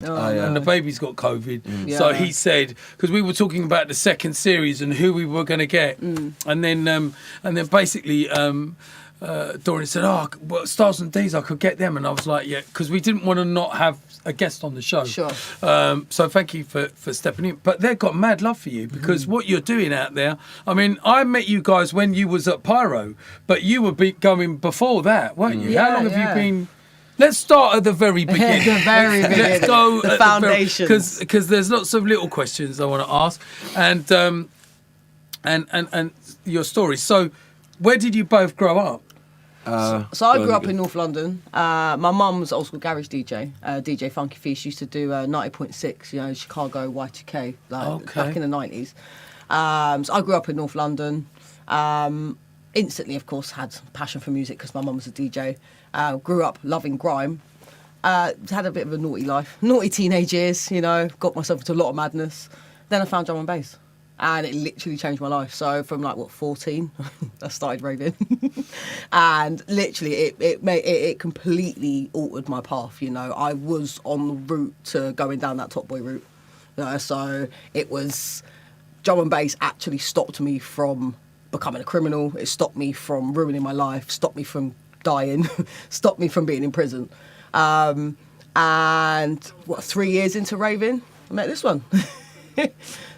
and the baby's got COVID. So he said, because we were talking about the second series and who we were going to get, and then basically. Dorian said, well, STARZ and DEEZA, I could get them. And I was like, yeah, because we didn't want to not have a guest on the show. Sure. So thank you for stepping in. But they've got mad love for you because what you're doing out there, I mean, I met you guys when you was at Pyro, but you were going before that, weren't you? How long have you been... Let's start at the very beginning. The very beginning. Let's go the foundations. Because there's lots of little questions I want to ask. And your story. So where did you both grow up? So I grew up in North London. My mum was old school garage DJ, DJ Funky Fish. Used to do 90.6, Chicago Y2K, back in the 90s. So I grew up in North London. Instantly, of course, had passion for music because my mum was a DJ. Grew up loving grime. Had a bit of a naughty life, naughty teenage years. Got myself into a lot of madness. Then I found drum and bass. And it literally changed my life. So from 14, I started raving, and literally it completely altered my path. I was on the route to going down that Top Boy route. So it was drum and bass actually stopped me from becoming a criminal. It stopped me from ruining my life. Stopped me from dying. Stopped me from being in prison. And 3 years into raving, I met this one.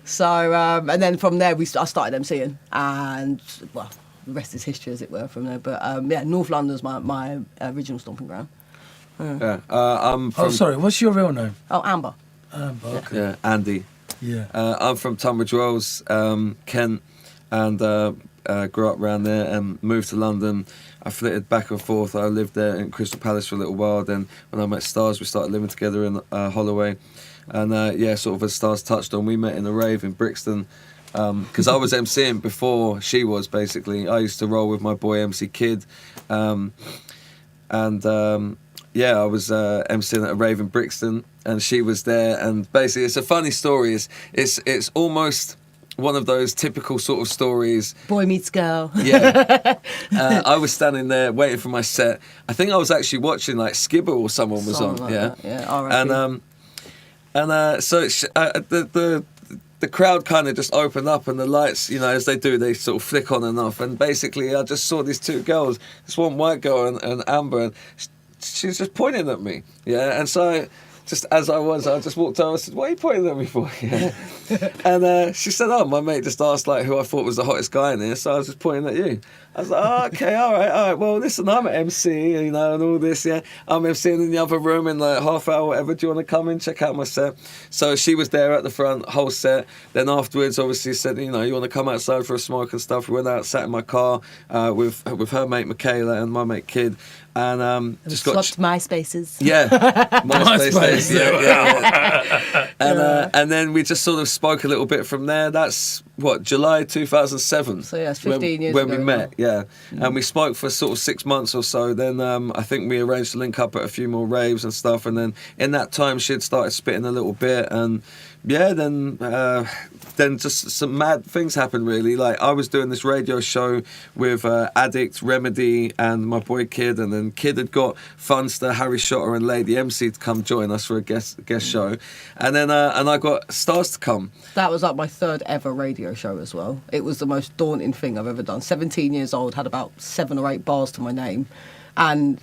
So, and then from there, I started MCing, and, the rest is history, as it were, from there. But, North London's my original stomping ground. I'm from... Oh, sorry, what's your real name? Oh, Amber. Amber, okay. Yeah, Andy. Yeah. I'm from Tunbridge Wells, Kent, and grew up around there and moved to London. I flitted back and forth. I lived there in Crystal Palace for a little while. Then when I met STARZ, we started living together in Holloway. And sort of as STARZ touched on, we met in a rave in Brixton because I was MCing before she was, basically. I used to roll with my boy MC Kid. I was MCing at a rave in Brixton and she was there. And basically, it's a funny story. It's almost one of those typical sort of stories. Boy meets girl. Yeah. I was standing there waiting for my set. I think I was actually watching Skibber or someone was on. Like yeah. And so the crowd kind of just opened up and the lights, as they do, they sort of flick on and off. And basically, I just saw these two girls, this one white girl and Amber, and she's just pointing at me. Yeah, and so just as I just walked over and said, "What are you pointing at me for?" Yeah. And she said, "Oh, my mate just asked who I thought was the hottest guy in here, so I was just pointing at you." I was like, "Oh, okay, all right. Well, listen, I'm an MC, and all this, yeah. I'm MCing in the other room in half hour, whatever. Do you want to come in, check out my set?" So she was there at the front, whole set. Then afterwards, obviously said, "You want to come outside for a smoke and stuff?" We went out, sat in my car with her mate Michaela and my mate Kid. And just got swapped MySpaces. Yeah, MySpace. Yeah. And then we just sort of spoke a little bit from there. That's July 2007. So yeah, it's 15 years when ago. we met. Yeah, and we spoke for sort of 6 months or so. Then I think we arranged to link up at a few more raves and stuff. And then in that time, she'd started spitting a little bit, and then just some mad things happened, really. I was doing this radio show with Addict, Remedy, and my boy Kid, and then Kid had got Funster, Harry Shotter, and Lady MC to come join us for a guest show, and then I got STARZ to come. That was my third ever radio show as well. It was the most daunting thing I've ever done. 17 years old, had about 7 or 8 bars to my name, and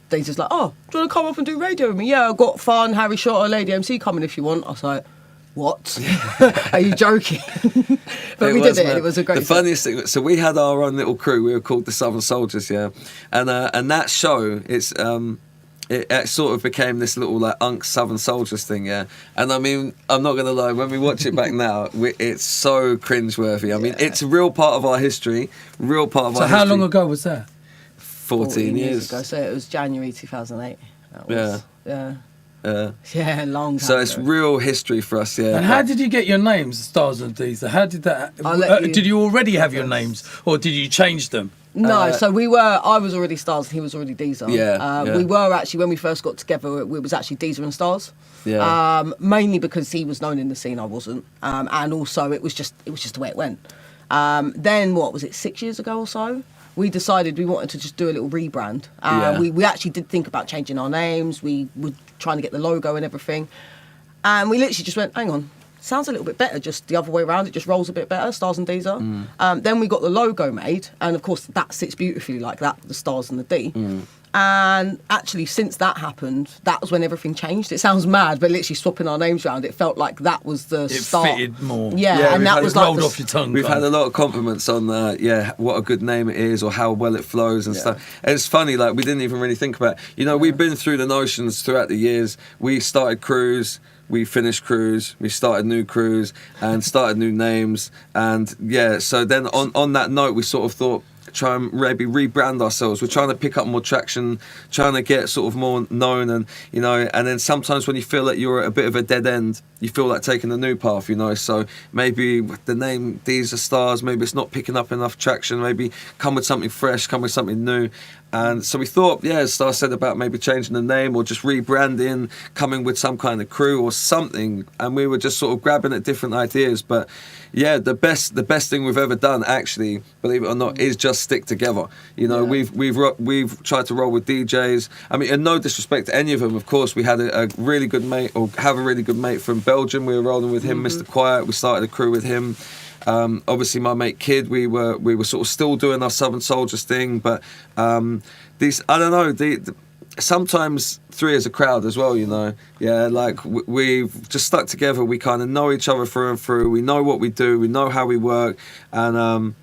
they just "Oh, do you want to come up and do radio with me?" "Yeah, I've got Fun, Harry Shotter, Lady MC coming if you want." I was like, "What? Are you joking?" But we did it. It was a great. The funniest thing. So we had our own little crew. We were called the Southern Soldiers, yeah. And that show, it sort of became this little Unk Southern Soldiers thing, yeah. And I mean, I'm not gonna lie. When we watch it back now, it's so cringeworthy. I mean, it's a real part of our history. Real part of our history. So how long ago was that? 14 years ago. So it was January 2008. That was, yeah. Yeah, long time So it's ago. real history for us, yeah. And how did you get your names, STARZ and DEEZA? How did that... did you already have your names, or did you change them? No, so I was already STARZ and he was already DEEZA. Yeah. We were actually, when we first got together, it was actually DEEZA and STARZ. Yeah. Mainly because he was known in the scene, I wasn't. And also it was just the way it went. Then, 6 years ago or so? We decided we wanted to just do a little rebrand. We actually did think about changing our names. We were trying to get the logo and everything. And we literally just went, hang on, sounds a little bit better just the other way around. It just rolls a bit better, STARZ and DEEZA. Then we got the logo made, and of course that sits beautifully like that, the stars and the D. And actually, since that happened, that was when everything changed. It sounds mad, but literally swapping our names around, it felt like that was the start. It fitted more. Yeah, and that was like rolled off your tongue. We've had a lot of compliments on, what a good name it is, or how well it flows and stuff. And it's funny, like we didn't even really think about it. You know, we've been through the notions throughout the years. We started crews. We finished crews, we started new crews and started new names. And yeah, so then on that note, we sort of thought, try and maybe rebrand ourselves. We're trying to pick up more traction, trying to get sort of more known, and you know, and then sometimes when you feel like you're at a bit of a dead end, you feel like taking a new path, you know. So maybe with the name DEEZA STARZ, maybe it's not picking up enough traction. Maybe come with something fresh, come with something new. And so we thought, as STARZ said, about maybe changing the name or just rebranding, coming with some kind of crew or something. And we were just sort of grabbing at different ideas. But yeah, the best thing we've ever done, actually, believe it or not, is just stick together. You know, we've tried to roll with DJs. I mean, and no disrespect to any of them, of course. We had a really good mate, or have a really good mate from Belgium. We were rolling with him, Mr. Quiet. We started a crew with him. Obviously, my mate Kid, we were sort of still doing our Southern Soldiers thing, but these, I don't know, sometimes three as a crowd as well, you know. Yeah, like we've just stuck together. We kind of know each other through and through. We know what we do. We know how we work, and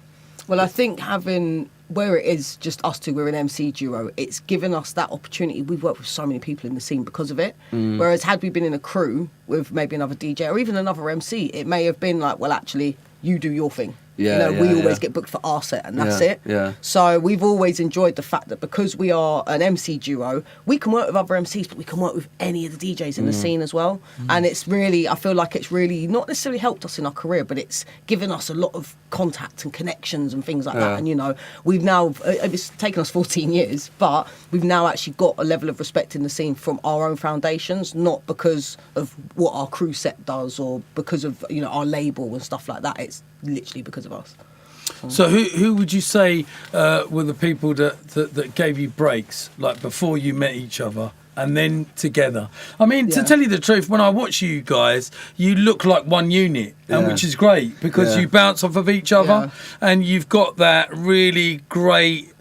well, I think having where it is just us two, we're an MC duo. It's given us that opportunity. We've worked with so many people in the scene because of it. Whereas had we been in a crew with maybe another DJ or even another MC, it may have been like, well, actually, you do your thing. Yeah, we always get booked for our set and that's it. Yeah. So we've always enjoyed the fact that because we are an MC duo, we can work with other MCs, but we can work with any of the DJs in the scene as well. And it's really, I feel like it's really not necessarily helped us in our career, but it's given us a lot of contact and connections and things like that. And, you know, we've now, it's taken us 14 years, but we've now actually got a level of respect in the scene from our own foundations, not because of what our crew set does or because of, you know, our label and stuff like that. It's literally because of us. So who would you say were the people that gave you breaks, like before you met each other and then together? I mean, to tell you the truth, when I watch you guys, you look like one unit, and which is great because you bounce off of each other and you've got that really great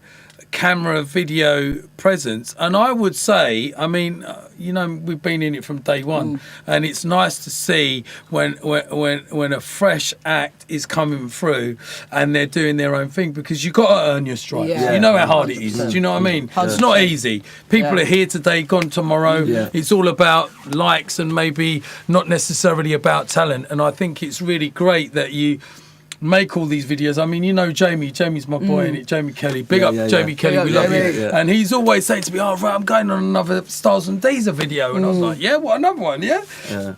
camera video presence. And I would say, I mean, you know, we've been in it from day one, and it's nice to see when a fresh act is coming through and they're doing their own thing, because you've got to earn your stripes. You know how hard it is. Do you know what I mean? 100%. It's not easy. People are here today, gone tomorrow. It's all about likes and maybe not necessarily about talent. And I think it's really great that you make all these videos. I mean, you know, Jamie's my boy, and Jamie Kelly. Big up Jamie Kelly, we love you. And he's always saying to me, oh, right, I'm going on another STARZ and DEEZA video. And I was like, yeah, what, another one,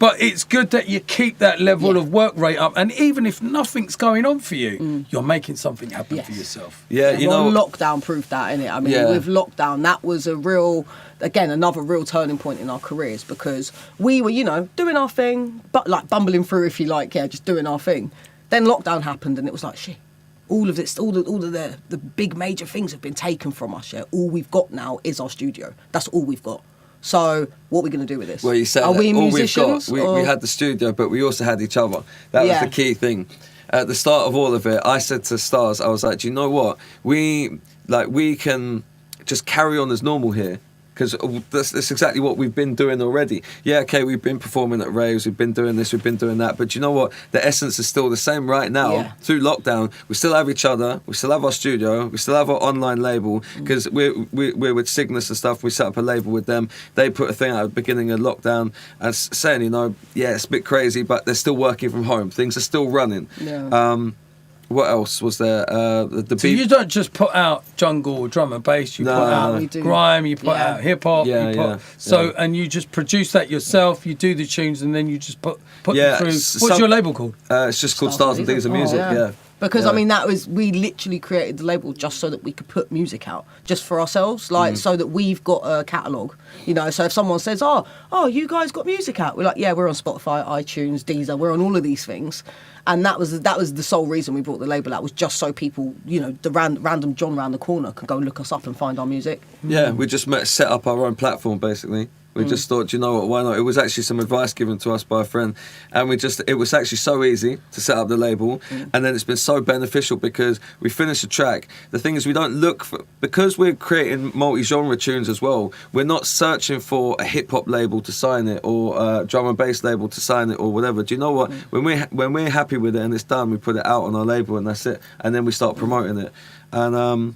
But it's good that you keep that level of work rate up. And even if nothing's going on for you, you're making something happen for yourself. You know, lockdown proved that, innit? I mean, with lockdown, that was a real, again, another real turning point in our careers, because we were, you know, doing our thing, but like bumbling through, if you like, just doing our thing. Then lockdown happened, and it was like, shit, all of this, all of the big major things have been taken from us. All we've got now is our studio. That's all we've got. So what are we going to do with this? Well, you said are we all musicians? We've got, we had the studio, but we also had each other. That was the key thing. At the start of all of it, I said to STARZ, I was like, do you know what? We can just carry on as normal here. Because that's exactly what we've been doing already. Yeah, okay, we've been performing at raves, we've been doing this, we've been doing that. But you know what? The essence is still the same right now. Through lockdown, we still have each other, we still have our studio, we still have our online label. Because we're with Cygnus and stuff, we set up a label with them. They put a thing out at the beginning of lockdown and saying, you know, it's a bit crazy, but they're still working from home. Things are still running. What else was there? So you don't just put out jungle or drum and bass. You put out grime. You put out hip hop. And you just produce that yourself. You do the tunes, and then you just put them through. What's your label called? It's just called STARZ and DEEZA Music. Because I mean, we literally created the label just so that we could put music out, just for ourselves, like so that we've got a catalogue, you know. So if someone says, "Oh, you guys got music out," we're like, "Yeah, we're on Spotify, iTunes, DEEZA, we're on all of these things." And that was the sole reason we brought the label out, was just so people, you know, the random John round the corner can go look us up and find our music. Yeah, we just set up our own platform basically. We just thought, do you know what, why not? It was actually some advice given to us by a friend, and it was actually so easy to set up the label, and then it's been so beneficial because we finish a track. The thing is, we don't look for, because we're creating multi-genre tunes as well, we're not searching for a hip-hop label to sign it or a drum and bass label to sign it or whatever. Do you know what? When we're happy with it and it's done, we put it out on our label and that's it, and then we start promoting it. And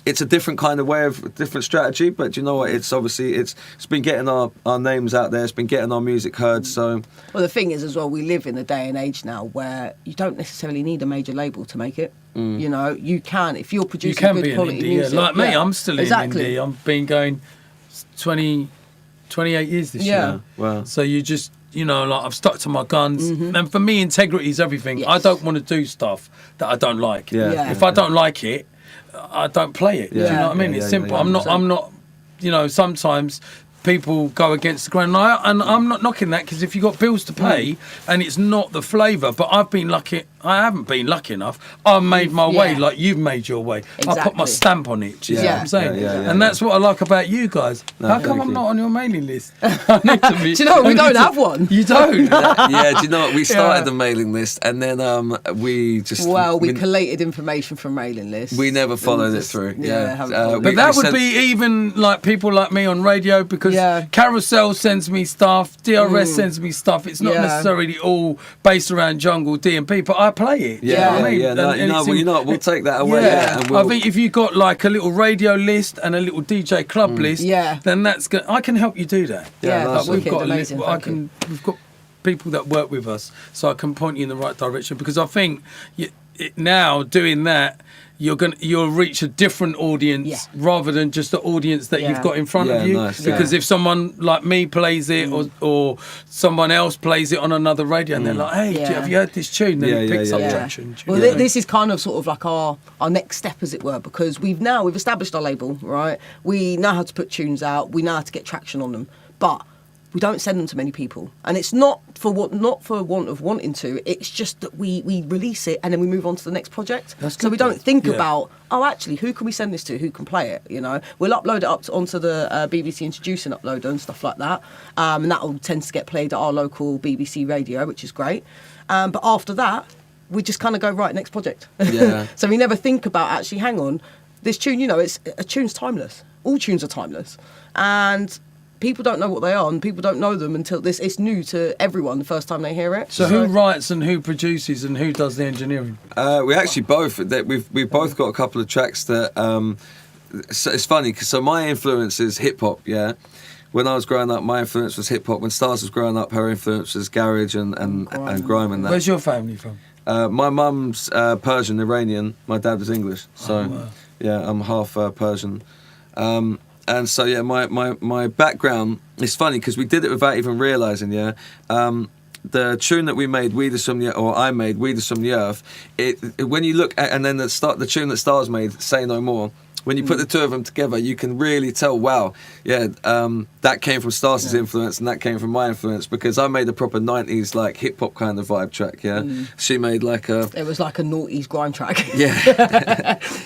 it's a different kind of way of different strategy, but you know what? It's obviously it's been getting our names out there. It's been getting our music heard. So, well, the thing is as well, we live in a day and age now where you don't necessarily need a major label to make it. You know, you can if you're producing good quality music. Like me, I'm still in indie. I've been going 28 years this year. Wow. So you just, you know, like I've stuck to my guns, and for me, integrity is everything. Yes. I don't want to do stuff that I don't like. If I don't like it, I don't play it. Do you know what I mean? It's simple. I'm not. You know, sometimes people go against the grain, and I'm not knocking that because if you've got bills to pay and it's not the flavour, but I've been lucky. I haven't been lucky enough. I've made my way like you've made your way. Exactly. I put my stamp on it. Do you know what I'm saying? And that's what I like about you guys. How come I'm not on your mailing list? I need to be, do you know what? We don't have one. You don't? Yeah, do you know what? We started the mailing list and then we just... Well, we collated information from mailing lists. We never followed it through. But that would be even like people like me on radio because Carousel sends me stuff, DRS sends me stuff. It's not necessarily all based around jungle D&P, but I play it. You know what? We'll take that away. I think if you've got like a little radio list and a little DJ club list, then that's good. I can help you do that. We've got a list. We've got people that work with us, so I can point you in the right direction because I think now doing that, you'll reach a different audience rather than just the audience that you've got in front of you. Because if someone like me plays it or someone else plays it on another radio and they're like, hey, have you heard this tune? Then it picks up traction. Well, this is kind of sort of like our next step, as it were, because we've established our label, right? We know how to put tunes out. We know how to get traction on them. But we don't send them to many people, and it's not for want of wanting to. It's just that we release it and then we move on to the next project. So we don't think about, actually, who can we send this to? Who can play it? You know, we'll upload it onto the BBC Introducing uploader and stuff like that, and that will tend to get played at our local BBC radio, which is great. But after that, we just kind of go right next project. So we never think about actually. Hang on, this tune. You know, a tune's timeless. All tunes are timeless, and people don't know what they are, and people don't know them until it's new to everyone the first time they hear it. So who writes and who produces and who does the engineering? We actually both. We've both got a couple of tracks that. So it's funny because my influence is hip hop. Yeah, when I was growing up, my influence was hip hop. When STARZ was growing up, her influence was garage and grime and that. Where's your family from? My mum's Persian, Iranian. My dad was English. So I'm half Persian. And so my background is funny because we did it without even realising. The tune that we made, Weed Is From the Earth. When you look at and then the tune that STARZ made, Say No More. When you put the two of them together, you can really tell. Wow, that came from STARZ's influence and that came from my influence because I made a proper '90s like hip hop kind of vibe track. She made like it was like a noughties grime track.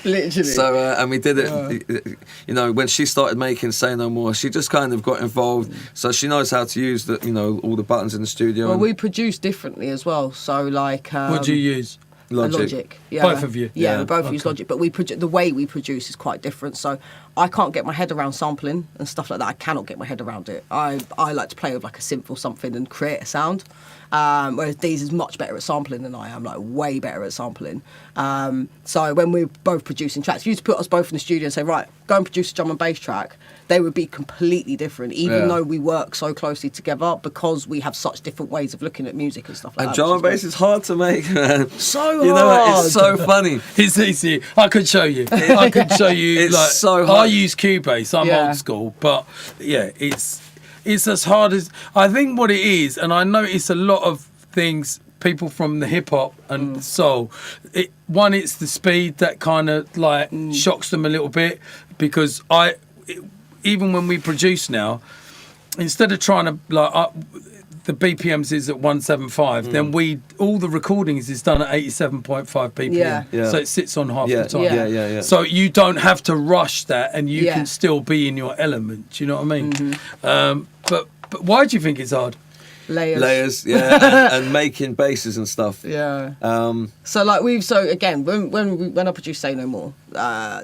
Literally. So and we did it. You know, when she started making Say No More, she just kind of got involved. So she knows how to use all the buttons in the studio. Well, we produce differently as well. So like, what do you use? Logic. Both of you? We both use Logic, but the way we produce is quite different. So I can't get my head around sampling and stuff like that. I cannot get my head around it. I like to play with like a synth or something and create a sound. Whereas DEEZA is much better at sampling than I am, like way better at sampling. So when we're both producing tracks, if you to put us both in the studio and say, right, go and produce a drum and bass track, they would be completely different, even though we work so closely together because we have such different ways of looking at music and stuff like that. And drum and bass is hard to make, man. So hard. You know, it's so funny. It's easy. I could show you. It's like, so hard. I use Cubase. I'm old school, but it's as hard as I think what it is, and I notice a lot of things. People from the hip hop and soul. It's the speed that kind of like shocks them a little bit because even when we produce now, instead of trying to like the BPMs is at 175, then all the recordings is done at 87.5 BPM. So it sits on half the time. So you don't have to rush that, and you can still be in your element. Do you know what I mean? but why do you think it's hard? Layers, yeah, and making bases and stuff. Yeah. So like again, when I produced Say No More,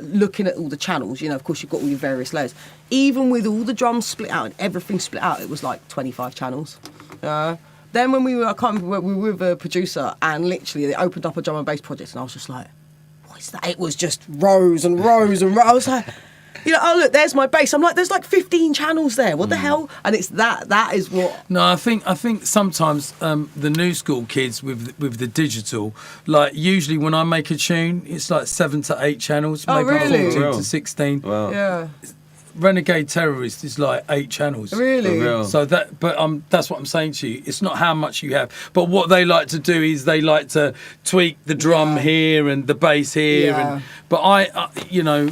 looking at all the channels, you know, of course you've got all your various layers. Even with all the drums split out and everything split out, it was like 25 channels. Then when we were with a producer, and literally they opened up a drum and bass project, and I was just like, what is that? It was just rows and rows and rows. I was like, you know, oh look, there's my bass. I'm like, there's like 15 channels there. What the hell? And it's that is what. No, I think sometimes the new school kids with the digital, like usually when I make a tune, it's like 7 to 8 channels, maybe really? 14 to 16. Wow. Yeah. Renegade Terrorist is like 8 channels. Really? So that's what I'm saying to you. It's not how much you have, but what they like to do is they like to tweak the drum here and the bass here. Yeah. But I you know.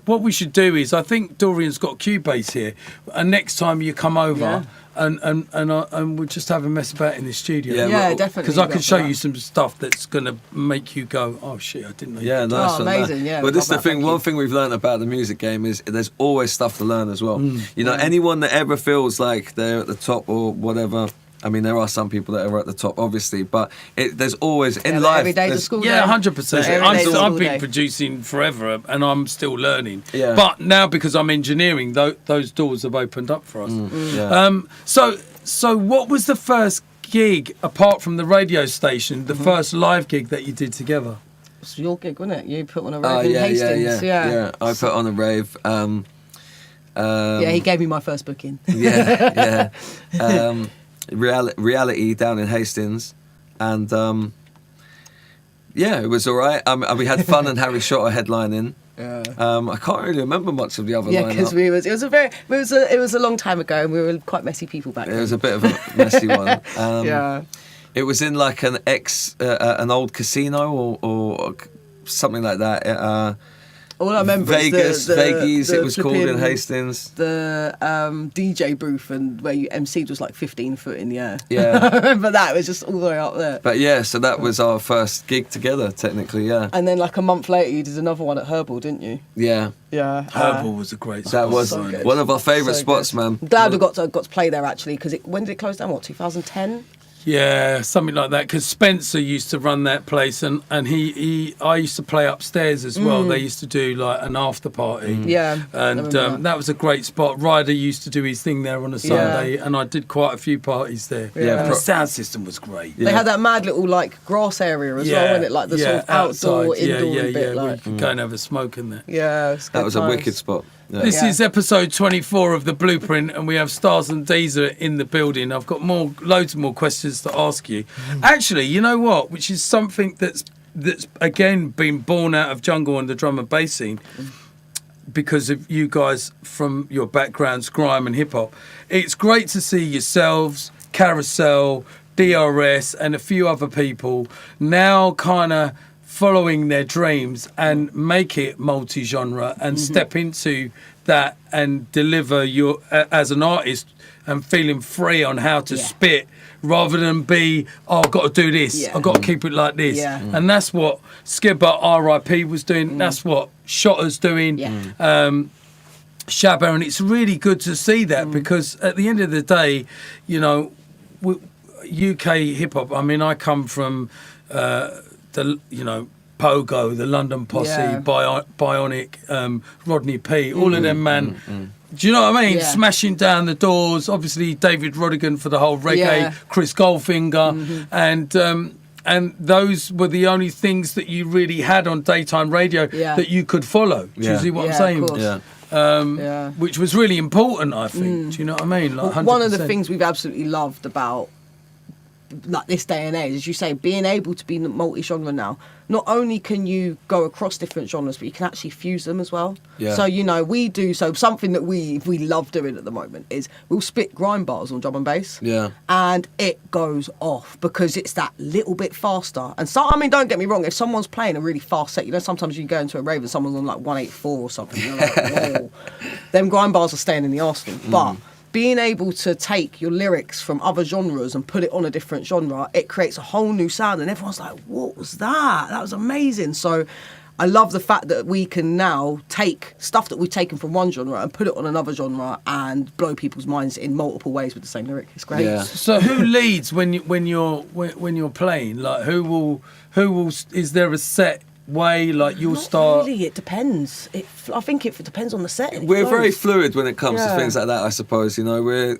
What we should do is, I think Dorian's got Cubase here, and next time you come over, and we'll just have a mess about in the studio. Yeah, definitely. Because I can show you some stuff that's gonna make you go, oh shit, I didn't know. Yeah, nice. Oh, amazing. Yeah. But this is the thing. One thing we've learned about the music game is there's always stuff to learn as well. You know, anyone that ever feels like they're at the top or whatever. I mean, there are some people that are at the top, obviously, but there's always in life. Every day's a school day. 100%. I've been producing forever, and I'm still learning. Yeah. But now, because I'm engineering, those doors have opened up for us. So what was the first gig apart from the radio station? The first live gig that you did together? It's your gig, wasn't it? You put on a rave in Hastings. Yeah. I put on a rave. He gave me my first booking. Yeah. Reality down in Hastings, and it was all right. We had Fun and Harry Shotter headlining. I can't really remember much of the other lineup. Yeah, because it was a long time ago, and we were quite messy people back then. It was a bit of a messy one. It was in like an old casino or something like that. All I remember Vegas, is it was called in Hastings. The DJ booth, and where you MC'd was like 15 foot in the air. Yeah. I remember that. It was just all the way up there. But so that was our first gig together, technically, yeah. And then like a month later, you did another one at Herbal, didn't you? Yeah. Yeah. Herbal was a great spot. That was so one of our favourite spots, man. I'm glad we got to play there, actually, because when did it close down? What, 2010? Yeah, something like that. Because Spencer used to run that place, and I used to play upstairs as well. They used to do like an after party. Yeah, and that was a great spot. Ryder used to do his thing there on a Sunday, and I did quite a few parties there. Yeah, and the sound system was great. They had that mad little like grass area as well, wasn't it? Like the sort of outdoor, indoor bit. Where you could go and have a smoke in there. Yeah, that was a wicked spot. Yeah. This is episode 24 of The Blueprint, and we have STARZ and DEEZA in the building. I've got loads more questions to ask you. Actually, you know what? Which is something that's again been born out of jungle and the drum and bass scene, because of you guys from your backgrounds, grime and hip hop. It's great to see yourselves, Carousel, DRS, and a few other people now kind of following their dreams and make it multi-genre and step into that and deliver your as an artist and feeling free on how to spit, rather than be, I've got to do this, I've got to keep it like this. And that's what Skibber RIP was doing, that's what Shotter's doing, Shabba, and it's really good to see that, because at the end of the day, you know, UK hip-hop, I mean, I come from Pogo, the London Posse, Bionic, Rodney P, all of them, man. Do you know what I mean? Smashing down the doors. Obviously, David Rodigan for the whole reggae, Chris Goldfinger, and those were the only things that you really had on daytime radio that you could follow. Do you see what I'm saying? Which was really important, I think. Do you know what I mean? Like, well, one of the things we've absolutely loved about like this day and age, as you say, being able to be multi-genre now, not only can you go across different genres, but you can actually fuse them as well. So, you know, we do, so something that we love doing at the moment is we'll spit grime bars on drum and bass. And it goes off because it's that little bit faster. And so, I mean, don't get me wrong, if someone's playing a really fast set, you know, sometimes you go into a rave and someone's on like 184 or something, you're like, whoa. Them grime bars are staying in the arsenal. But being able to take your lyrics from other genres and put it on a different genre, it creates a whole new sound, and everyone's like, what was that? That was amazing. So I love the fact that we can now take stuff that we've taken from one genre and put it on another genre and blow people's minds in multiple ways with the same lyric. It's great. Yeah. So who leads when you're playing? Like who will? Is there a set way? Like you'll Not start. Really, it depends. I think it depends on the set. We're very fluid when it comes to things like that, I suppose. You know,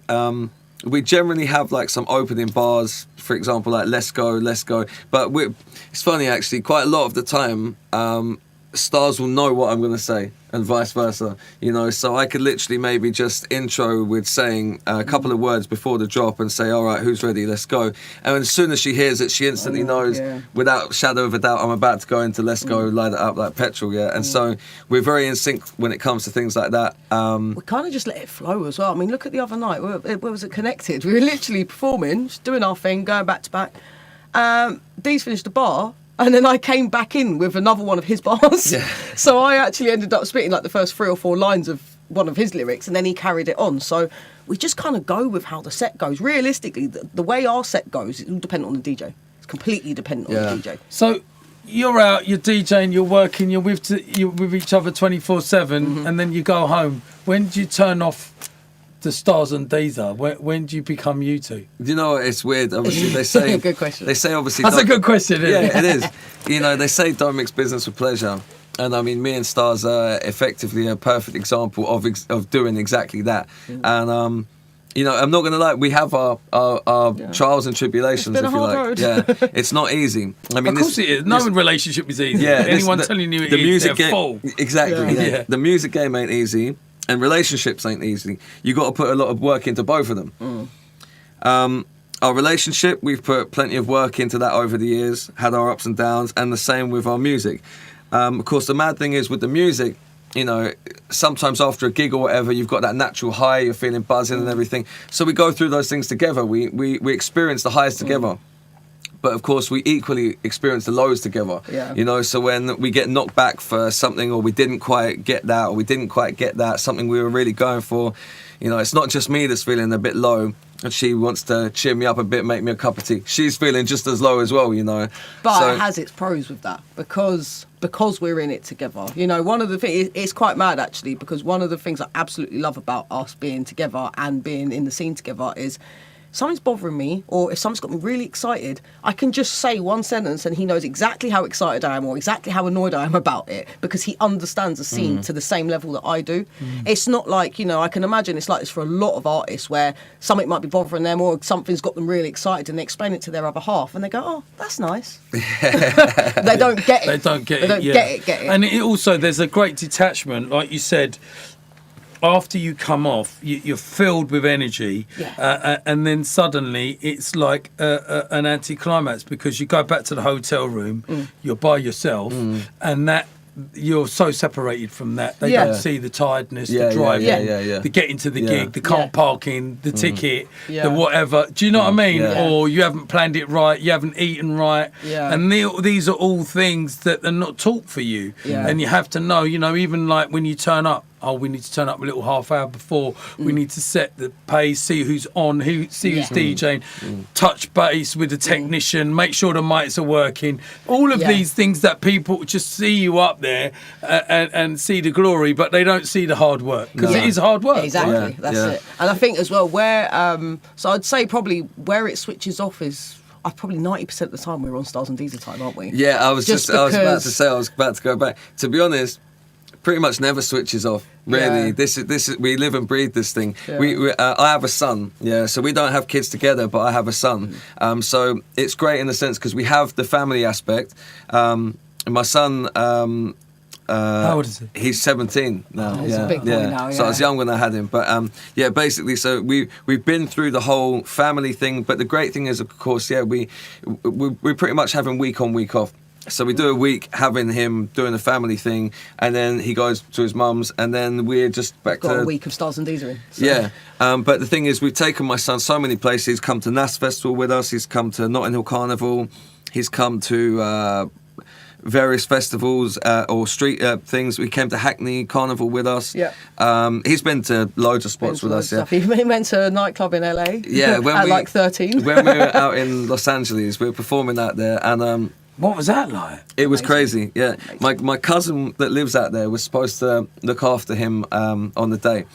we generally have like some opening bars, for example, like let's go. But it's funny actually, quite a lot of the time, STARZ will know what I'm going to say and vice versa, you know, so I could literally maybe just intro with saying a couple of words before the drop and say, all right, who's ready, let's go. And as soon as she hears it, she instantly knows without shadow of a doubt I'm about to go into let's go, light it up like petrol, and so we're very in sync when it comes to things like that. We kind of just let it flow as well. I mean, look at the other night, where was it connected? We were literally performing, just doing our thing, going back to back. Deez finished the bar, and then I came back in with another one of his bars. Yeah. So I actually ended up spitting like the first 3 or 4 lines of one of his lyrics, and then he carried it on. So we just kind of go with how the set goes. Realistically, the way our set goes, it will depend on the DJ. It's completely dependent on the DJ. So you're out, you're DJing, you're working, you're with each other 24/7, and then you go home. When do you turn off the STARZ and DEEZA? When do you become you two? You know, it's weird. Obviously, they say good question. They say obviously that's a good question. Isn't it? It is. You know, they say don't mix business with pleasure, and I mean, me and STARZ are effectively a perfect example of doing exactly that. And you know, I'm not going to lie, we have our trials and tribulations, if you like. road. Yeah, it's not easy. I mean, of course it is. No relationship is easy. Yeah, anyone telling you the music they're game, full. Exactly. Yeah. The music game ain't easy. And relationships ain't easy. You got to put a lot of work into both of them. Our relationship, we've put plenty of work into that over the years, had our ups and downs, and the same with our music. Of course, the mad thing is with the music, you know, sometimes after a gig or whatever, you've got that natural high, you're feeling buzzing and everything. So we go through those things together. We experience the highs together. But of course, we equally experience the lows together. Yeah. You know, so when we get knocked back for something, or we didn't quite get that, or we didn't quite get that, something we were really going for, you know, it's not just me that's feeling a bit low, and she wants to cheer me up a bit, make me a cup of tea. She's feeling just as low as well, you know. But it has its pros with that, because we're in it together. You know, one of the things, it's quite mad actually, because one of the things I absolutely love about us being together and being in the scene together is, something's bothering me, or if something's got me really excited, I can just say one sentence and he knows exactly how excited I am or exactly how annoyed I am about it, because he understands the scene to the same level that I do. It's not like, you know, I can imagine it's like this for a lot of artists where something might be bothering them or something's got them really excited and they explain it to their other half and they go, oh, that's nice. They don't get it. They don't get it. Get it. And it also, there's a great detachment, like you said. After you come off, you're filled with energy, and then suddenly it's like an anticlimax, because you go back to the hotel room, you're by yourself, and that you're so separated from that. They don't see the tiredness, the driving, the getting to the gig, the car parking, the ticket, the whatever. Do you know what I mean? Or you haven't planned it right, you haven't eaten right, and these are all things that are not taught for you, and you have to know. You know, even like when you turn up. Oh, we need to turn up a little half hour before. We need to set the pace, see who's on, see who's DJing, touch base with the technician, make sure the mics are working. All of these things that people just see you up there and see the glory, but they don't see the hard work, because it is hard work. Exactly, that's it. And I think as well where, so I'd say probably where it switches off is, probably 90% of the time we're on STARZ and DEEZA time, aren't we? Yeah, I was about to go back. To be honest, pretty much never switches off. Really, this is we live and breathe this thing. I have a son, so we don't have kids together, but I have a son. So it's great in the sense because we have the family aspect. My son, how old is he? He's 17 now. He's a big boy now. So I was young when I had him, but basically, so we've been through the whole family thing. But the great thing is, of course, we're pretty much having week on, week off. So we do a week having him doing a family thing, and then he goes to his mum's, and then we're just back to a week of STARZ and DEEZA in. So. Yeah, but the thing is, we've taken my son so many places. He's come to NAS Festival with us. He's come to Notting Hill Carnival. He's come to various festivals or street things. We came to Hackney Carnival with us. Yeah. He's been to loads of spots with us. He went to a nightclub in LA. Yeah, at like 13. When we were out in Los Angeles, we were performing out there, and What was that like? It was crazy, yeah. My cousin that lives out there was supposed to look after him on the day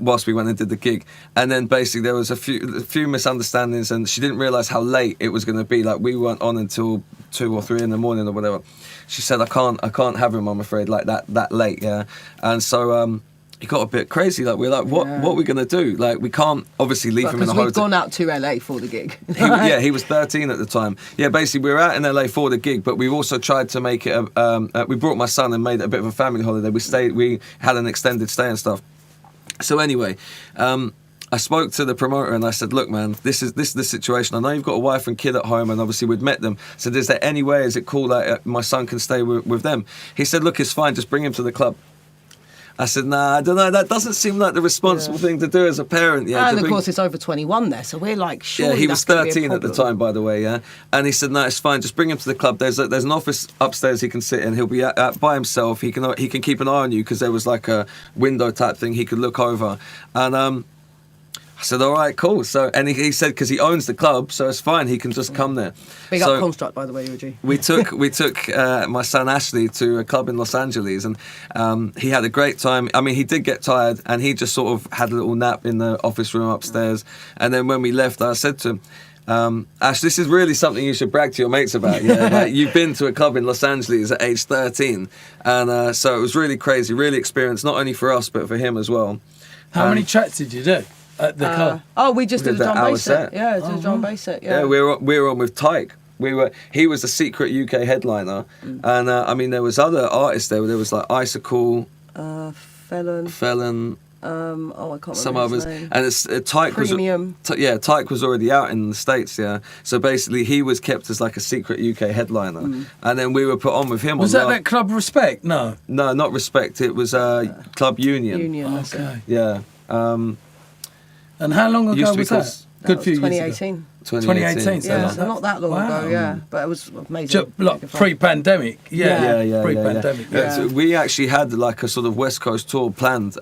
whilst we went and did the gig. And then basically there was a few misunderstandings, and she didn't realise how late it was going to be. Like, we weren't on until 2 or 3 in the morning or whatever. She said, I can't have him, I'm afraid, like that late, yeah. And so it got a bit crazy. Like, we're like, what are we going to do? Like, we can't obviously leave him in the hotel. Because we'd gone out to LA for the gig. He was 13 at the time. Yeah, basically, we were out in LA for the gig, but we also tried to make it we brought my son and made it a bit of a family holiday. We had an extended stay and stuff. So anyway, I spoke to the promoter and I said, look, man, this is the situation. I know you've got a wife and kid at home, and obviously we'd met them. I said, is there any way, is it cool that my son can stay with them? He said, look, it's fine, just bring him to the club. I said, nah, I don't know. That doesn't seem like the responsible thing to do as a parent. Yeah, and of course, it's over 21 there, so we're like, sure. Yeah, he was 13 at the time, by the way. Yeah, and he said, no, it's fine. Just bring him to the club. There's an office upstairs he can sit in. He'll be by himself. He can keep an eye on you because there was like a window type thing he could look over. And I said, all right, cool. So, and he said, because he owns the club, so it's fine. He can just come there. Big up Construct, by the way, Eugene. We took my son Ashley to a club in Los Angeles, and he had a great time. I mean, he did get tired, and he just sort of had a little nap in the office room upstairs. And then when we left, I said to him, Ash, this is really something you should brag to your mates about. Yeah? Like, you've been to a club in Los Angeles at age 13. And so it was really crazy, really experience, not only for us, but for him as well. How many tracks did you do at the club? We just did a drum bass set. Yeah, did a drum bass set. Yeah, we were on with Tyke. He was the secret UK headliner, and I mean there was other artists there. There was like Icicle, Felon. I can't remember some others, name. And it's Tyke Premium. Tyke was already out in the States. Yeah, so basically he was kept as like a secret UK headliner, and then we were put on with him. Was that Club Respect? No, not Respect. It was Club Union. Okay. Yeah. And how long ago was that? Good few years ago. 2018. Yeah, so not that long ago, yeah. But it was amazing. Like pre-pandemic, yeah. Pre-pandemic. Yeah. So we actually had like a sort of West Coast tour planned.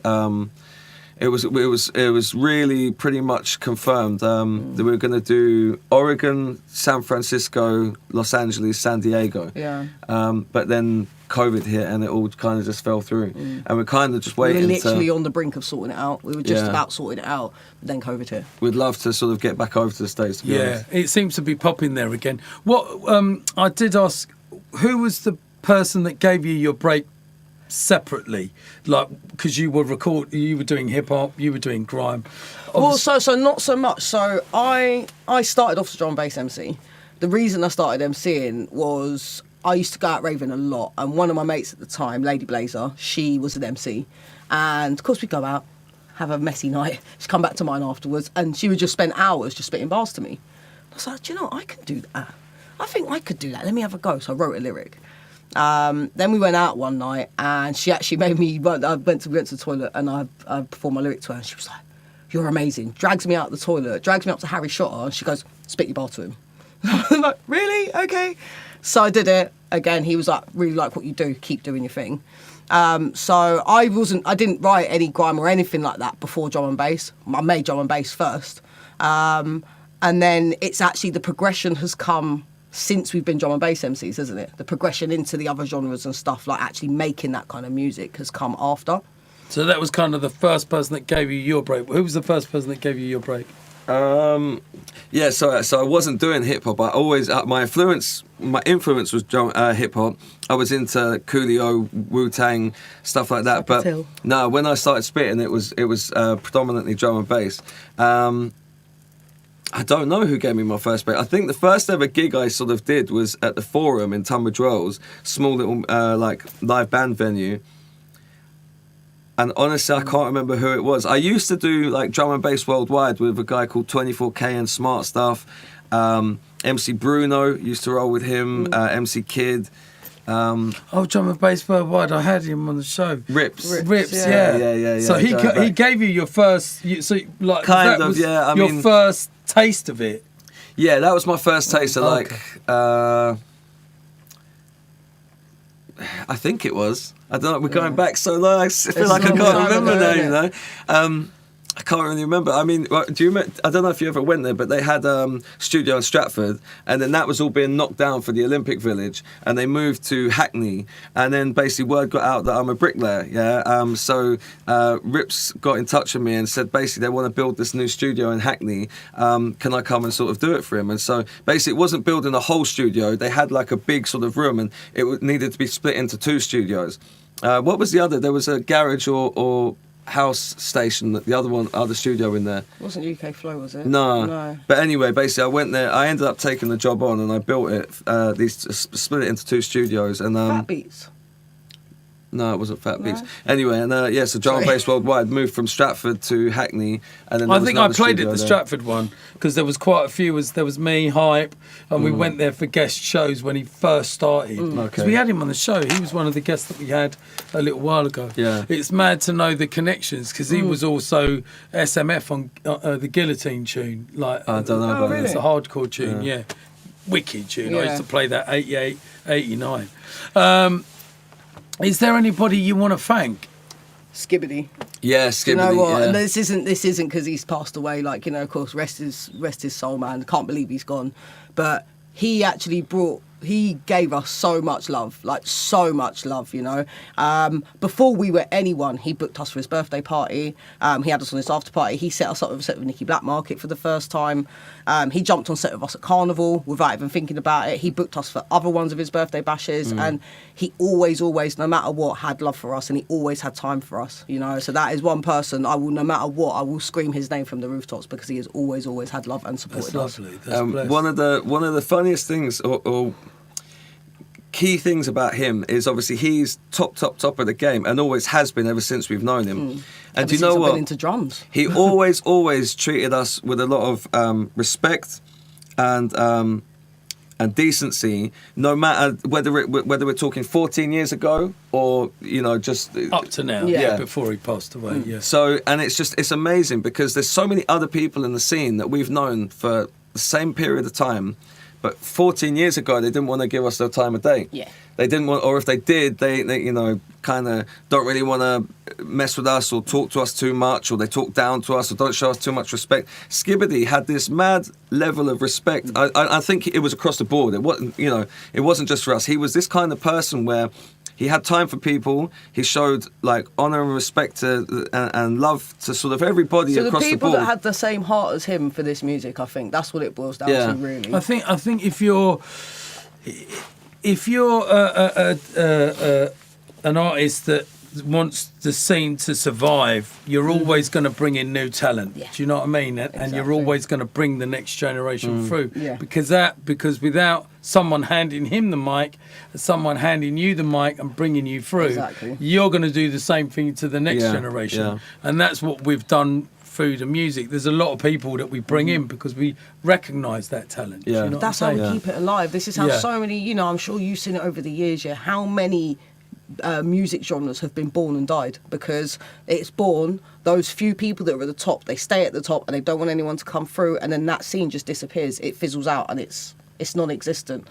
It was really pretty much confirmed that we were going to do Oregon, San Francisco, Los Angeles, San Diego. Yeah. But then COVID hit and it all kind of just fell through. And we're kind of just waiting. We were literally on the brink of sorting it out. We were just about sorting it out, but then COVID hit. We'd love to sort of get back over to the States, to be honest. It seems to be popping there again. What I did ask, who was the person that gave you your break separately? Like, because you were doing hip hop, you were doing grime. Well, so not so much. So I started off as a drum and bass MC. The reason I started MCing was I used to go out raving a lot, and one of my mates at the time, Lady Blazer, she was an MC, and of course we'd go out, have a messy night. She'd come back to mine afterwards, and she would just spend hours just spitting bars to me. I was like, do you know, I can do that. I think I could do that. Let me have a go. So I wrote a lyric. Then we went out one night, and she actually made me. I went to the toilet, and I performed my lyric to her, and she was like, "You're amazing." Drags me out of the toilet, drags me up to Harry Shotter, and she goes, "Spit your bar to him." I'm like, really? Okay. So I did it. Again, he was like, really like what you do, keep doing your thing. So I didn't write any grime or anything like that before drum and bass. I made drum and bass first. And then it's actually the progression has come since we've been drum and bass MCs, isn't it? The progression into the other genres and stuff, like actually making that kind of music has come after. So that was kind of the first person that gave you your break. Who was the first person that gave you your break? So I wasn't doing hip hop. I always my influence was hip hop. I was into Coolio, Wu-Tang, stuff like that. But no, when I started spitting, it was predominantly drum and bass. I don't know who gave me my first break. I think the first ever gig I sort of did was at the Forum in Tunbridge Wells, small little like live band venue. And honestly, I can't remember who it was. I used to do like drum and bass worldwide with a guy called 24K and Smart Stuff. MC Bruno used to roll with him. MC Kid. Drum and bass worldwide. I had him on the show. Rips, yeah. So he gave you your first. Kind of, yeah. I mean, first taste of it. Yeah, that was my first taste of like. I think it was. I don't know. We're going back so long. I feel like I can't remember now. You know. I can't really remember. I mean, do you remember, I don't know if you ever went there, but they had studio in Stratford, and then that was all being knocked down for the Olympic Village, and they moved to Hackney, and then basically word got out that I'm a bricklayer, yeah? So Rips got in touch with me and said basically they want to build this new studio in Hackney, can I come and sort of do it for him? And so basically it wasn't building a whole studio, they had like a big sort of room, and it needed to be split into 2 studios. What was the other? There was a garage or house station, the other studio in there. It wasn't UK Flow, was it? No. But anyway, basically I went there, I ended up taking the job on and I built it, split it into 2 studios. And Fat Beats? No, it wasn't Fat Beats. Anyway, and so Drum and Bass Worldwide moved from Stratford to Hackney, and then I think I played at the Stratford one because there was quite a few. There was me, Hype, and we went there for guest shows when he first started. Because we had him on the show. He was one of the guests that we had a little while ago. Yeah, it's mad to know the connections because he was also SMF on the Guillotine tune. Like I don't know about really? It's a hardcore tune. Yeah, wicked tune. I used to play that 88, 89. Is there anybody you want to thank? Skibbity. Yeah, Skibbity. You know what? Yeah. And this isn't because he's passed away. Like, of course, rest his soul, man. Can't believe he's gone. But he actually he gave us so much love, like so much love, Before we were anyone, he booked us for his birthday party. He had us on his after party. He set us up with a set with Nicky Black Market for the first time. He jumped on set with us at Carnival without even thinking about it. He booked us for other ones of his birthday bashes. And he always, no matter what, had love for us, and he always had time for us, So that is one person I will, no matter what, I will scream his name from the rooftops because he has always had love and supported us. That's lovely. That's one of the funniest things, or key things about him is obviously he's top of the game and always has been ever since we've known him. And do you know what? Been into drums. He always treated us with a lot of respect and decency, no matter whether we're talking 14 years ago or just up to now, before he passed away. Yeah. So and it's amazing because there's so many other people in the scene that we've known for the same period of time. But 14 years ago, they didn't want to give us their time of day. Yeah. They didn't want, or if they did, they kind of don't really want to mess with us or talk to us too much, or they talk down to us or don't show us too much respect. Skibbity had this mad level of respect. I think it was across the board. It wasn't, it wasn't just for us. He was this kind of person where he had time for people. He showed like honour and respect to, and love to sort of everybody across the board. So the people that had the same heart as him for this music, I think that's what it boils down to, really. I think if you're an artist that wants the scene to survive, you're always going to bring in new talent. Yeah. Do you know what I mean? And you're always going to bring the next generation through. Yeah. Because without someone handing him the mic, someone handing you the mic and bringing you through, you're going to do the same thing to the next generation. Yeah. And that's what we've done through the music. There's a lot of people that we bring in because we recognise that talent. Yeah. You know that's how we keep it alive. This is how so many, I'm sure you've seen it over the years, how many music genres have been born and died because it's born, those few people that are at the top, they stay at the top and they don't want anyone to come through, and then that scene just disappears, it fizzles out and it's non-existent.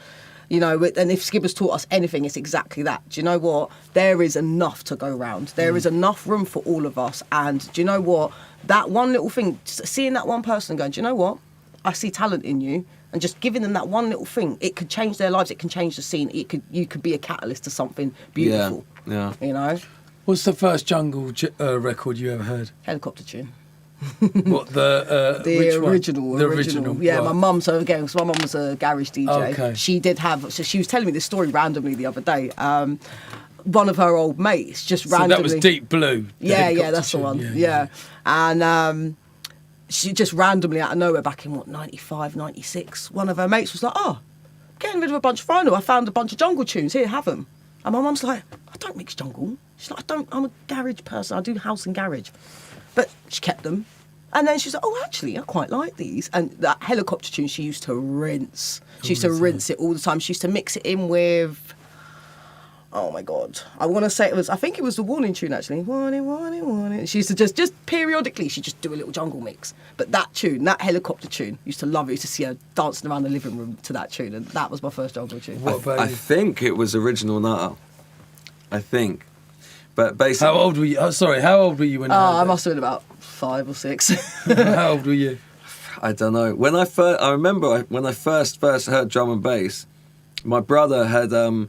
And if Skibber's taught us anything, it's exactly that. Do you know what? There is enough to go round. There is enough room for all of us. And do you know what? That one little thing, seeing that one person going, do you know what? I see talent in you. And just giving them that one little thing, it could change their lives. It can change the scene. You could be a catalyst to something beautiful. Yeah. What's the first jungle record you ever heard? Helicopter Tune. What the original? The original. Yeah, right. My mum. So again, because my mum was a garage DJ. Okay. She did have. So she was telling me this story randomly the other day. One of her old mates just randomly. So that was Deep Blue. Yeah, that's the one. Yeah. And she just randomly out of nowhere back in 95, 96, one of her mates was like, getting rid of a bunch of vinyl. I found a bunch of jungle tunes. Here, have them. And my mum's like, I don't mix jungle. She's like, I'm a garage person. I do house and garage. But she kept them. And then she's like, actually, I quite like these. And that helicopter tune she used to rinse. She used to rinse it all the time. She used to mix it in with, oh my God, I want to say I think it was the Warning tune actually. Warning. She used to just periodically, she'd just do a little jungle mix. But that tune, that helicopter tune, used to love it. Used to see her dancing around the living room to that tune. And that was my first jungle tune. I think it was Original Nutter. I think. But basically, How old were you? Oh, sorry, how old were you when you heard I that? must have been about 5 or 6. How old were you? I don't know. I remember when I first heard drum and bass, my brother had my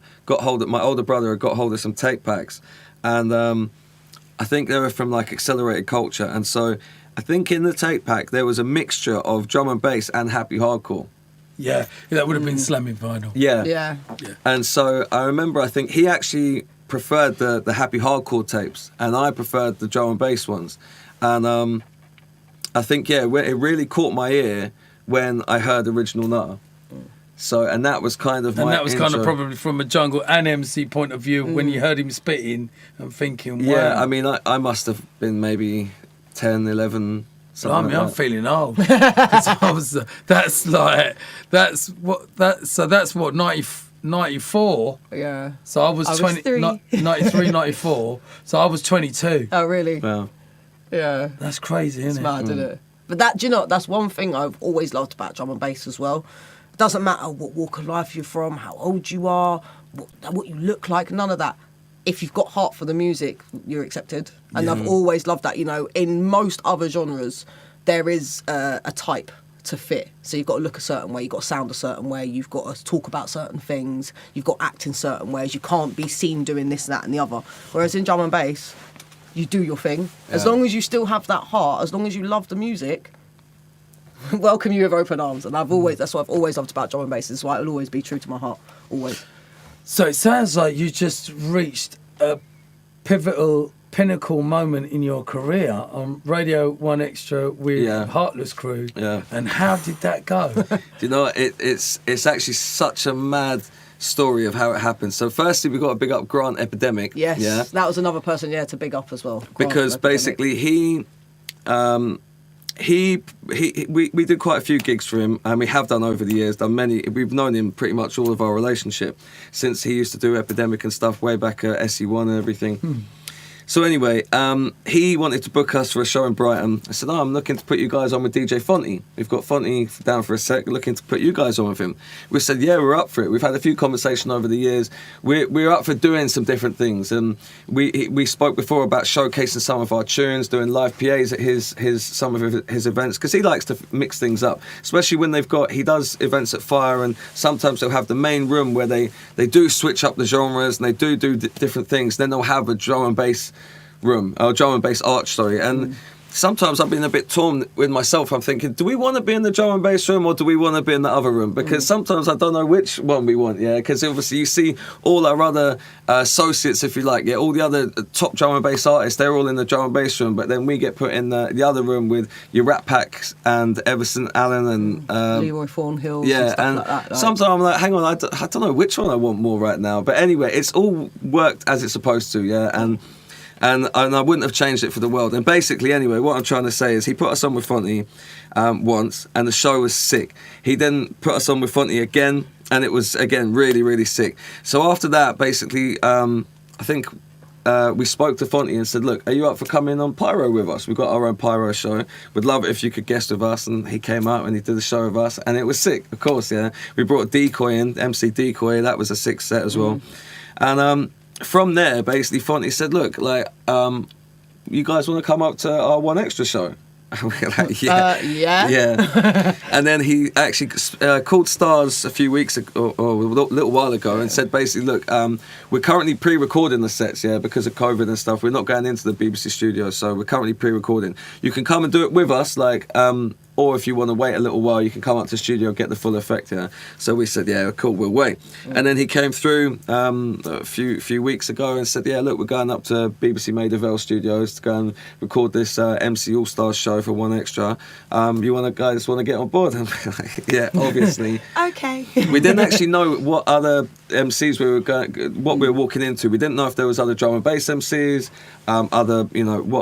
older brother had got hold of some tape packs, and I think they were from like Accelerated Culture, and so I think in the tape pack there was a mixture of drum and bass and happy hardcore. Yeah, that would have been slamming vinyl. Yeah. Yeah. And so I remember, I think he actually preferred the happy hardcore tapes, and I preferred the drum and bass ones. And I think, it really caught my ear when I heard Original Nutter. So, and that was kind of kind of probably from a jungle and MC point of view when you heard him spitting and thinking, wow. Yeah, I mean, I must have been maybe 10, 11... I'm feeling old. 'Cause I was, that's what 94. Yeah. So I was 93. 93, 94. So I was 22. Oh, really? Wow. Yeah. That's crazy, isn't It's it? mad, isn't it? But that's one thing I've always loved about drum and bass as well. It doesn't matter what walk of life you're from, how old you are, what you look like, none of that. If you've got heart for the music, you're accepted. And I've always loved that. In most other genres, there is a type to fit. So you've got to look a certain way, you've got to sound a certain way, you've got to talk about certain things, you've got to act in certain ways. You can't be seen doing this, that and the other. Whereas in drum and bass, you do your thing. As long as you still have that heart, as long as you love the music, welcome you with open arms. And that's what I've always loved about drum and bass. That's why it'll always be true to my heart. Always. So it sounds like you just reached a pinnacle moment in your career on Radio 1 Extra with Heartless Crew. Yeah. And how did that go? Do you know what? It's actually such a mad story of how it happened. So firstly, we got to big up Grant Epidemic. Yes. Yeah. That was another person, to big up as well. Grant Because Epidemic. basically we did quite a few gigs for him, and we have done over the years, done many. We've known him pretty much all of our relationship since he used to do Epidemic and stuff way back at SE01 and everything. So anyway, he wanted to book us for a show in Brighton. I said, I'm looking to put you guys on with DJ Fonty. We've got Fonty down for a sec, looking to put you guys on with him. We said, yeah, we're up for it. We've had a few conversations over the years. We're up for doing some different things. And we spoke before about showcasing some of our tunes, doing live PAs at some of his events, because he likes to mix things up, especially when he does events at Fire, and sometimes they'll have the main room where they do switch up the genres and they do different things. Then they'll have a drum and bass room, or drum and bass arch, and sometimes I've been a bit torn with myself. I'm thinking, do we want to be in the drum and bass room or do we want to be in the other room? Because sometimes I don't know which one we want, because obviously you see all our other associates, if you like, all the other top drum and bass artists, they're all in the drum and bass room, but then we get put in the other room with your Rat Packs and Everson Allen and Leroy Thornhill, and stuff like that. Sometimes I'm like, hang on, I don't know which one I want more right now. But anyway, it's all worked as it's supposed to, and I wouldn't have changed it for the world. And basically, anyway, what I'm trying to say is he put us on with Fonty once, and the show was sick. He then put us on with Fonty again, and it was, again, really, really sick. So after that, basically, I think we spoke to Fonty and said, look, are you up for coming on Pyro with us? We've got our own Pyro show. We'd love it if you could guest with us. And he came out and he did the show with us, and it was sick, of course, We brought Decoy in, MC Decoy. That was a sick set as well. And from there, basically, Fonty said, look, you guys want to come up to our 1 Extra show? We're like, yeah. And then he actually called STARZ a few weeks ago, or a little while ago, and said basically, look, we're currently pre-recording the sets, because of COVID and stuff. We're not going into the BBC studio, so we're currently pre-recording. You can come and do it with us, or if you want to wait a little while, you can come up to the studio and get the full effect. So we said, cool, we'll wait. And then he came through a few weeks ago and said, look, we're going up to BBC Maida Vale Studios to go and record this MC All Stars show for 1 Extra. You guys want to get on board? And we're like, yeah, obviously. Okay. We didn't actually know what other MCs what we were walking into. We didn't know if there was other drum and bass MCs, what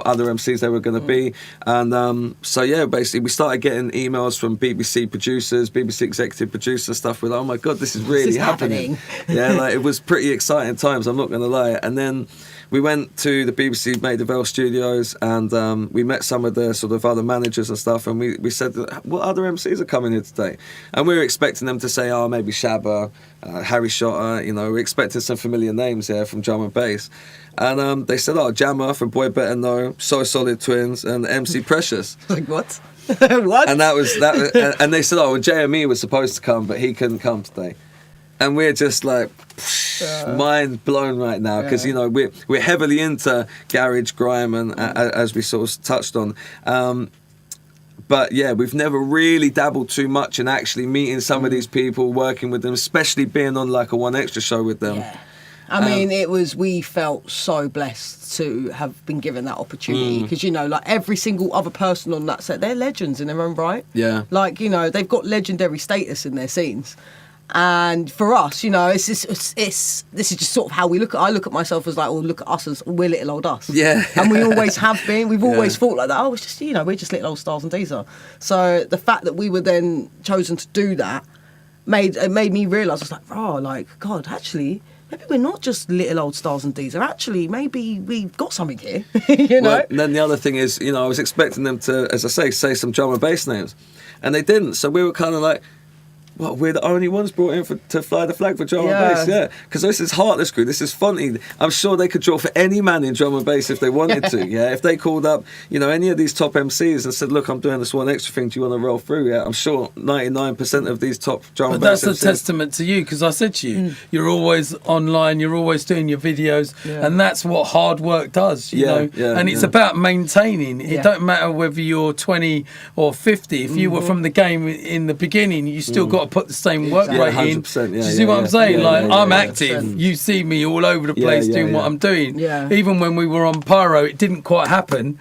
other MCs they were going to be. And so basically we started started getting emails from BBC producers, BBC executive producer stuff. We're like, oh my God, this is really happening. Yeah, like it was pretty exciting times, I'm not going to lie. And then we went to the BBC Maida Vale studios, and we met some of the sort of other managers and stuff, and we said, what other MCs are coming here today? And we were expecting them to say, oh, maybe Shabba, Harry Shotter, you know, we expected some familiar names here from drum and bass. And they said, oh, Jammer from Boy Better Know, So Solid Twins, and MC Precious. Like, what? What? And that was, and they said, oh, well, JME was supposed to come, but he couldn't come today. And we're just like mind blown right now, because you know we're heavily into garage, grime, and as we sort of touched on. But yeah, we've never really dabbled too much in actually meeting some of these people, working with them, especially being on like a One Extra show with them. Yeah. I mean, we felt so blessed to have been given that opportunity, because, you know, like every single other person on that set, they're legends in their own right. Yeah. Like, you know, they've got legendary status in their scenes. And for us, you know, this is just sort of how we look at. I look at myself as like, well, look at us as we're little old us. Yeah. And we always have been. We've always thought like that. Oh, it's just, you know, we're just little old STARZ and DEEZA. So the fact that we were then chosen to do that made me realise, I was like, oh, like, God, actually, maybe we're not just little old STARZ and DEEZA. Actually, maybe we've got something here. You know. Well, and then the other thing is, you know, I was expecting them to, as I say some drum and bass names, and they didn't. So we were kind of like, well, we're the only ones brought in to fly the flag for drum and bass, yeah. Because this is Heartless Crew, this is funny. I'm sure they could draw for any man in drum and bass if they wanted to, yeah. If they called up, you know, any of these top MCs and said, look, I'm doing this One Extra thing, do you want to roll through? Yeah, I'm sure 99% of these top drum and bass. But that's a testament to you, because I said to you, you're always online, you're always doing your videos, and that's what hard work does, you know. Yeah, and it's about maintaining. It don't matter whether you're 20 or 50. If you were from the game in the beginning, you still got to put the same work rate in. Do you see what I'm saying? I'm active. You see me all over the place doing what I'm doing. Yeah. Even when we were on Pyro, it didn't quite happen,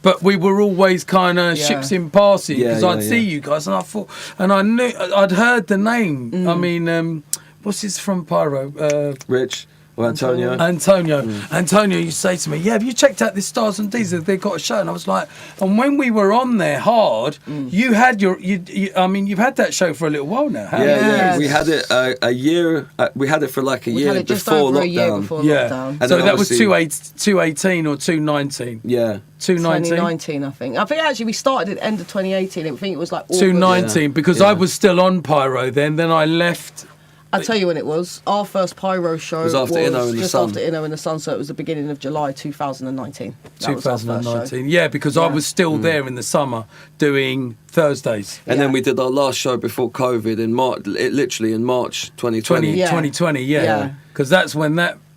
but we were always kind of ships in passing, because I'd see you guys, and I thought, and I knew I'd heard the name. I mean, what's his from Pyro? Rich. Well, Antonio. Antonio used to say to me, yeah, have you checked out this STARZ and DEEZA? They've got a show. And I was like, and when we were on there hard, you had I mean, you've had that show for a little while now, haven't you? Yeah. We had it a year, we had it for like a year before lockdown. A year before lockdown. And so that was 218 or 219? Yeah. 2019, I think. Actually we started at the end of 2018. I think it was like August. 219, because I was still on Pyro then I left. I'll tell you when it was. Our first Pyro show was after Inno in the Sun. After Inno in the Sun, so it was the beginning of July 2019. 2019, yeah, because I was still there in the summer doing Thursdays. And then we did our last show before COVID in March, literally in March 2020. 2020, yeah. Because that's when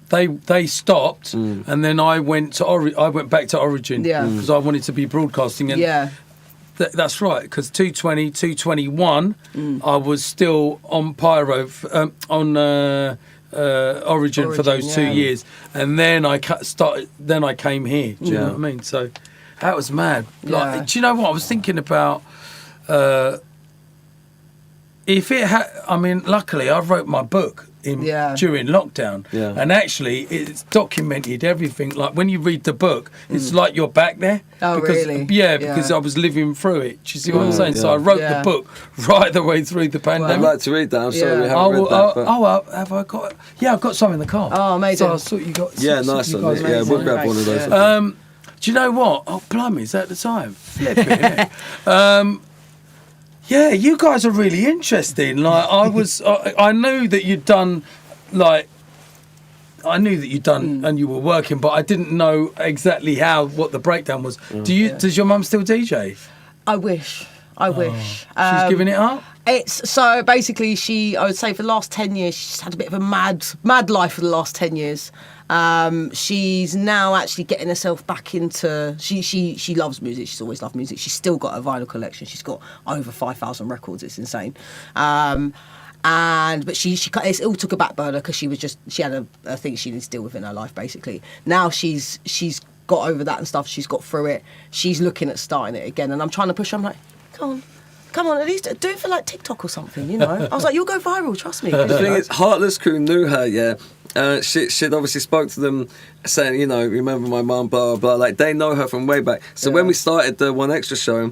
they stopped, and then I went back to Origin, because I wanted to be broadcasting. And that's right, because 220, 221, I was still on Pyro, on Origin for those 2 years, and then I came here. Do you know what I mean? So that was mad. Like, do you know what I was thinking about? If it had, I mean, luckily I wrote my book during lockdown, and actually it's documented everything. Like when you read the book, it's like you're back there. Oh, really? Yeah, because I was living through it. Do you see what I'm saying? So I wrote the book right the way through the pandemic. I'd like to read that. I'm sorry we haven't read that. Have I got? Yeah, I've got some in the car. Oh, amazing. So I thought you got. Yeah, nice one. Yeah, we'll grab one of those. Do you know what? Oh, blimey, is that the time? Flipping it. Yeah, you guys are really interesting. Like I knew that you'd done, and you were working, but I didn't know exactly what the breakdown was. Does your mum still DJ? I wish. She's giving it up? It's so basically I would say for the last 10 years, she's had a bit of a mad life for the last 10 years. She's now actually getting herself back into. She loves music. She's always loved music. She's still got a vinyl collection. She's got over 5,000 records. It's insane. But it all took a back burner because she had a thing she needed to deal with in her life. Basically, now she's got over that and stuff. She's got through it. She's looking at starting it again, and I'm trying to push her. I'm like, come on, at least do it for like TikTok or something, you know. I was like, you'll go viral, trust me. The thing is, Heartless Crew knew her, she'd obviously spoke to them saying, you know, remember my mum, blah, blah, blah. Like, they know her from way back. So when we started the One Extra show,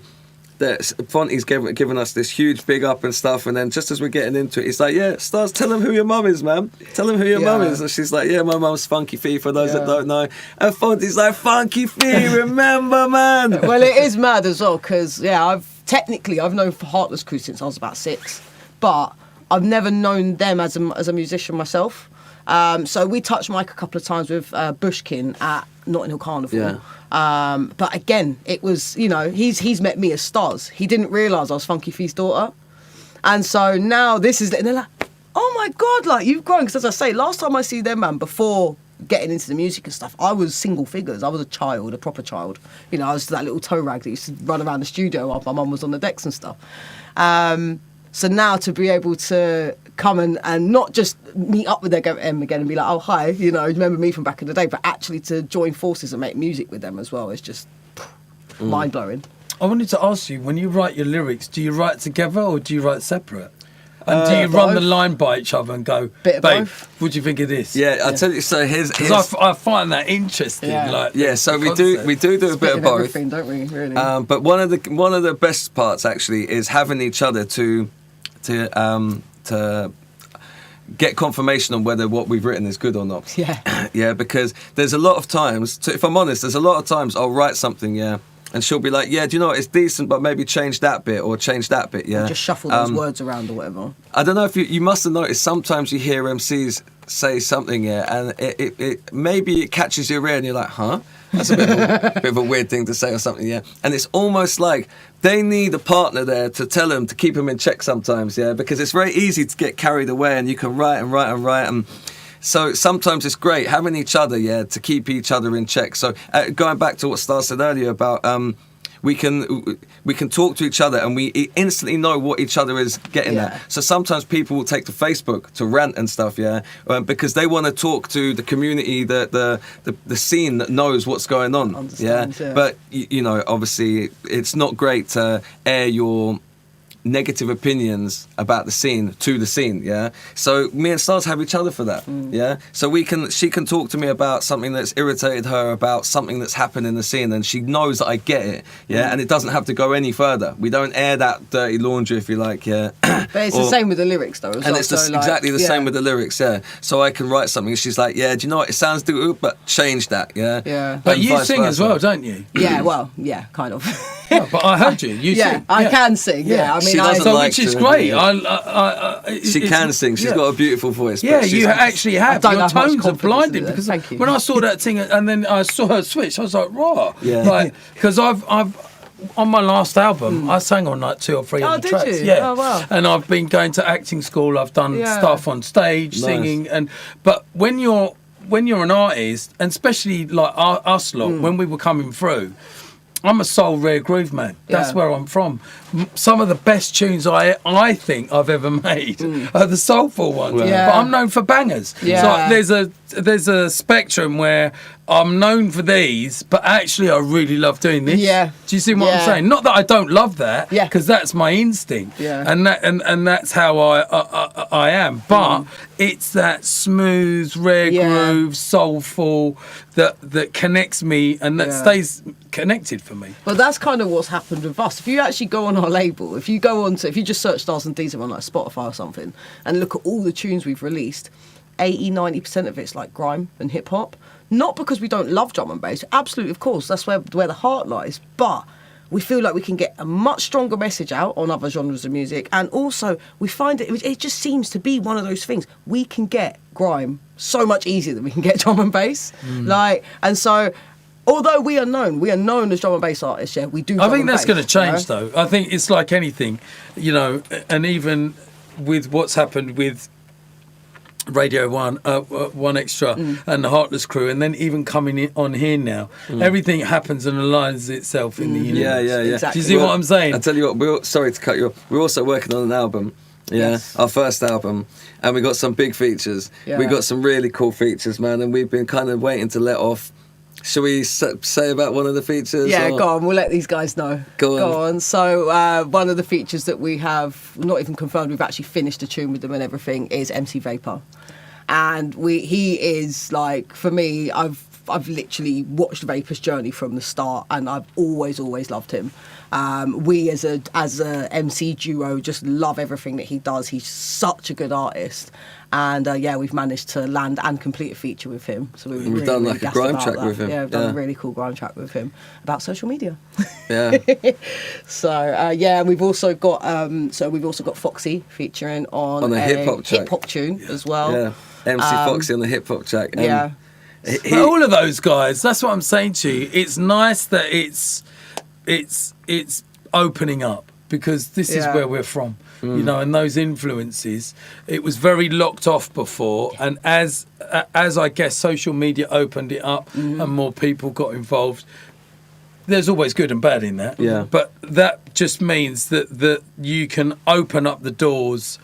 that Fonty's given us this huge big up and stuff, and then just as we're getting into it, he's like, yeah, STARZ, tell him who your mum is, man. Tell him who your mum is. And she's like, yeah, my mum's Funky Fee, for those that don't know. And Fonty's like, Funky Fee, remember, man. Well, it is mad as well, because, I've known for Heartless Crew since I was about 6, but I've never known them as a musician myself. So we touched Mike a couple of times with Bushkin at Notting Hill Carnival. Yeah. But again, it was, he's met me as STARZ. He didn't realise I was Funky Fee's daughter. And so now this is, and they're like, oh my God, like, you've grown. Because as I say, last time I see them, man, before getting into the music and stuff, I was single figures. I was a child, a proper child. I was that little toe rag that used to run around the studio while my mum was on the decks and stuff. So now to be able to come and not just meet up with them again and be like, oh, hi, remember me from back in the day, but actually to join forces and make music with them as well is just mind-blowing. I wanted to ask you, when you write your lyrics, do you write together or do you write separate? And do you run the line by each other and go, babe, what do you think of this? Yeah, I'll tell you, so here's... I find that interesting. So we do a bit of both. Everything, don't we, really? But one of the best parts, actually, is having each other to get confirmation on whether what we've written is good or not. Yeah. Yeah, because there's a lot of times, if I'm honest, there's a lot of times I'll write something, and she'll be like, yeah, do you know what, it's decent, but maybe change that bit or change that bit, yeah. Just shuffle those words around or whatever. I don't know if you must have noticed, sometimes you hear MCs say something, and it maybe it catches your ear and you're like, huh? That's a bit of a weird thing to say or something, yeah. And it's almost like they need a partner there to tell them, to keep them in check sometimes, yeah, because it's very easy to get carried away and you can write and so sometimes it's great having each other, to keep each other in check. So going back to what STARZ said earlier about we can talk to each other and we instantly know what each other is getting at. So sometimes people will take to Facebook to rant and stuff, because they want to talk to the community, the scene that knows what's going on. But obviously it's not great to air your negative opinions about the scene to the scene, so me and STARZ have each other for that, so she can talk to me about something that's irritated her, about something that's happened in the scene, and she knows that I get it, and it doesn't have to go any further. We don't air that dirty laundry, if you like, but it's the same with the lyrics though, and it's exactly the same with the lyrics, so I can write something and she's like, do you know what, it sounds good, but change that, but you sing as well, don't you? Kind of. But I heard you sing. I can sing, I mean, which is great. She can sing. She's got a beautiful voice. Yeah, you actually have. Your tones are blinding. Because when I saw that thing and then I saw her switch, I was like, raw. Because I've on my last album, I sang on like 2 or 3 of the tracks. Did you? Yeah. Oh, wow. And I've been going to acting school. I've done stuff on stage, singing, but when you're an artist, and especially like us lot, when we were coming through, I'm a soul rare groove man. That's where I'm from. Some of the best tunes I think I've ever made are the soulful ones. But I'm known for bangers. So there's a spectrum where I'm known for these, but actually I really love doing this. Do you see what I'm saying? Not that I don't love that, because that's my instinct. And that's how I am. But it's that smooth, rare groove, soulful that connects me and that stays connected for me. Well, that's kind of what's happened with us. If you actually go on our label, if you just search STARZ and DEEZA on like Spotify or something and look at all the tunes we've released, 80-90% of it's like grime and hip hop. Not because we don't love drum and bass, absolutely, of course, that's where the heart lies, but we feel like we can get a much stronger message out on other genres of music, and also we find it just seems to be one of those things. We can get grime so much easier than we can get drum and bass. And so although we are known as drum and bass artists, we do. I think that's going to change, though. I think it's like anything, and even with what's happened with Radio 1, 1 Extra, and the Heartless Crew, and then even coming on here now, everything happens and aligns itself in the universe. Exactly. Do you see what I'm saying? I tell you what, sorry to cut you off. We're also working on an album. Our first album, and we got some big features. We got some really cool features, man, and we've been kind of waiting to let off. Shall we say about one of the features? Yeah, go on. We'll let these guys know. Go on. So one of the features that we have not even confirmed, we've actually finished a tune with them and everything, is MC Vapor. And he is like, for me, I've I've literally watched Vapor's journey from the start, and I've always loved him. We as a MC duo just love everything that he does. He's such a good artist, and we've managed to land and complete a feature with him. So we've really, done really like a grime track that. with him. Yeah, we've done a really cool grime track with him about social media. Yeah. And we've also got Foxy featuring on a hip hop tune as well. Yeah, MC Foxy on the hip hop track. Yeah. But all of those guys, that's what I'm saying to you. It's nice that it's opening up, because this is where we're from, you know, and those influences. It was very locked off before, and as I guess social media opened it up and more people got involved, there's always good and bad in that. Yeah. But that just means that you can open up the doors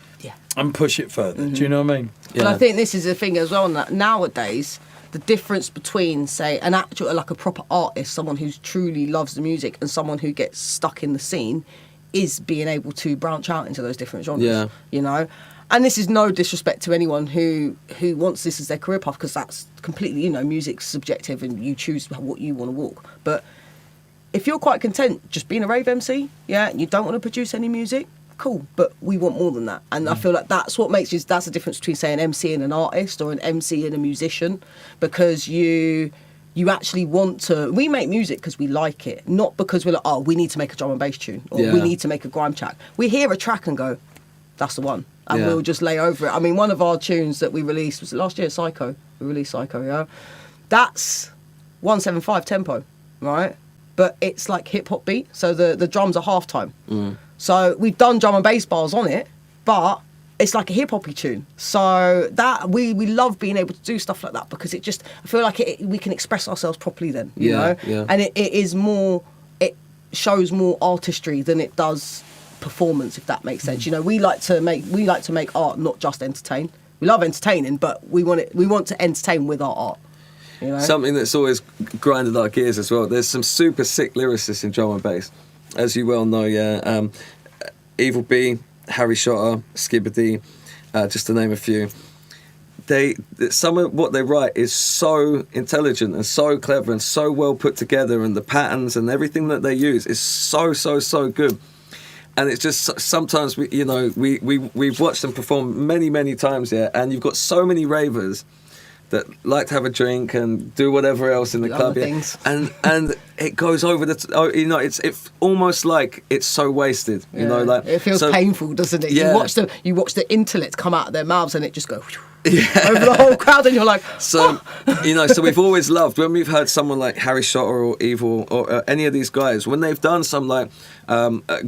and push it further. Do you know what I mean? But I think this is the thing as well, that nowadays the difference between, say, an actual, like a proper artist, someone who truly loves the music, and someone who gets stuck in the scene, is being able to branch out into those different genres. Yeah. You know? And this is no disrespect to anyone who wants this as their career path, because that's completely, you know, music's subjective and you choose what you want to walk. But if you're quite content just being a rave MC, and you don't want to produce any music, cool, but we want more than that. And I feel like that's what makes that's the difference between, say, an MC and an artist, or an MC and a musician, because you actually want to. We make music because we like it, not because we're like, oh, we need to make a drum and bass tune, or we need to make a grime track. We hear a track and go, that's the one, and we'll just lay over it. I mean, one of our tunes that we released, was it last year? Psycho. We released Psycho, that's 175 tempo, right? But it's like hip hop beat, so the drums are half time. So we've done drum and bass bars on it, but it's like a hip hoppy tune. So that we love being able to do stuff like that, because it just, I feel like we can express ourselves properly then, you know. Yeah. And it is more, it shows more artistry than it does performance, if that makes sense. You know, we like to make art, not just entertain. We love entertaining, but we want to entertain with our art. You know? Something that's always grinded our gears as well. There's some super sick lyricists in drum and bass, as you well know. Evil B, Harry Shotter, Skibbity, just to name a few. Some of what they write is so intelligent and so clever and so well put together, and the patterns and everything that they use is so good. And it's just sometimes we've watched them perform many times, and you've got so many ravers that like to have a drink and do whatever else in the club, and it goes over it's almost like it's so wasted, you know, like it feels painful, doesn't it? Yeah. You watch the intellect come out of their mouths, and it just goes over the whole crowd, and you're like, so so we've always loved when we've heard someone like Harry Shotter or Evil or any of these guys, when they've done some like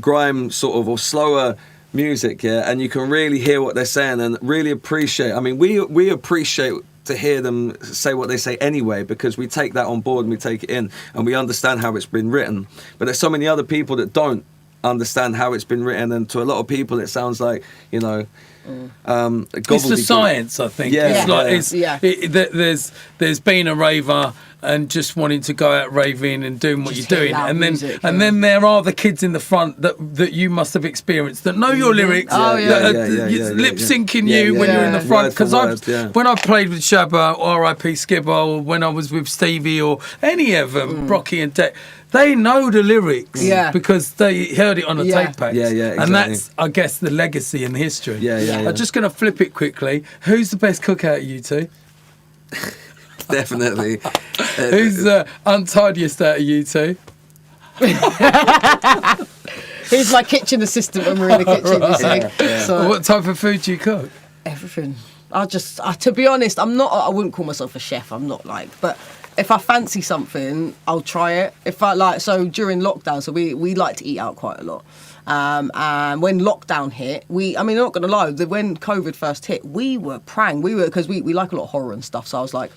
grime sort of or slower music, and you can really hear what they're saying and really appreciate. I mean, we appreciate to hear them say what they say anyway, because we take that on board and we take it in and we understand how it's been written. But there's so many other people that don't understand how it's been written, and to a lot of people it sounds like, you know, it's the science, I think. There's been a raver and just wanting to go out raving and doing what you're doing, and then there are the kids in the front that you must have experienced that know your lyrics, lip syncing you when you're in the front. Because when I played with Shabba, R.I.P. Skibbo, or when I was with Stevie or any of them, Brocky and Deck, they know the lyrics because they heard it on a tape pack. Exactly. And that's, I guess, the legacy and the history. I'm just going to flip it quickly. Who's the best cook out of you two? Definitely. Who's the untidiest out of you two? He's my kitchen assistant when we're in the kitchen, you see. So, what type of food do you cook? Everything. To be honest, I wouldn't call myself a chef. I'm not but if I fancy something, I'll try it. If I so during lockdown, so we like to eat out quite a lot. And when lockdown hit, I'm not going to lie, when COVID first hit, we were praying. Because we like a lot of horror and stuff. So I was like,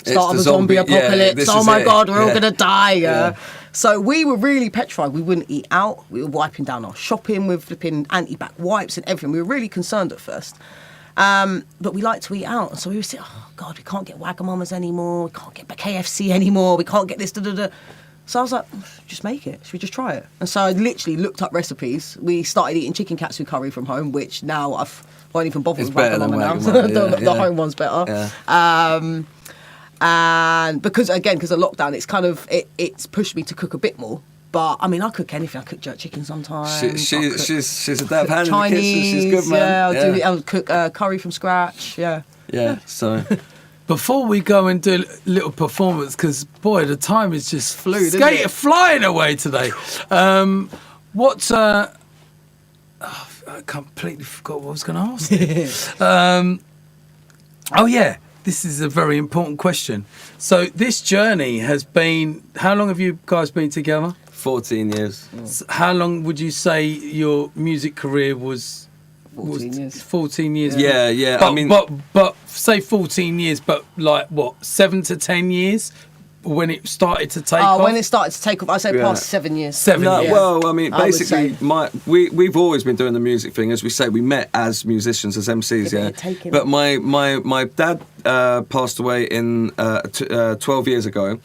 start of a zombie apocalypse. Oh my God, we're all going to die. So we were really petrified. We wouldn't eat out. We were wiping down our shopping with flipping anti-bac wipes and everything. We were really concerned at first. But we like to eat out. So we were saying, oh God, we can't get Wagamamas anymore. We can't get KFC anymore. We can't get this, So I was like, just make it. Should we just try it? And so I literally looked up recipes. We started eating chicken katsu curry from home, which now I won't even bother with Wagamama now. The home one's better. And because of lockdown, it's kind of it's pushed me to cook a bit more. But I mean, I cook anything. I cook jerk chicken sometimes. She's a dab hand Chinese, in the kitchen. She's good, man. I'll cook curry from scratch. Yeah. So before we go and do a little performance, because boy, the time is just flying away today. I completely forgot what I was going to ask. Oh yeah, this is a very important question. So this journey has been. How long have you guys been together? 14 years. How long would you say your music career was? 14 years. 14 years. Yeah. But say 14 years, but like what, 7 to 10 years when it started to take off? When it started to take off, I say past 7 years. 7 years. Well, I mean, basically, we've always been doing the music thing. As we say, we met as musicians, as MCs, But my dad passed away in 12 years ago.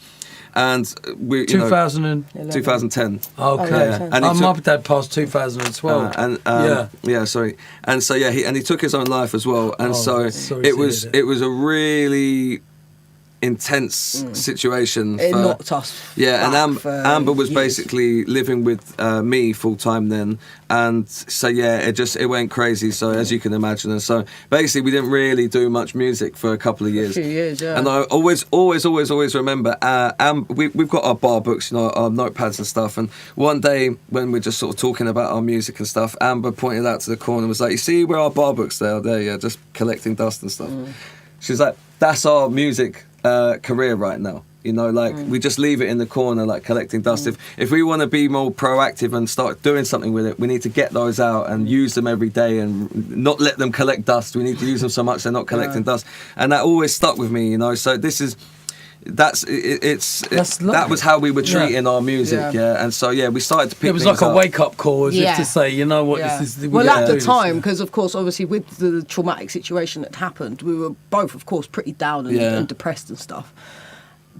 And 2010. Okay. And my dad passed 2012. Sorry. And so he took his own life as well. And it was a really intense situation. It knocked us. Yeah, and Amber was basically living with me full time then, and so it went crazy. So as you can imagine, and so basically we didn't really do much music for a couple of years. A few years, yeah. And I always remember. We've got our bar books, our notepads and stuff. And one day when we're just sort of talking about our music and stuff, Amber pointed out to the corner and was like, "You see where our bar books are there? Just collecting dust and stuff." She's like, "That's our music career right now, we just leave it in the corner, like collecting dust. If we want to be more proactive and start doing something with it, we need to get those out and use them every day and not let them collect dust. We need to use them so much they're not collecting dust." And that always stuck with me, so this is that was how we were treating our music, and so we started to pick. It was like a wake up call, as if to say, you know what, this is. Well, at the time, because of course, obviously, with the traumatic situation that happened, we were both, of course, pretty down and depressed and stuff.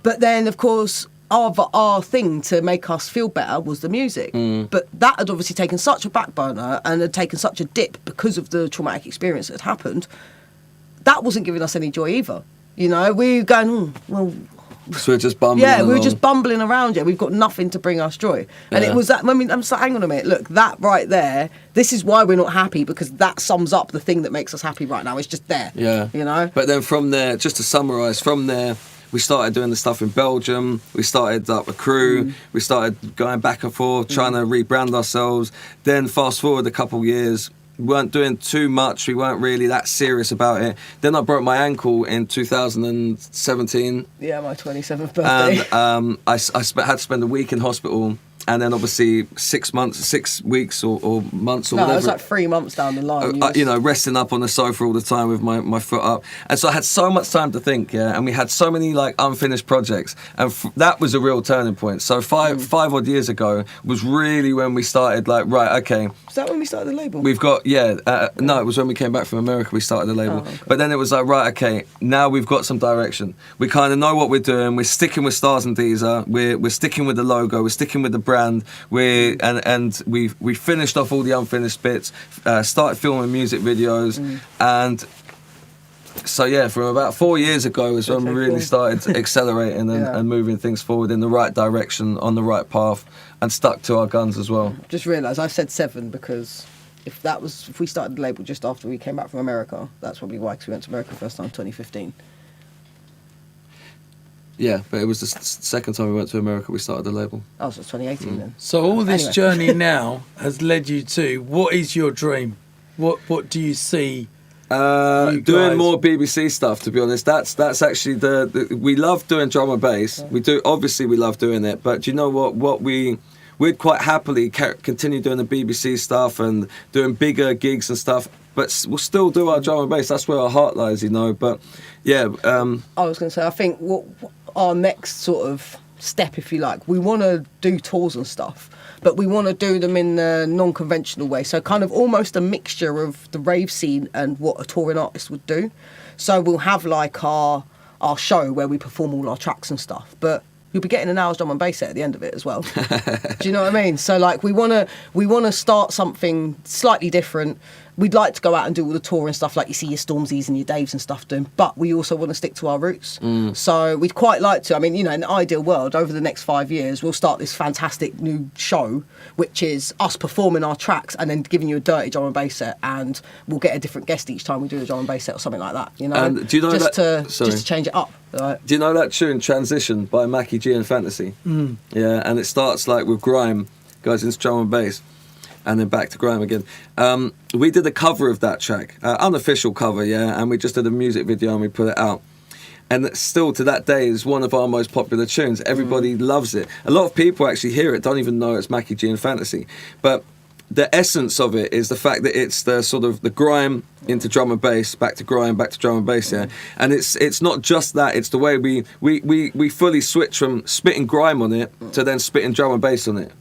But then, of course, our thing to make us feel better was the music. But that had obviously taken such a back burner and had taken such a dip because of the traumatic experience that had happened. That wasn't giving us any joy either. We were going, so we're just bumbling along. We were just bumbling around. We've got nothing to bring us joy. And it was that. I mean, I'm just like, hang on a minute. Look, that right there. This is why we're not happy, because that sums up the thing that makes us happy right now. It's just there. Yeah. But then from there, just to summarise, from there, we started doing the stuff in Belgium. We started up a crew. We started going back and forth, trying to rebrand ourselves. Then fast forward a couple of years. We weren't doing too much. We weren't really that serious about it. Then I broke my ankle in 2017. Yeah, my 27th birthday. And I had to spend a week in hospital. And then obviously 6 weeks or months or whatever. No, it was like 3 months down the line. Resting up on the sofa all the time with my foot up. And so I had so much time to think, and we had so many unfinished projects. And that was a real turning point. So five odd years ago was really when we started right, okay. Was that when we started the label? We've got, no, it was when we came back from America we started the label. Oh, okay. But then it was like, right, okay, now we've got some direction. We kind of know what we're doing. We're sticking with STARZ and DEEZA. We're sticking with the logo. We're sticking with the brand. We finished off all the unfinished bits, started filming music videos, and so from about 4 years ago is when we really started accelerating and moving things forward in the right direction, on the right path, and stuck to our guns as well. Just realised I said 7 because if we started the label just after we came back from America, that's probably why, because we went to America first time in 2015. Yeah, but it was the second time we went to America we started the label. Oh, so it's 2018 then. So all this journey now has led you to, what is your dream? What do you see? Doing more BBC stuff, to be honest. That's actually we love doing drum and bass. We love doing it, but do you know what we'd quite happily continue doing the BBC stuff and doing bigger gigs and stuff, but we'll still do our drum and bass. That's where our heart lies, but I was going to say, I think what our next sort of step, if you like, we want to do tours and stuff, but we want to do them in a non-conventional way, so kind of almost a mixture of the rave scene and what a touring artist would do. So we'll have our show where we perform all our tracks and stuff, but you'll be getting an hour's drum and bass set at the end of it as well. Do you know what I mean? So we want to start something slightly different, we'd like to go out and do all the tour and stuff like you see your Stormzy's and your Daves and stuff doing, but we also want to stick to our roots. So we'd quite like to, I mean, you know, in the ideal world, over the next 5 years, we'll start this fantastic new show, which is us performing our tracks and then giving you a dirty drum and bass set, and we'll get a different guest each time we do a drum and bass set or something like that, you know? And do you know just to change it up. Right? Do you know that tune, Transition, by Mackie G and Fantasy? Yeah, and it starts like with grime, goes into drum and bass, and then back to grime again. We did a cover of that track, unofficial cover, yeah, and we just did a music video and we put it out. And still to that day is one of our most popular tunes. Everybody loves it. A lot of people actually hear it, don't even know it's Mackie G and Fantasy. But the essence of it is the fact that it's the sort of the grime into drum and bass, back to grime, back to drum and bass, yeah. And it's not just that, it's the way we fully switch from spitting grime on it to then spitting drum and bass on it.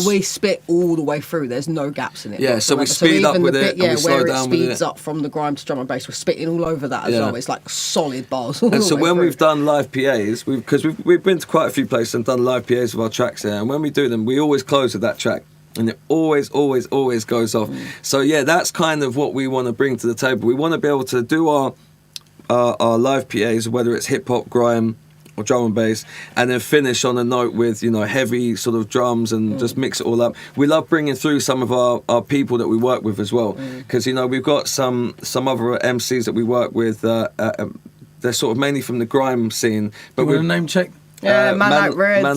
We spit all the way through, there's no gaps in it. Yeah, so we speed up with it, and we slow down with it. Where it speeds up from the grime to drum and bass, we're spitting all over that as well. It's like solid bars all and the so way when through. we've done live PAs, because we've been to quite a few places and done live PAs of our tracks here, and when we do them, we always close with that track. And it always goes off. So yeah, that's kind of what we want to bring to the table. We want to be able to do our live PAs, whether it's hip hop, grime, or drum and bass, and then finish on a note with, you know, heavy sort of drums and just mix it all up. We love bringing through some of our people that we work with as well, because you know we've got some other MCs that we work with. They're sort of mainly from the grime scene, but we're name check. Yeah, Man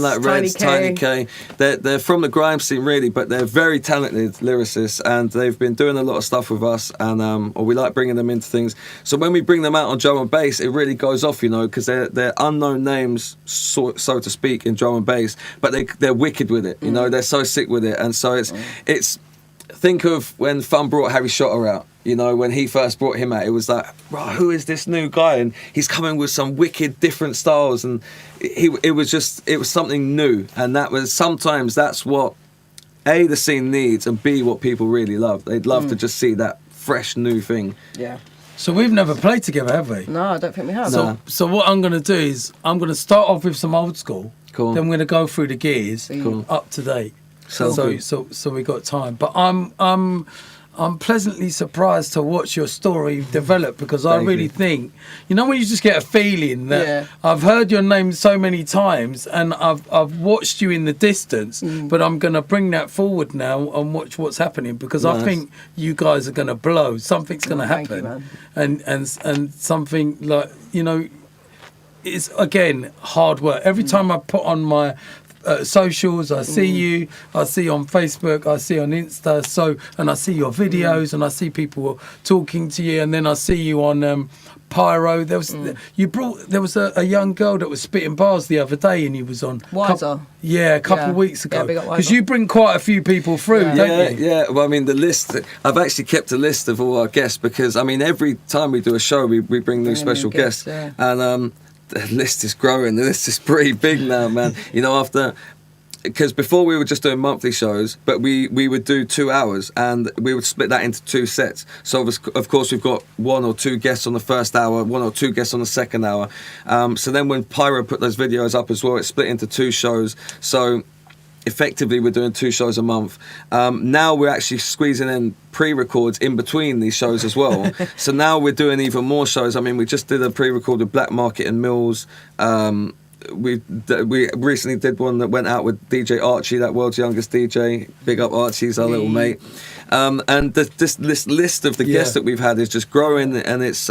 Like Reds, Tiny K. They're from the grime scene really, but they're very talented lyricists, and they've been doing a lot of stuff with us, and or we like bringing them into things. So when we bring them out on drum and bass, it really goes off, you know, because they're unknown names, so to speak, in drum and bass, but they're wicked with it, you know, they're so sick with it, and so it's think of when Fun brought Harry Shotter out. You know, when he first brought him out, it was like, right, who is this new guy? And he's coming with some wicked different styles, and it was something new, and that's what A, the scene needs, and B, what people really love. They'd love to just see that fresh new thing. Yeah. So we've never played together, have we? No, I don't think we have. So what I'm going to do is I'm going to start off with some old school. Cool. Then we're going to go through the gears up to date. So we got time. But I'm pleasantly surprised to watch your story develop, because I really think, you know, when you just get a feeling that I've heard your name so many times and I've watched you in the distance, but I'm going to bring that forward now and watch what's happening, because I think you guys are going to blow. Something's going to happen, and something like, you know, it's again hard work. Every time I put on my socials, I see you, I see on Facebook, I see on Insta, and I see your videos, and I see people talking to you, and then I see you on Pyro. There was a young girl that was spitting bars the other day, and he was on Wiser. A couple of weeks ago, because you bring quite a few people through, don't you? Yeah. Well, I mean, the list, I've actually kept a list of all our guests, because I mean, every time we do a show, we bring new special guests, and the list is growing. The list is pretty big now, man. You know, because before we were just doing monthly shows, but we would do 2 hours, and we would split that into 2 sets. So of course we've got 1 or 2 guests on the first hour, 1 or 2 guests on the second hour. So then when Pyro put those videos up as well, it split into 2 shows. So effectively we're doing 2 shows a month. Now we're actually squeezing in pre-records in between these shows as well. So now we're doing even more shows. I mean, we just did a pre-record with Black Market and Mills. We recently did one that went out with DJ Archie, that world's youngest DJ. Big up Archie, he's our little mate. And this list of the guests that we've had is just growing, and it's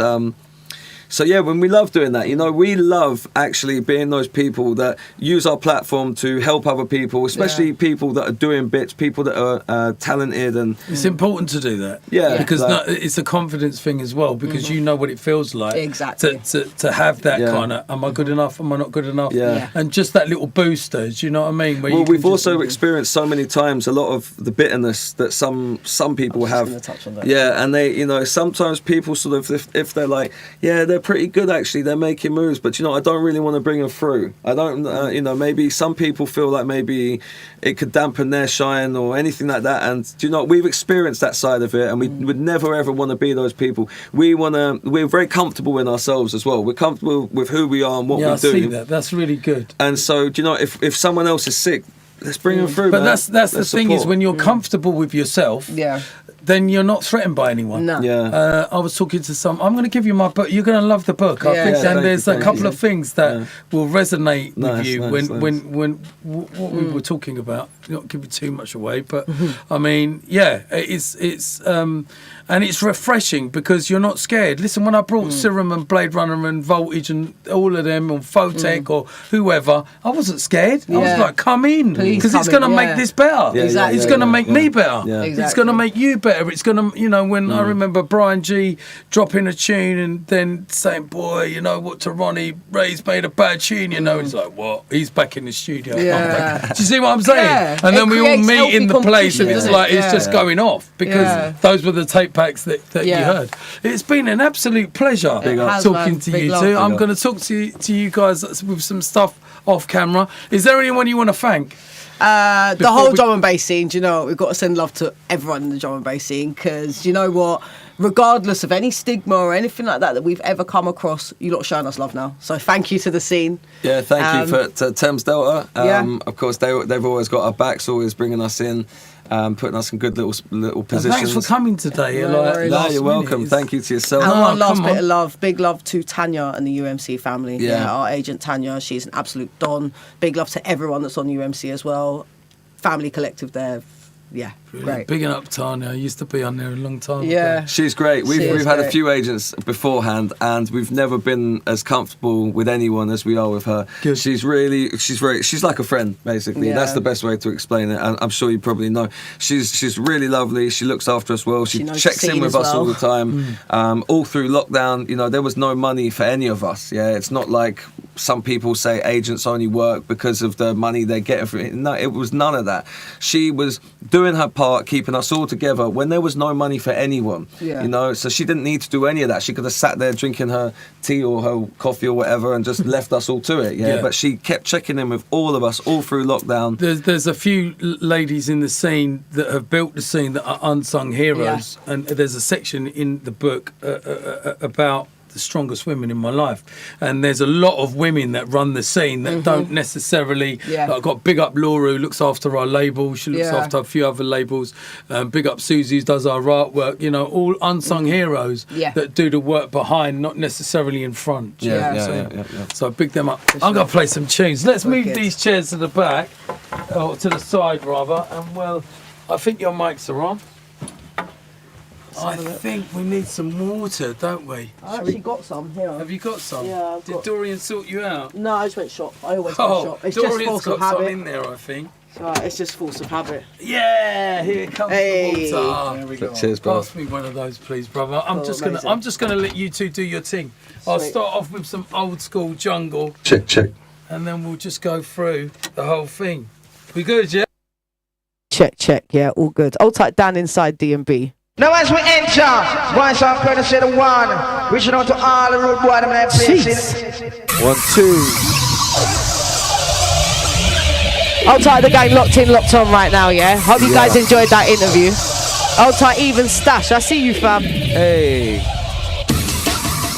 so yeah, when we love doing that, you know, we love actually being those people that use our platform to help other people, especially people that are doing bits, people that are talented, and it's important to do that. Because it's a confidence thing as well, because you know what it feels like to have that kind of, am I good enough, am I not good enough, and just that little booster, do you know what I mean? Well, we've also experienced so many times a lot of the bitterness that some people have. And they, you know, sometimes people sort of, if they're like, they're pretty good actually, they're making moves, but you know, I don't really want to bring them through. I don't, you know, maybe some people feel like maybe it could dampen their shine or anything like that, and you know, we've experienced that side of it, and we would never ever want to be those people. We're very comfortable in ourselves as well. We're comfortable with who we are and what we do. I see that. That's really good. And so, do you know, if someone else is sick, let's bring them through. But man. that's the thing is when you're comfortable with yourself, then you're not threatened by anyone. No. Yeah. I was talking to I'm going to give you my book. You're going to love the book. I think, and there's a couple of things that will resonate with you when what we were talking about. Not giving too much away, but I mean, it's and it's refreshing because you're not scared. Listen, when I brought Serum and Blade Runner and Voltage and all of them, or Photech or whoever, I wasn't scared. I was like, come in, because it's going to make this better. Exactly. It's going to make me better. Yeah. Exactly. It's going to make you better. It's going to, you know, when I remember Brian G dropping a tune and then saying, boy, you know what, to Ronnie, Ray's made a bad tune, you know, he's like, what? He's back in the studio. Yeah. Do you see what I'm saying? Yeah. And then It we all creates meet in the healthy place and it's competition, like, doesn't it's it? just going off because those were the tape packs that you heard. It's been an absolute pleasure talking to you two. I'm going to talk to you guys with some stuff off camera. Is there anyone you want to thank? The whole drum and bass scene. Do you know what? We've got to send love to everyone in the drum and bass scene because you know what? Regardless of any stigma or anything like that we've ever come across, you lot are showing us love now. So thank you to the scene. Yeah, thank you to Thames Delta. Of course, they've always got our backs, always bringing us in. Putting us in good little positions. Thanks for coming today. You're welcome. Thank you to yourself. And one last bit of love, big love to Tanya and the UMC family. Yeah, our agent Tanya, she's an absolute don. Big love to everyone that's on UMC as well. Family collective there. Yeah, great. Bigging up Tanya. I used to be on there a long time ago. She's great. We've had a few agents beforehand, and we've never been as comfortable with anyone as we are with her. Good. She's like a friend, basically. Yeah. That's the best way to explain it. And I'm sure you probably know. She's really lovely. She looks after us well. She checks in with us all the time. All through lockdown, you know, there was no money for any of us. Yeah, it's not like some people say agents only work because of the money they get for it. No, it was none of that. She was doing her part, keeping us all together when there was no money for anyone. You know, so she didn't need to do any of that. She could have sat there drinking her tea or her coffee or whatever and just left us all to it. But she kept checking in with all of us all through lockdown. There's a few ladies in the scene that have built the scene that are unsung heroes, and there's a section in the book about the strongest women in my life, and there's a lot of women that run the scene that don't necessarily I've got big up Laura, who looks after our label. She looks after a few other labels. Big up Susie, who does our artwork. You know, all unsung heroes that do the work behind, not necessarily in front. So big them up. I'm gonna play some tunes. Let's move these chairs to the back, or to the side rather, and I think your mics are on. I think we need some water, don't we? I actually got some here. Have you got some? Yeah, Did Dorian sort you out? No, I just went shop. I always go shop. It's Dorian's just force of got some habit. in there, I think. Right, it's just force of habit. Yeah, here comes the water. There we go. Cheers, bro. Pass me one of those, please, brother. I'm just gonna let you two do your thing. I'll start off with some old school jungle. Check. And then we'll just go through the whole thing. We good, yeah? Check. Yeah, all good. Hold tight, Dan inside D&B. Now as we enter, one song courtesy of the one, reaching out to all the road boys in that place. 1, 2. Hold tight, the gang locked in, locked on right now, yeah? Hope you guys enjoyed that interview. Hold tight, Even Stash, I see you, fam. Hey.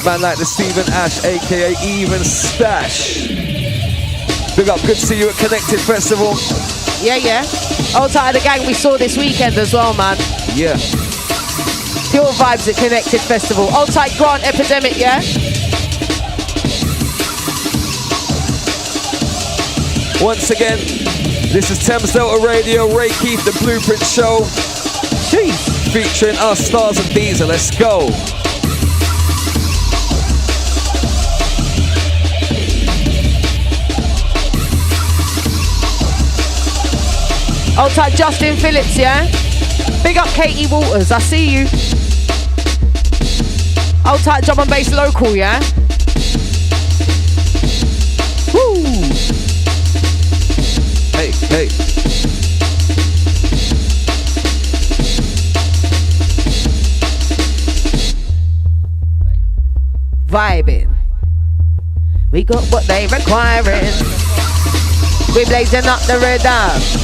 Man like the Stephen Ash, aka Even Stash. Big up, good to see you at Connected Festival. Yeah. Hold tight, the gang we saw this weekend as well, man. Yeah. Pure vibes at Connected Festival. Hold tight, Grant Epidemic, yeah? Once again, this is Thames Delta Radio, Ray Keith, the Blueprint Show. Jeez. Featuring us, STARZ and DEEZA. Let's go. Hold tight, Justin Phillips, yeah? Big up Katie Waters, I see you. Hold tight, drum and bass local, yeah? Woo! Hey. Vibing. We got what they requiring. We blazing up the rhythm.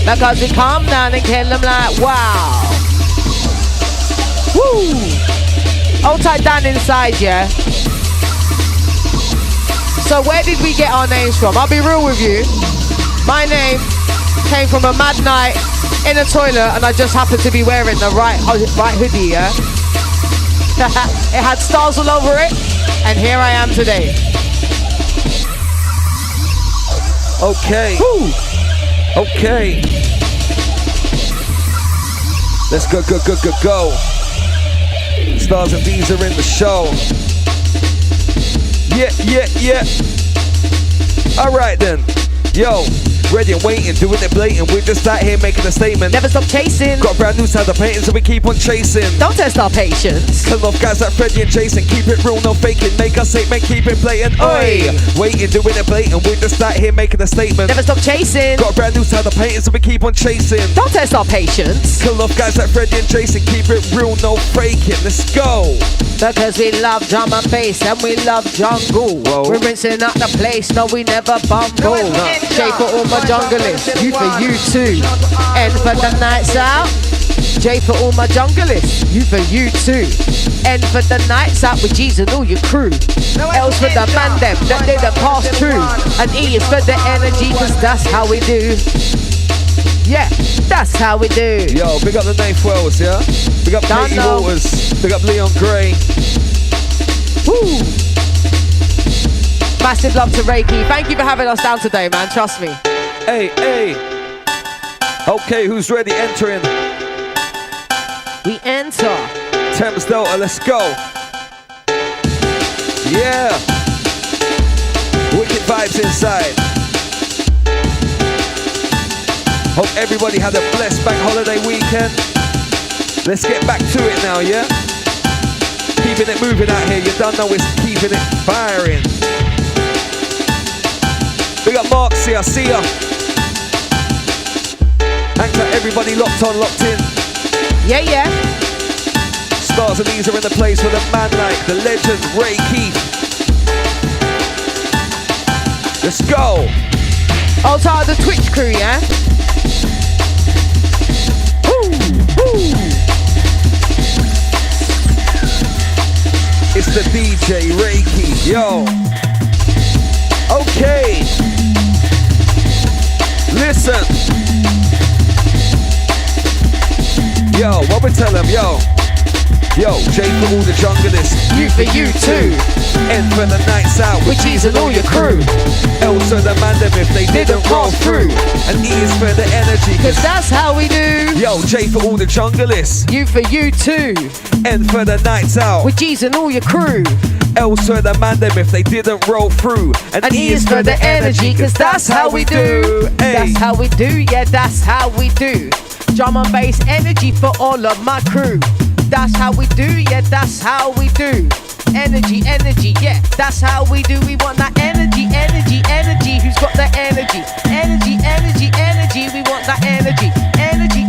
Because we calm down and kill them like wow. Woo! Hold tight, down inside, yeah? So where did we get our names from? I'll be real with you. My name came from a mad night in a toilet, and I just happened to be wearing the right hoodie, yeah? It had stars all over it, and here I am today. Okay. Woo. Okay. Let's go. Stars and DEEZA in the show. Yeah. Alright then. Yo, ready and waiting, doing it blatant. We're just out here making a statement. Never stop chasing. Got a brand new sound of painting, so we keep on chasing. Don't test our patience. Kill off guys like Freddie and Jason. Keep it real, no faking. Make us statement, keep it blatant. Oi! Waiting, doing it blatant. We're just out here making a statement. Never stop chasing. Got a brand new sound of painting, so we keep on chasing. Don't test our patience. Kill off guys like Freddie and Jason. Keep it real, no faking. Let's go. Because we love drum and bass and we love jungle. Whoa. We're rinsing out the place, no, we never bumble. J for all my junglers, U for you too. N for the nights out. J for all my junglers, U for you too. N for the nights out with G's and all your crew. L's for the man them that didn't pass through. And E is for the energy, cause that's how we do. Yeah, that's how we do. Yo, big up the Nath Wells, yeah? Big up Katie Waters. Big up Leon Gray. Woo! Massive love to Reiki. Thank you for having us down today, man. Trust me. Hey. Okay, who's ready? Entering. We enter. Thames Delta, let's go. Yeah. Wicked vibes inside. Hope everybody had a blessed bank holiday weekend. Let's get back to it now, yeah? Keeping it moving out here. You don't know it's keeping it firing. Big up Marksy, I see ya. Thanks to everybody locked on, locked in. Yeah. Stars and DEEZA are in the place for the man like the legend Ray Keith. Let's go. All part of the Twitch crew, yeah? Woo. It's the DJ Ray Keith, yo. Okay. Listen. Yo, what we tell them, yo. Yo, J for all the junglers. U for you too. N for the nights out with G's and all your crew. L for the man them if they didn't roll through. And E is for the energy, cause that's how we do. Yo, J for all the junglers. U for you too. N for the nights out with G's and all your crew. L for the man them if they didn't roll through. And E is for the energy, cause that's how we do. That's how we do, yeah, that's how we do. Drum and bass energy for all of my crew. That's how we do, yeah, that's how we do. Energy, yeah, that's how we do. We want that energy. Who's got the energy? Energy, we want that energy. Energy,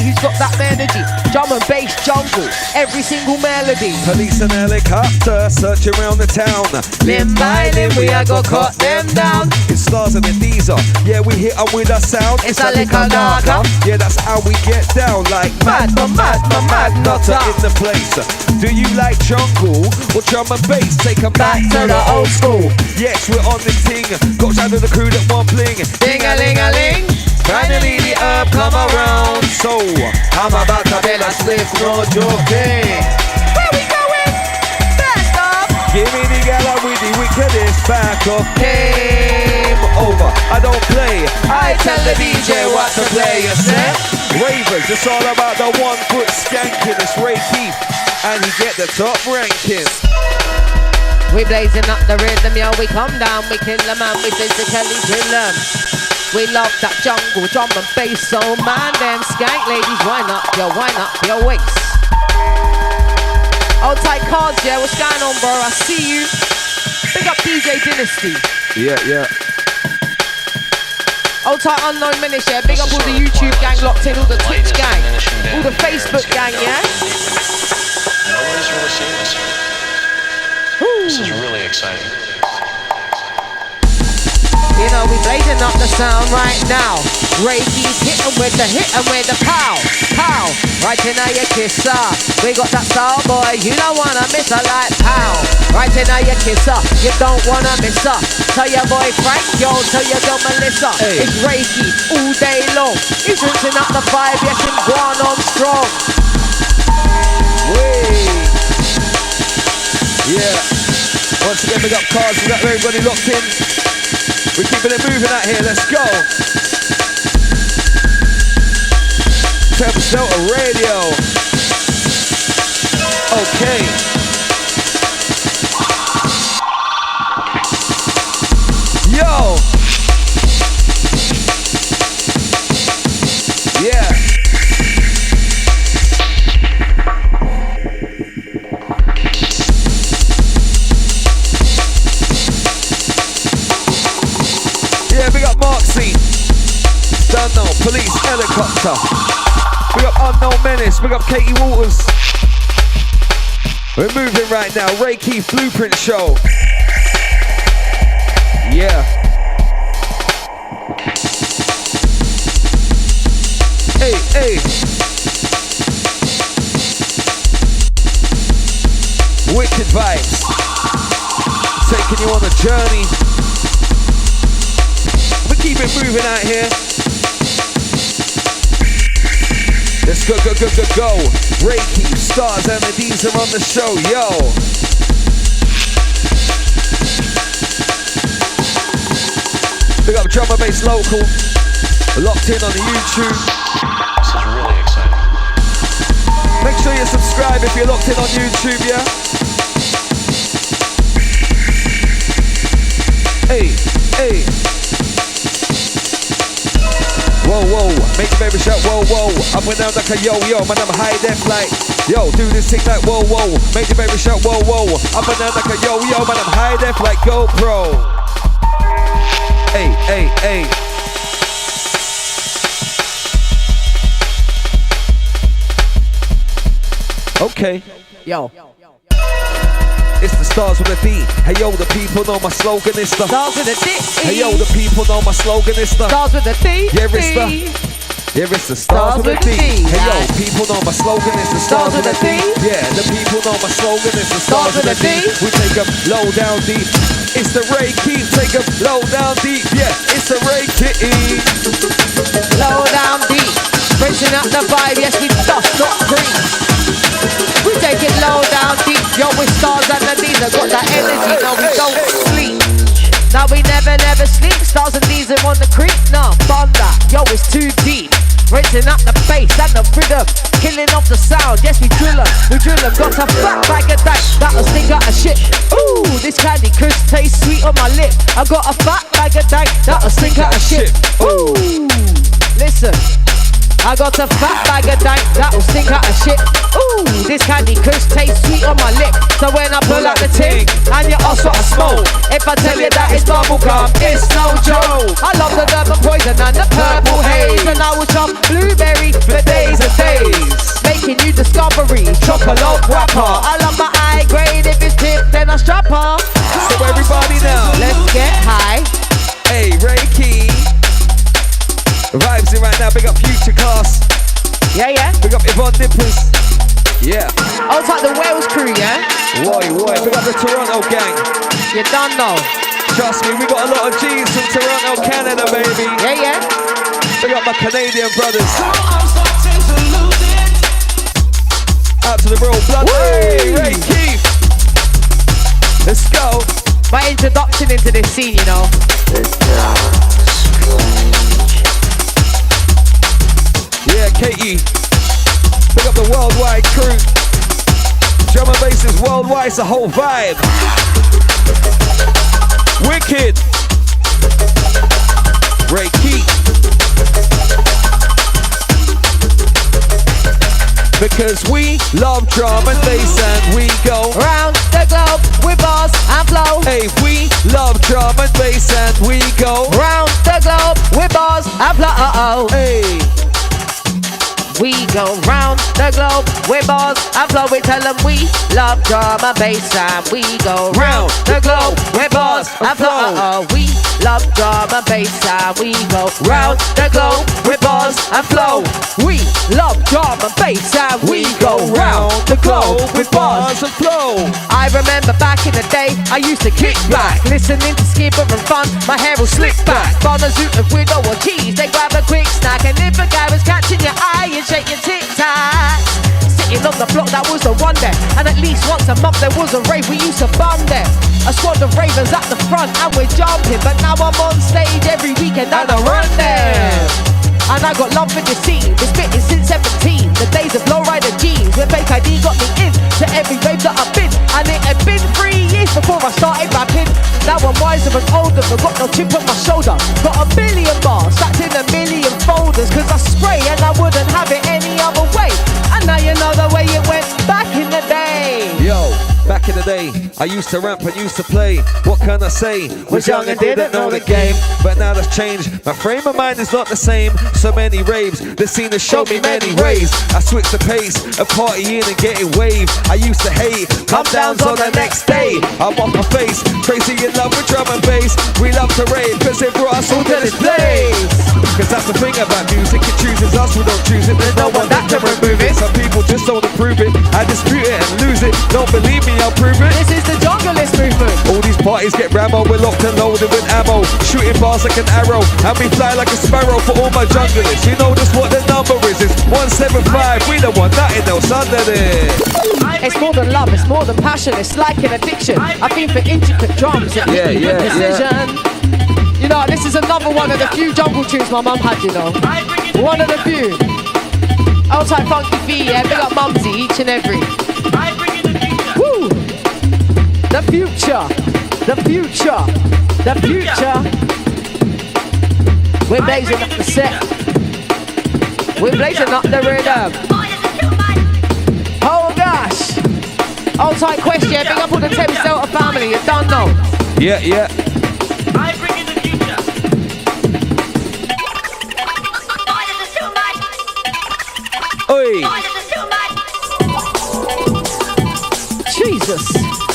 who's got that energy? Drum and bass jungle, every single melody. Police and helicopter searching around the town. Limb by limb, we are gonna cut them down. It's Stars and DEEZA, yeah, we hit up with our sound. It's a liquor darker. Yeah, that's how we get down. Like mad, nutter in the place. Do you like jungle or drum and bass? Take 'em back to the old school. Yes, we're on the ting. Got shout to the crew that want bling. Ding-a-ling-a-ling. Finally the herb come around. So I'm about to be a swift, no joking. Where we going? Best of. Give me the gala with the wickedest back up. Game over. I don't play. I tell the DJ what to play. You say? Ravers, it's all about the 1 foot skanking. It's Ray Keith, and he get the top ranking. We blazing up the rhythm, yo. We come down, we kill them, and we physically kill them. We love that jungle, drum and bass, so man, them skank ladies, wind up your waist. Old tight cards, yeah, what's going on, bro? I see you. Big up DJ Dynasty. Yeah. Old tight unknown menace, yeah. Big up all the YouTube gang locked in, all the Twitch gang, all the Facebook gang, yeah. Nobody's really seen this. This is really exciting. You know, we blazing up the sound right now. Reikis hitting with the pow, pow. Right in your kisser. We got that style, boy, you don't wanna miss her like pow. Right in your kisser, you don't wanna miss her. Tell your boy Frank, yo, tell your girl Melissa. It's Reiki all day long. He's rinsing up the vibe, yes, him going on strong. Yeah. Once again, we got cards, we got everybody locked in. We're keeping it moving out here, let's go. Thames Radio. Okay. Yo. Yeah. Yeah, we got Marksy. Dunno, police, helicopter. We got Unknown Menace, we got Katie Waters. We're moving right now, Ray Keith Blueprint Show. Yeah. Hey, hey. Wicked vibes. Taking you on a journey. We keep it moving out here. Let's go, go, go, go, go. Reiki, STARZ, and the DEEZA on the show, yo. Big up Drum and Bass Local. Locked in on the YouTube. This is really exciting. Make sure you subscribe if you're locked in on YouTube, yeah? Hey, hey. Whoa, whoa, make the baby shout, whoa, whoa. Up and down like a yo-yo, man, I'm high def like, yo, do this thing like, whoa, whoa. Make the baby shout, whoa, whoa. Up and down like a yo-yo, man, I'm high def like GoPro. Hey, hey, hey. Okay. Yo. It's the STARZ with a D. Hey yo, the people know my slogan is the STARZ with a D. Hey yo, the people know my slogan is the STARZ with a D. Yeah, it's the STARZ with a D. Hey yo, people know my slogan is the STARZ with a D. Yeah, the people know my slogan is the STARZ with a D. We take them low down deep. It's the Ray Keith, take them low down deep. Yeah, it's the Ray Keith. Low down deep. Bridging up the vibe, yes, we dust, not green. We take it low down deep. Yo, with STARZ and the DEEZA, got that energy, no, we don't sleep. Now we never sleep. STARZ and DEEZA on the creek, no, thunder. Yo, it's too deep. Rinsing up the bass and the rhythm, killing off the sound. Yes, we drill 'em. Got a fat bag of that, that'll stink out of shit. Ooh, this Candy Crush tastes sweet on my lip. I got a fat bag of that, that'll stink out of shit. Ooh, listen. I got a fat bag of dank that'll stink out of shit. Ooh, this Candy Crush tastes sweet on my lip. So when I pull out the tin and you also a smoke, if I tell you that it's bubble gum, it's no joke. I love the urban poison and the purple haze, and I will chop blueberry for days and days, making new discovery, chocolate wrapper. I love my high grade, if it's tip then I strap her. So everybody now, let's get high. Hey, Ray Keith. Vibes in right now, big up Future Class. Yeah, yeah. Big up Yvonne Nippers. Yeah. I was like the Wales crew, yeah? Boy, big up the Toronto gang. You don't know. Trust me, we got a lot of G's from Toronto, Canada, baby. Yeah, yeah. Big up my Canadian brothers. Out to the real blood. Hey, Ray Keith. Let's go. My introduction into this scene, you know. Yeah, Katie. Pick up the worldwide crew. Drum and bass is worldwide, it's a whole vibe. Wicked. Ray Keith. Because we love drum and bass and we go round the globe with bars and flow. Hey, we love drum and bass and we go round the globe with bars and flow. Hey. We go round the globe with bars and flow. We tell them we love drum and bass and we go round the globe with bars and flow. We love drum and bass sound. We go round the globe with bars and flow. We love drum and bass sound. We go round the globe with bars and flow. I remember back in the day, I used to kick back, listening to Skipper and Fun. My hair will slick back. On a zoot of widow or cheese, they grab a quick snack. And if a guy was catching your eye, you shake your tic-tac. Sitting on the block, that was a wonder. And at least once a month there was a rave, we used to bum there. A squad of ravers at the front and we're jumping. But now I'm on stage every weekend and I run there. And I got love for the scene, been spitting since 17. The days of lowrider jeans, when Fake ID got me in to every rave that I've been. And it had been 3 years before I started rapping. Now I'm wiser and older, but got no chip on my shoulder. Got a million bars, stacked in a million folders. Cause I spray and I wouldn't have it any other way. And now you know the way it went back in the day. Yo, back in the day, I used to rap and used to play. What can I say? Was young and didn't know the game. But now that's changed, my frame of mind is not the same. So many raves, the scene has showed me many ways. I switched the pace of partying and getting wave. I used to hate, come downs on the next day. I'm off my face, crazy in love with drum and bass. We love to rave, cause it brought us all to this place. Cause that's the thing about music, it chooses us, we don't choose it. There's no one that can remove it. Some people just don't approve it. I dispute it and lose it. Don't believe me, I'll prove it. This is the junglist movement. All these parties get rammo, we're locked and loaded with ammo. Shooting bars like an arrow, and we fly like a sparrow for all my junglers. You know just what the number is, it's 175. We don't want nothing else under this. It's more than love, it's more than passion, it's like an addiction. I've been for intricate drums and with precision. You know, this is another one of the few jungle tunes my mum had, you know. One of the few. Outside Funky V, yeah, big up Mumsy, each and every. Woo! The future, the future, the future. We're blazing up the set. We're blazing up the rhythm. Oh gosh! Outside question, big up all the Thames Delta family, you don't know. Yeah, yeah. Oi! Jesus!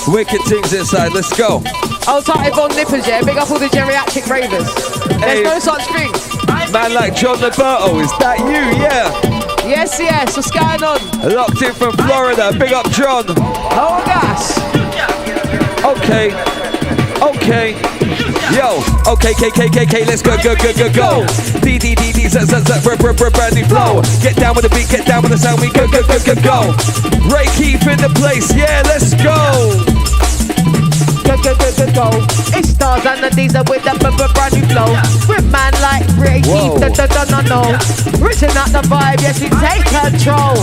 Wicked things inside, let's go. Outside Yvonne Nippers, yeah, big up all the geriatric ravers. There's no such thing. Man like John Liberto, is that you? Yeah. Yes, yes, what's going on? Locked in from Florida, big up John. Oh gosh. Okay. Okay. Yo, okay, KKKK, let's go, go, go, go, go. DEEZA, brand new flow. Get down with the beat, get down with the sound, we go, go, go, go, go. Ray Keith in the place, yeah, let's go. Go, go, go, go, go. It's STARZ and the DEEZA with the brand new flow. With man like Ray Keith, no. Written out the vibe, yes, we take control.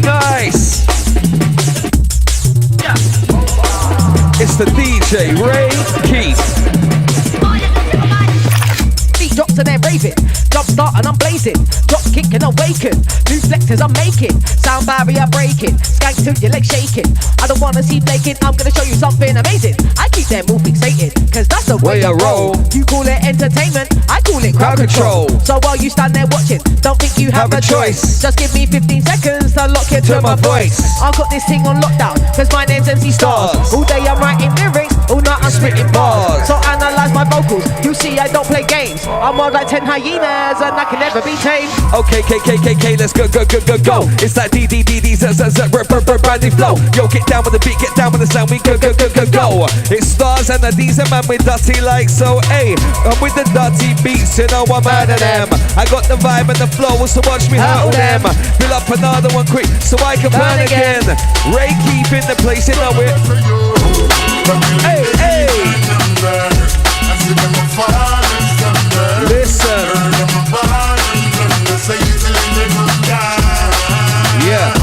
Nice. It's the DJ Ray Keith. Beat drops and they're raving. Jump start and I'm blazing. Drop kick and awaken. New flexes I'm making. Sound barrier breaking. Skank till your legs shaking. I don't wanna see blinking. I'm gonna show you something amazing. I keep them all fixated, cause that's the way I roll. You call it entertainment, I call it crowd control. So while you stand there watching, don't think you have a choice. Just give me 15 seconds to lock it to my voice. I've got this thing on lockdown, cause my name's MC STARZ. All day I'm writing lyrics, all night I'm spitting bars. So analyze my vocals, you see I don't play games. I'm more like 10 hyenas and I can never be tamed. Okay, KKKK, let's go, go, go, go, go. It's like DEEZA, brand new flow. Yo, get down with the beat, get down with the sound, we go, go, go, go, go. It's STARZ and the DEEZA, man, with dirty like so, hey. I'm with the dirty beats, you know I'm out of them. I got the vibe and the flow, so watch me hurtle them. Fill up another one quick, so I can burn again. Ray Keith in the place, you know it. Hey, hey. Listen. Yeah.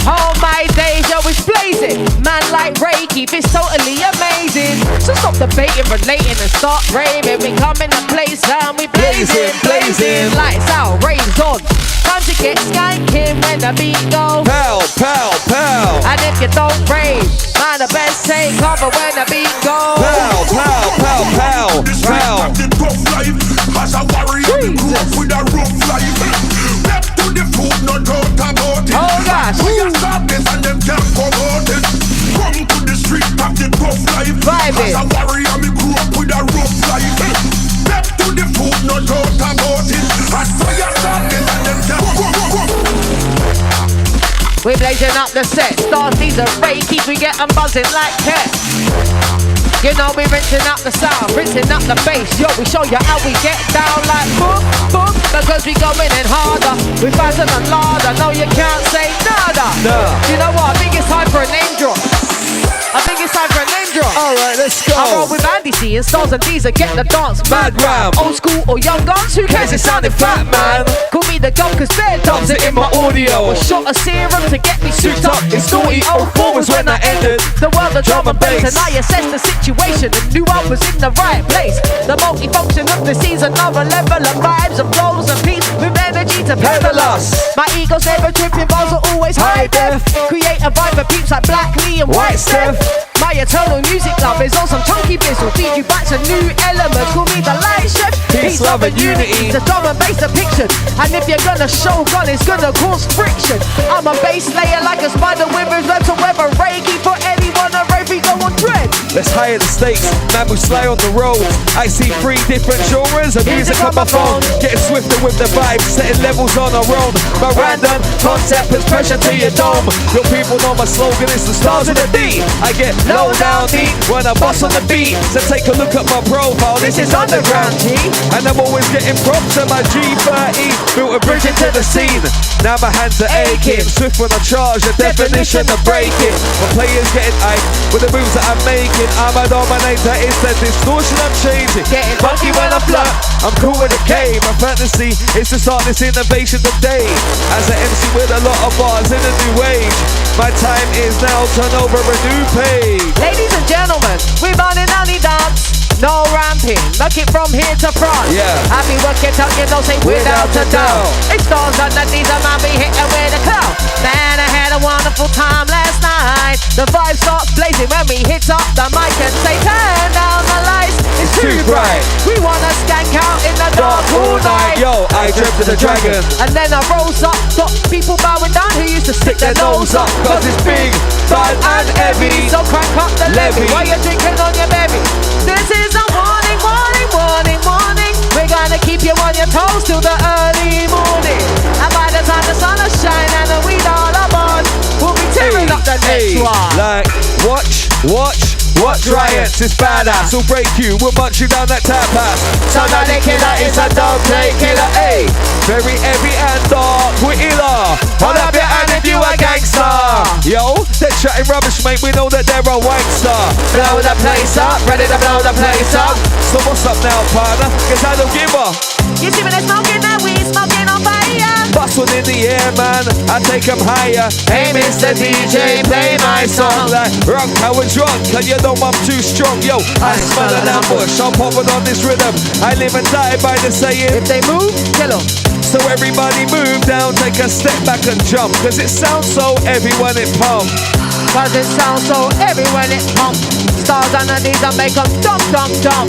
All my days, yo, it's blazing. Man like Ray Keith, it's totally amazing. So stop debating, relating, and start raving. We come in the place and we blazing, blazing. Lights out, raves on. Time to get skanking when the beat goes. Pow, pow, pow. And if you don't rave, man, the best take cover when the beat goes. Pow, pow, pow, pow, pow. up the set. STARZ, DEEZA, Reiki, we get them buzzing like cats. You know we rinsing up the sound, rinsing up the bass. Yo, we show you how we get down like boom, boom. Because we going in harder, we faster than Lada. No, you can't say nada. No. You know what? I think it's time for a name drop. I think it's time for a name drop. Alright, let's go. I roll with Andy C and STARZ and DEEZA, get the dance mad round. Old school or young guns, who cares? It sounded fat, man. Call me the gun, cause bare dubs it in my audio. A shot of serum to get me souped up. It's naughty 04 was when I entered the world of drum and bass. And I assessed the situation and knew I was in the right place. The multifunction of the season, another level of vibes and flows and beats with energy to pedal us. My ego's never tripping, bars are always high def. Create a vibe for peeps like Black Lee and White Steph. My eternal music love is on some chunky bits. Will feed you back to new elements. Call me the light chef. Peace, love and unity. The drum and bass depiction. And if you're gonna show gun, it's gonna cause friction. I'm a bass layer like a spider with his web to web. A Reiki for anyone, a rave we go on dread. Let's higher the stakes, man we slay on the road. I see 3 different genres of music on my phone. Getting swifter with the vibes, setting levels on our own. My random concept puts pressure to your dome. Your people know my slogan is the stars of the D. I get low down deep when I bust on the beat. So take a look at my profile, this is underground G. And I'm always getting props to my G30. Built a bridge into the scene, now my hands are aching. Swift when I charge, the definition of breaking. My players getting hyped with the moves that I'm making. I'm a dominator, it's the distortion I'm changing. Getting funky when I flirt, I'm cool with the game. My fantasy is to start this innovation today. As an MC with a lot of bars in a new age. My time is now, turn over a new page. Ladies and gentlemen, we're running only dance. No ramping, look it from here to front. Yeah. I be working out, you know, say without a doubt. It's STARZ and the DEEZA, man, be hitting with a clout. Man, I had a wonderful time last night. The vibe starts blazing when we hit up the mic and say, turn down the lights, it's too bright. We wanna skank out in the dark all night. Yo, I dreamt of the dragon. And then I rose up, got people bowing down who used to stick their nose up. Cause it's big, bad and heavy. So crank up the levy while you're drinking on your berry. This is a warning, warning, warning, warning. We're gonna keep you on your toes till the early morning. And by the time the sun will shine and the weed all are on, we'll be tearing up the next one. Like, watch riots, it's badass. We'll break you, we'll munch you down that tap house. So now the killer is a dog play killer, ayy. Very heavy and dark, we're iller. Hold up your hand if you a gangster. Yo, they're chatting rubbish, mate, we know that they're a wankster. Blow the place up, ready to blow the place up. So what's up now, partner? Guess I don't give up. You see when they're smoking that weed, smoking on fire. Bust one in the air, man, I take them higher. Hey, Mr. DJ, play my song. Like, rock, I was drunk, and you know I'm too strong. Yo, I smell an ambush, I'm popping on this rhythm. I live and die by the saying, if they move, kill them. So everybody move down, take a step back and jump. Cause it sounds so heavy when it pumps. Cause it sounds so heavy when it pumps. STARZ and the DEEZA make them jump, jump, jump.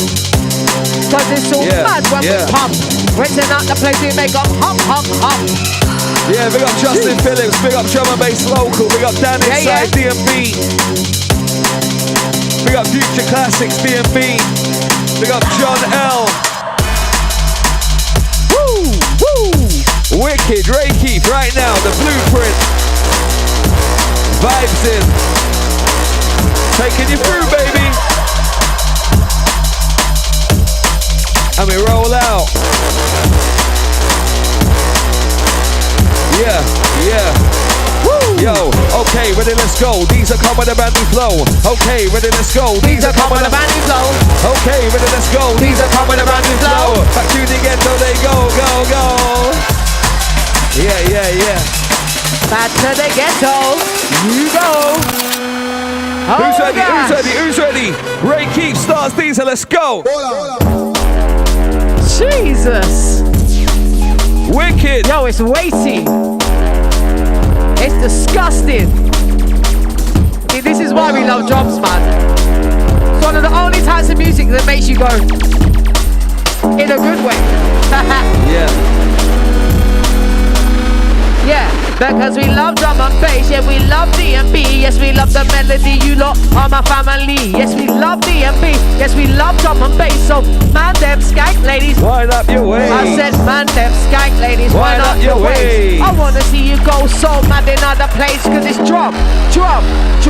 Cause it's so mad when we pump. Rinsing out the place, we make them hump, hump, hump. Yeah, big up Justin Phillips, big up Drum and Bass Local, big up Dan Inside DMB. Big up Future Classics DMB. Big up John L. Woo, woo. Wicked, Ray Keith right now, the blueprint. Vibes in. Taking you through, baby. And we roll out. Yeah, yeah. Woo. Yo, okay, ready, let's go. DEEZA come with a brand new flow. Okay, ready, let's go. DEEZA come with a brand new flow. Okay, ready, let's go. DEEZA come with a brand new flow. Back to the ghetto, they go, go, go. Yeah, yeah, yeah. Back to the ghetto, you go. Who's ready? Who's ready? Who's ready? Ray Keith, STARZ, DEEZA, let's go. Jesus. Wicked. Yo, it's weighty. It's disgusting. See, this is why we love drums, man. It's one of the only types of music that makes you go in a good way. Yeah. Yeah, because we love drum and bass, yeah, we love D&B, yes, we love the melody, you lot are my family. Yes, we love DMB. Yes, we love drum and bass. So, man, them skank ladies. Wind up your way. I said, man, them skank ladies. Wind up your way. I wanna see you go so mad in other place. Cause it's drum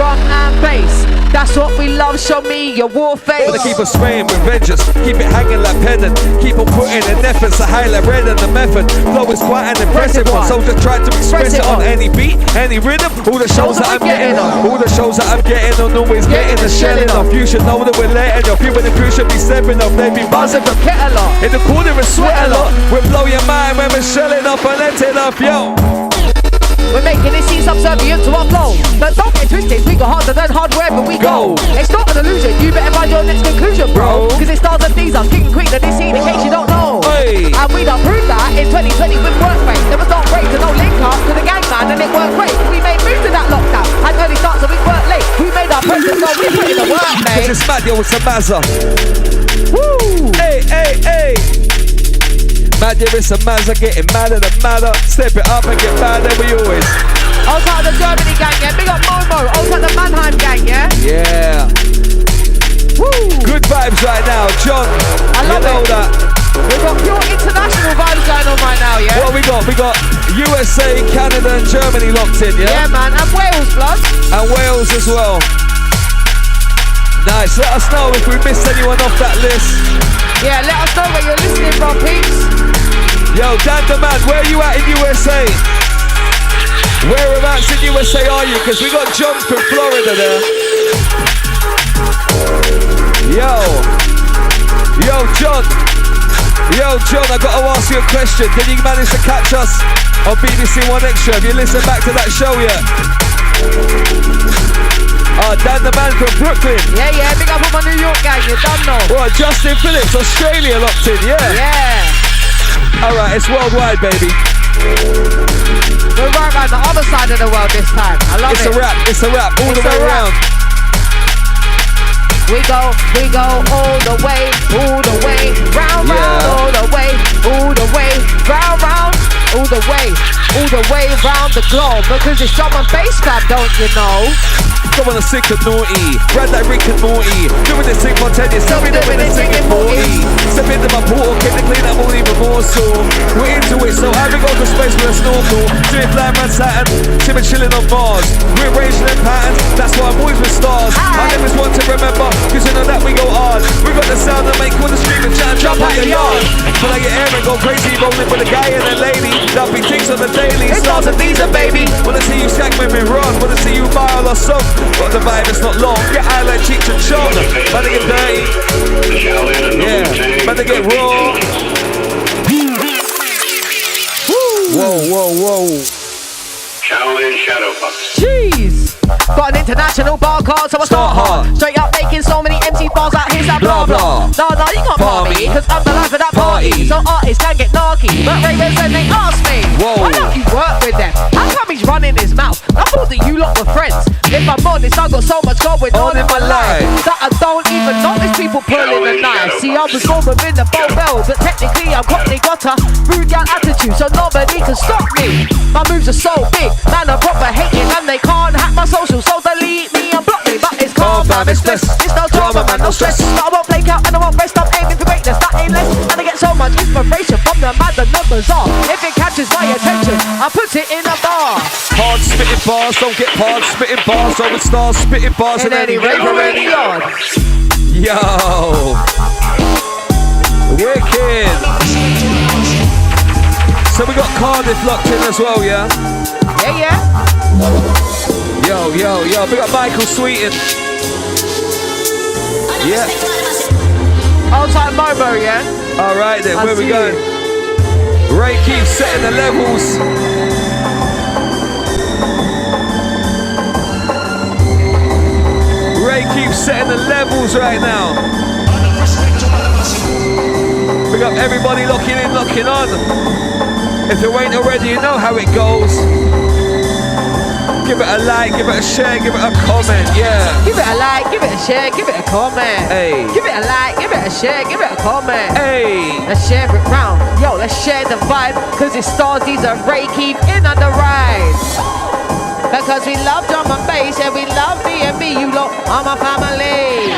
and bass. That's what we love, show me your war face. Wanna keep us spraying with vengeance, keep it hanging like pendant. Keep on putting in efforts to highlight red and the method. Flow is quite an impressive one, so just try to express it on any beat, any rhythm. All the shows that I'm getting on, all the shows that I'm getting on, always getting the shelling off. You should know that we're letting off, you and the crew should be stepping off. They be buzzing from kettle off, in the corner and sweat a lot. We'll blow your mind when we're shelling off and letting off, yo. We're making it seem subservient to our flow. But don't get twisted, we go harder than hard wherever we go. It's not an illusion, you better find your next conclusion, bro. Cause it stars and DEEZA, king and queen of this scene in case you don't know. Hey. And we done proved that in 2020 with work rate. There was no break to no link up to the gang man and it worked great. We made moves to that lockdown, had early starts so we weren't late. We made our presence so we put in the work, mate. Cause it's mad, yo, it's a mazza. Woo! Hey, hey, hey. Mad, yeah, it's a mazza, getting madder than madder. Step it up and get madder, we always. Outside the Germany gang, yeah. Big up Momo. Outside the Mannheim gang, yeah. Yeah. Woo! Good vibes right now, John. I love it. That. We've got pure international vibes going on right now, yeah. What we got? We got USA, Canada, and Germany locked in, yeah. Yeah, man. And Wales, blood. And Wales as well. Nice. Let us know if we missed anyone off that list. Yeah, let us know where you're listening from, peeps. Yo, Dan the man, where are you at in USA? Whereabouts in USA are you? Because we got John from Florida there. Yo, John. Yo, John, I got to ask you a question. Did you manage to catch us on BBC One Extra? Have you listened back to that show yet? Dan the man from Brooklyn. Yeah, big up on my New York gang, you don't know. What, Justin Phillips, Australia locked in, yeah? Yeah. Alright, it's worldwide, baby. We're right around the other side of the world this time. I love it. It's a rap, all the way around. We go all the way, round, all the way, round, all the way round the globe. Because it's drum and bass club, don't you know? Come on, a sick and naughty, ride like Rick and Morty. Doing this thing for 10 years, tell me they're singing 40. Step into my portal, get the clean up all even more so. We're into it, so I we go to space with a snorkel. Doing flying around Saturn, sipping chilling on Mars. We're arranging them patterns, that's why I'm always with stars. I never want to remember, cause you know that we go hard. We got the sound that make all the street and chat and jump out your yard. But I get air and go crazy, rolling with a guy and a lady. Lovely things on the daily, STARZ and DEEZA, baby. Wanna see you shag with me run, wanna see you mile or so. Got the vibe, it's not long. Get high like Cheech and Chong. Man, they get dirty. Yeah, man, they get raw. Whoa. Shaolin Shadowbox. Jeez. Got an international bar card, so I start hard. Straight up making so many MC bars out here, that blah blah. No, you can't part me, cause I'm the life of that party. So artists can get narky, but ravers then they ask me, why don't you work with them? How come he's running his mouth? I thought that you lot were friends. If I'm honest, I got so much going on in my life that I don't even notice people pulling a knife. See, I was born within the bow bell, but technically I'm Cockney got a rude gal attitude, so nobody can stop me. My moves are so big, man, I'm proper hating, and they can't hack my social, so delete me and block me. But it's calm, man, it's bliss. It's no drama, man, no stress. But I won't play out and I won't rest. I'm aiming for greatness, that ain't less. And I get so much inspiration from the mad and the bizarre. If it catches my attention, I put it in a bar. Hard spitting bars, don't get hard spitting bars. So it starts spitting bars in any rave or any yard. Yo, wicked. So we got Cardiff locked in as well, yeah? Yeah. Yo, we got Michael Sweeten. Yeah. Outside Momo, yeah? Alright then, where we going? Ray keeps setting the levels. Ray keeps setting the levels right now. We got everybody locking in, locking on. If you ain't already, you know how it goes. Give it a like, give it a share, give it a comment, yeah. Give it a like, give it a share, give it a comment. Hey. Give it a like, give it a share, give it a comment. Hey. Let's share it round. Yo, let's share the vibe, cause it's STARZ, DEEZA, Ray, keep in on the ride. Because we love drum and bass, yeah, we love D&B, you lot are my family.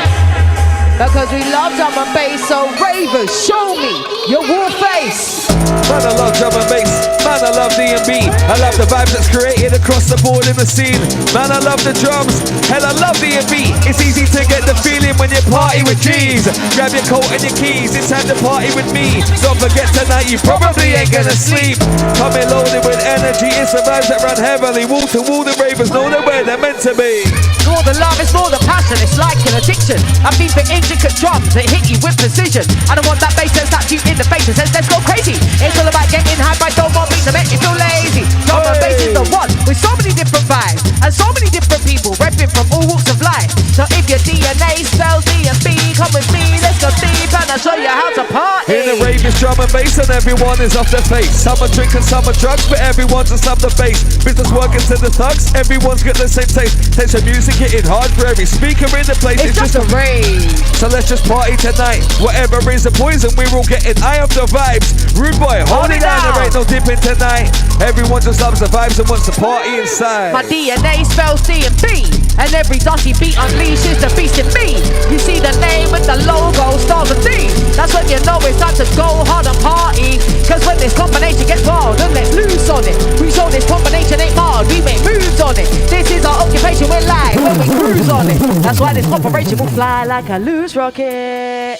Because we love drum and bass, so ravers, show me your war face. Man, I love drum and bass. Man, I love D&B. I love the vibes that's created across the board in the scene. Man, I love the drums. Hell, I love D&B. It's easy to get the feeling when you party with G's. Grab your coat and your keys. It's time to party with me. Don't forget tonight, you probably ain't gonna sleep. Coming loaded with energy. It's the vibes that run heavily. Wall to wall, the ravers know they're where they're meant to be. More than love, it's more than passion. It's like an addiction. I beat the intricate drums that hit you with precision. I don't want that bass that slaps you in the face and says let's go crazy. It's all about getting high by don't want beats to make you feel lazy. Drum and bass is the one with so many different vibes and so many different people repping from all walks of life. So if your DNA spells D&B, come with me, let's go deep and I'll show you how to party. In the rave is drum and bass and everyone is off their face. Some are drinking, some are drugs, but everyone's just up the bass. Business working to the thugs, everyone's got the same taste. Takes the music hitting hard for every speaker in the place. It's just a rave. So let's just party tonight. Whatever is the poison, we're all getting eye of the vibes. Rude boy, hold it down. There ain't no dipping tonight. Everyone just loves the vibes and wants to party inside. My DNA spells D&B, and every dusty beat unleashes the beast in me. You see the name with the logo, STARZ and D. That's when you know it's time to go hard and party. Cause when this combination gets wild, then let's loose on it. We show this combination ain't hard, we make moves on it. This is our occupation, we're live when we cruise on it. That's why this corporation will fly like a loose rocket.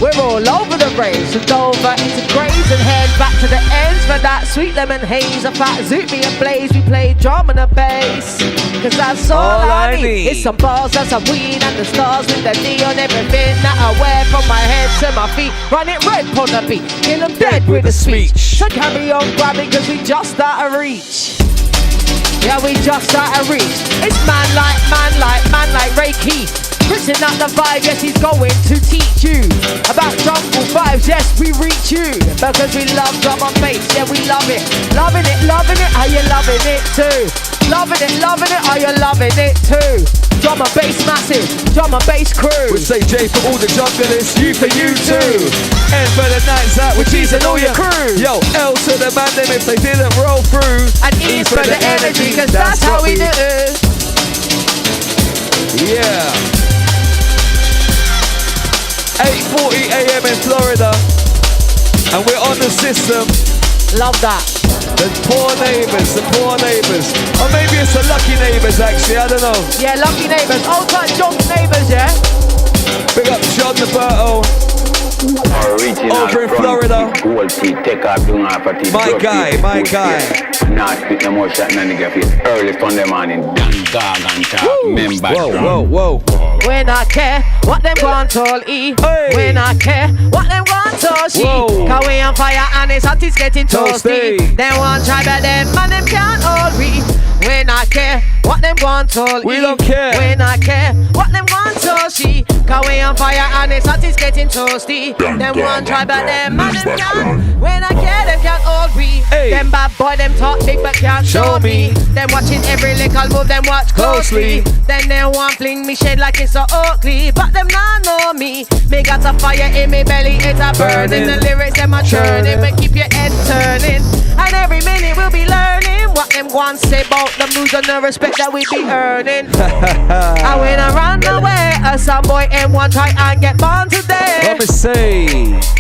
We're all over the race, and over into graves and head back to the ends for that sweet lemon haze. A fat zoot me and blaze, we play drum and a bass. Cause that's all I need. It's some bars and some weed and the stars with the D on everything that I wear from my head to my feet. Run it red on the beat, kill them dead with a speech. So carry on grabbing cause we just out of reach. Yeah, we just out of reach. It's man like Ray Keith. Pushing out the vibe, yes, he's going to teach you about jungle vibes, yes, we reach you. Because we love drum and bass, yeah, we love it. Loving it, are you loving it too? Loving it, are you loving it too? Drum and bass massive, drum and bass crew. We say J for all the junglers, you for you too. N for the nights out with cheese and all your crew. Yo, L to the man them if they didn't roll through. And E for the energy, cause that's how we do it. Yeah. 8:40 a.m. in Florida, and we're on the system. Love that. The poor neighbours, or maybe it's the lucky neighbours actually, I don't know. Yeah, lucky neighbours, old time John's neighbours, yeah? Big up John Naberto, over in Florida. My guy. Not spit no more shot in the face. Early Sunday morning, dog and talk. Member Whoa. When I care what them want to eat. Hey. When I care what them want to she. Cause we on fire and it's hot, it's getting toasty. Them want try but them and them can't all read. When I care what them want to eat. We don't care. When I care what them want to she. Cause we on fire and it's hot, it's getting toasty. Them want try but them and them can't. When I care them can't all read. Hey. Them bad boy them talk big but can't show me. Them watching every little move, them watch closely. Then they want fling me shade like it's so ugly. But them not know me. Me got a fire in me belly, it's a burning. The lyrics them a churning, but keep your head turning. And every minute we'll be learning what them want say about the moves and the respect that we be earning. And when I run away, some boy M1 try and get born today. Let me say.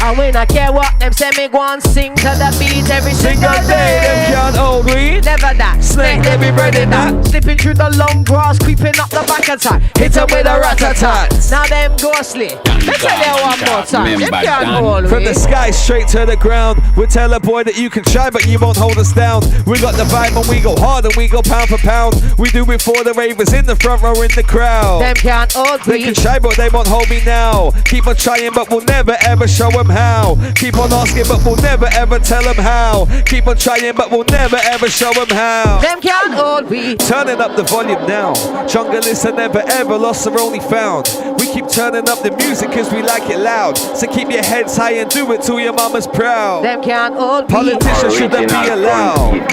And when I care what them say, me go and sing to the beat every single day. Them can't hold we. Never that. Snake, let me bread it back. Slipping through the long grass, creeping up the back attack. Hit them with a rat-a-tat. Now them ghostly. Let's say that one more time. Them can't hold From the sky straight to the ground. We tell a boy that you can try, but you won't hold us down. We got the vibe and we go hard and we go pound for pound. We do it for the ravers in the front row in the crowd. Them can't hold They me. can try, but they won't hold me now. Keep on trying, but we'll never ever show them how. Keep on asking, but we'll never ever tell them how. Keep on trying, but we'll never ever show them how. Them can't hold me. Turning up the volume now. Junglers are never ever lost or only found. We keep turning up the music cause we like it loud. So keep your heads high and do it till your mama's proud. Them can't hold me. Politicians shouldn't be allowed.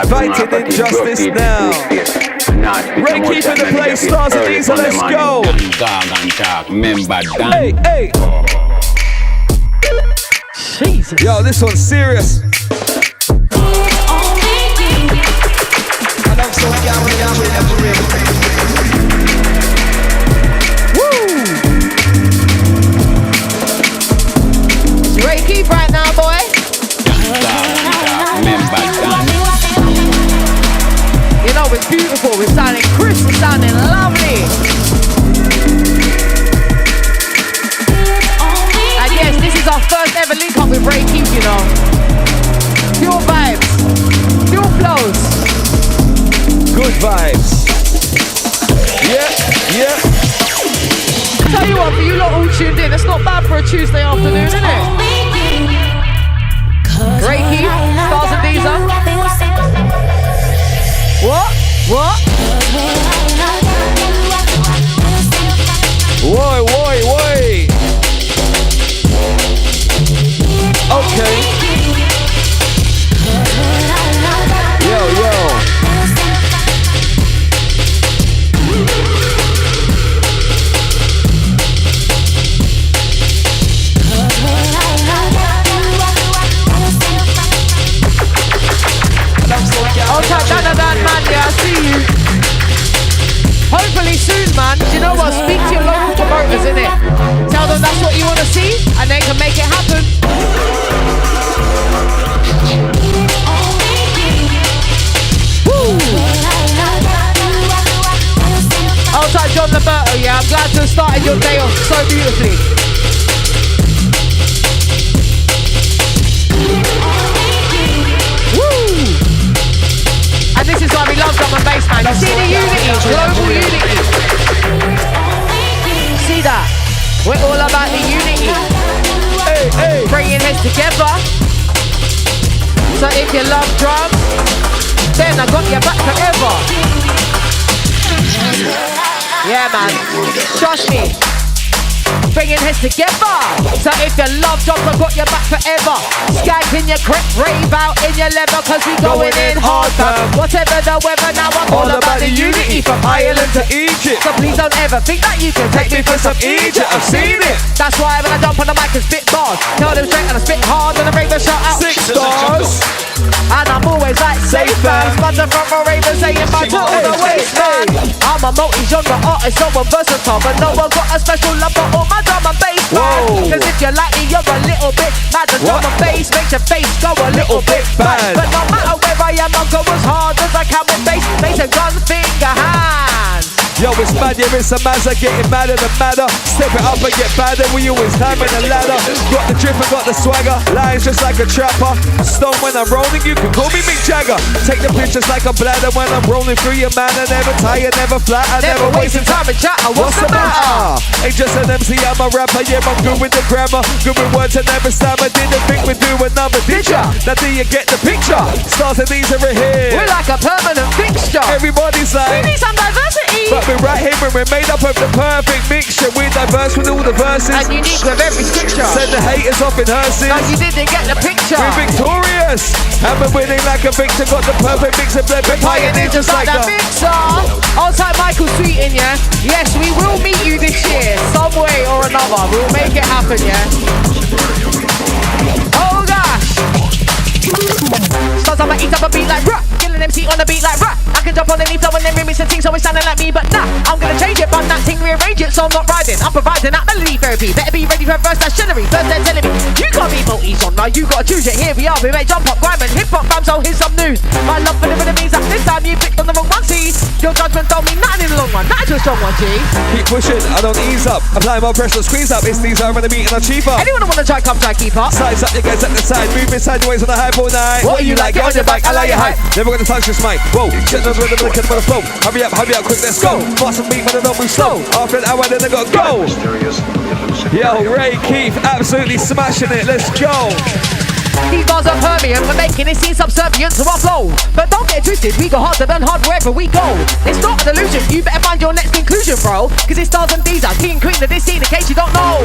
Fighting injustice now. Ray keeping the place, STARZ and DEEZA, let's go. Hey. Jesus. Yo, this one's serious. one for you lot all tuned in. It's not bad for a Tuesday afternoon, isn't it? Great Keith, STARZ and DEEZA. What? Woi. Okay. Yo. Okay, man, yeah, I see you. Hopefully soon, man. Do you know what? Speak to your local promoters, innit? Tell them that's what you want to see, and they can make it happen. Woo! Outside John Roberto, yeah, I'm glad to have started your day off so beautifully. And this is why we love drum and bass, man. You see the unity, global unity. See that? We're all about the unity. Hey. Bringing heads together. So if you love drums, then I got your back forever. Yeah, man. Trust me. Bringing heads together. So if you love drums, I got your back forever. Skank in your grip, rave out in your leather, cause we going in hard, fam. Whatever the weather, now I'm all about the unity. From Ireland to Egypt. So please don't ever think that you can take me for some Egypt. I've seen it. That's why when I jump on the mic and spit bars, tell them straight and I spit hard and the ravers shout out 6 stars. And I'm always like safe fam. Sponsor from a raver saying my to all the waist, man. I'm a multi-genre artist, so I'm versatile, but no one got a special love for all my drum and bass, man. Cause if you like me, you're a little bit mad. The drum and bass makes your face go a little bit bad. But no matter where I am, I'll go as hard as I can with bass and guns, finger, hands. Yo, it's mad, yeah, it's a mazza, getting madder than madder. Step it up and get badder, we always climbing the ladder. Got the drip and got the swagger, lines just like a trapper. Stone when I'm rolling, you can call me Mick Jagger. Take the pictures like a bladder when I'm rolling through your man. I never tired, never flat, I never wasting time and chatter. What's the matter? Ain't just an MC, I'm a rapper, yeah, I'm good with the grammar. Good with words and never stammer, didn't think we'd do another, did ya? Now do you get the picture? STARZ and DEEZA are here. We're like a permanent fixture. Everybody's like, we need some diversity. But we're right here and we're made up of the perfect mixture. We're diverse with all the verses and unique with every scripture. Send the haters off in hearses. No, you didn't get the picture. We're victorious and we're winning like a victor. Got the perfect mix of blend. We're pioneers just like that mixer. Outside Michael Sweeten, yeah. Yes, we will meet you this year, some way or another. We'll make it happen, yeah. Oh gosh. STARZ, I'ma eat up a beat like rap. Killing MC on the beat like rap. I can jump on any flow and then remix the thing so it's sounding like me, but nah, I'm gonna change it, but that thing rearrange it so I'm not riding. I'm providing that melody therapy. Better be ready for first artillery. First they're telling me you can't be multi-genre, you gotta choose it. Here we are, we make jump up, grime and hip hop rhymes. So here's some news. My love for the rhythm means that this time you picked on the wrong one. See, your judgment don't mean nothing in the long run. That's a strong one, G. Keep pushing, I don't ease up. Apply more pressure, squeeze up. It's these are on the beat and I'm cheaper. Anyone wanna try, come try, keep up. Size up, you guys at the side, moving sideways on the hype all night. What are you like? Get on your back, I like your hype. Never gonna touch this mic. Whoa, set the rhythm and the flow. Hurry up, quick, let's go. Fast and beat, but I don't move slow. After an hour, then I gotta go. Yo, Ray Keith, absolutely smashing it. Let's go. These bars are permeant, we're making it seem subservient to our flow. But don't get twisted, we go harder than hard wherever we go. It's not an illusion, you better find your next conclusion, bro. Cause it's STARZ and DEEZA, king and queen of this scene in case you don't know.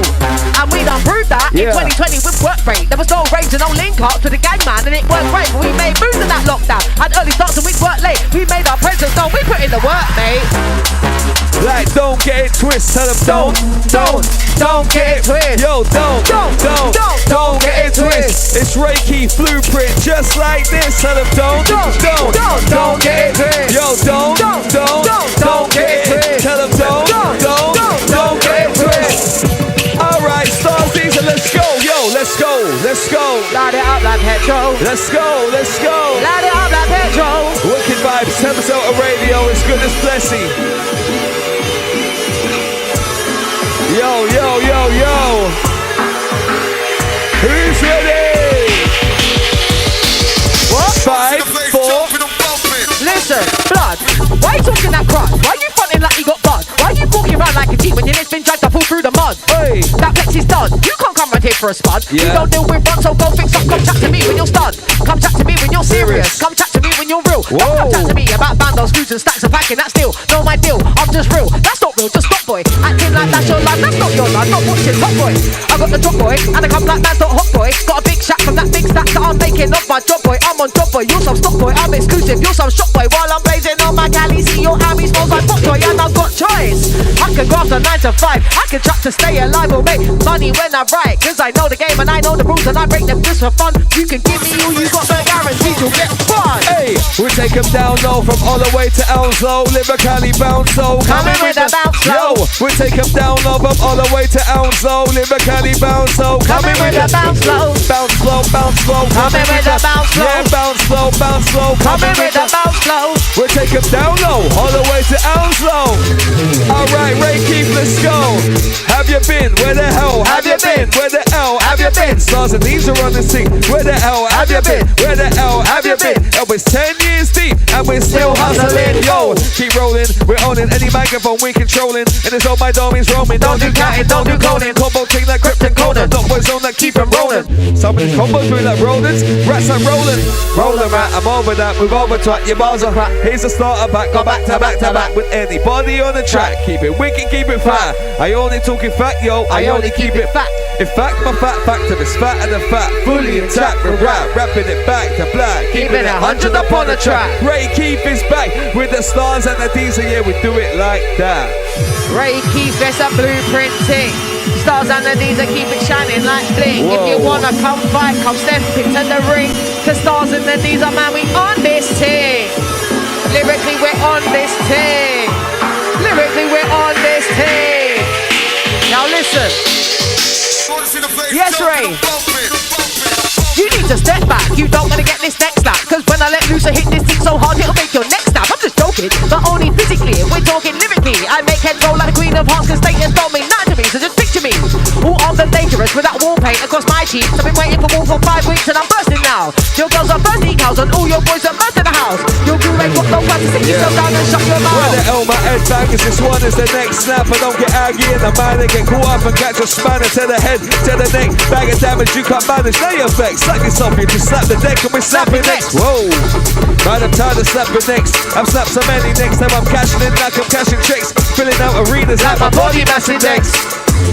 And we done proved that in 2020 with work rate. There was no rage and no link up to the gang man, and it worked great. But we made moves in that lockdown, and early starts and we worked late. We made our presence known, we put in the work, mate. Like, don't get it twist, tell them don't get it twist. Yo, don't get it twist. It's Ray Keith blueprint, just like this. Tell them don't get it twist. Yo, don't get it twist. Tell them don't get it twist. Alright, STARZ, DEEZA, let's go. Yo, let's go. Light it up like petrol. Let's go. Light it up like petrol. Wicked vibes, Thames Radio, it's goodness blessing. Yo. Who's ready? What? 5, 4. Listen, blood, why you talking that crud? Why you fronting like you got bud? Why you walking around like a G when your lips been dragged up all through the mud? for a spud. You don't deal with run, so go fix up. Come chat to me when you're stunned. Come chat to me when you're serious. Come chat to me when you're real. Don't come chat to me about bandos, screws and stacks of packing. That's still not my deal. I'm just real. That's not real. Just stop, boy. Acting like that's your life. That's not your life. Not watching Top Boy. I got the drop, boy, and I come like man's not hot, boy. Got a big shack from that big stack that I'm making off my job, boy. I'm on job, boy. You're some stock, boy. I'm exclusive. You're some shop, boy. While I'm blazing on my galley, see your army smells like pop, boy. And I've got choice. I can graft a 9 to 5. I can trap to stay alive or make money when I write. Cause I know the game and I know the rules and I break them just for fun. You can give me all you got, but guaranteed you'll get fun. Hey, we take them down low from all the way to Onslow. Lyrically bounce so coming with a bounce slow. Yo, we take them down low from all the way to Onslow. Lyrically bounce so coming with a bounce slow. Bounce slow, bounce slow. Coming with a bounce slow. Yeah, bounce slow, bounce slow. Coming with a bounce slow. We take them down low all the way to Onslow. Alright, Ray Keith, let's go. Have you been? Where the hell have you been? Where the hell have you been? STARZ and DEEZA on the scene. Where the hell have you been? Where the hell have you been? It was 10 years deep and we're still hustling. Yo, keep rolling, we're owning any microphone we're controlling. And it's all my domies roaming. Don't do counting, don't do cloning. Combo ting like Krypton Conan. Not boys on that keep them rolling. Some of these combos feel like rodents. Rats like rolling. Rolling rat, I'm over that. Move over to it, your bars are fat. Here's a starter pack. Go back to back to back with anybody on the track. Keep it wicked, keep it fat. I only talking fact, yo. I only keep it fat. In fact, my fat factor is fat and the fat. Fully intact with rap. Rapping it back to black. Keeping it 100 up on the track. Ray Keith is back with the STARZ and the DEEZA. Yeah, we do it like that. Ray Keith, it's a blueprint tick. STARZ and the DEEZA keep it shining like bling. Whoa. If you wanna come fight, come step into the ring. Cause STARZ and the DEEZA, man, we on this team. Lyrically, we're on this team. Lyrically, we're on this team. Now listen. Yes, Ray. You need to step back. You don't wanna get this next lap. Cause when I let loose, I hit this thing so hard, it'll make your neck snap. I'm just joking, but only physically. If we're talking lyrically, I make heads roll like the Queen of Hearts. Cause status don't mean nothing to me. So just picture me, all armed and dangerous with that wall paint across my cheeks. I've been waiting for war for 5 weeks and I'm bursting now. Your girls are thirsty cows and all your boys are burst in the house. Your crew ain't got no plan to sit yourself down and shut your mouth. Where the hell my head bang is this one is the next snap. I don't get aggy in the mind and get caught up and catch a spanner to the head, to the neck. Bag of damage you can't manage. Now your effects. Slap yourself, you just slap the deck and we're snapping next. Whoa, man, I'm tired of slapping necks. I've slapped so many necks, now I'm cashing in like I'm cashing checks. Filling out arenas like my body mass index.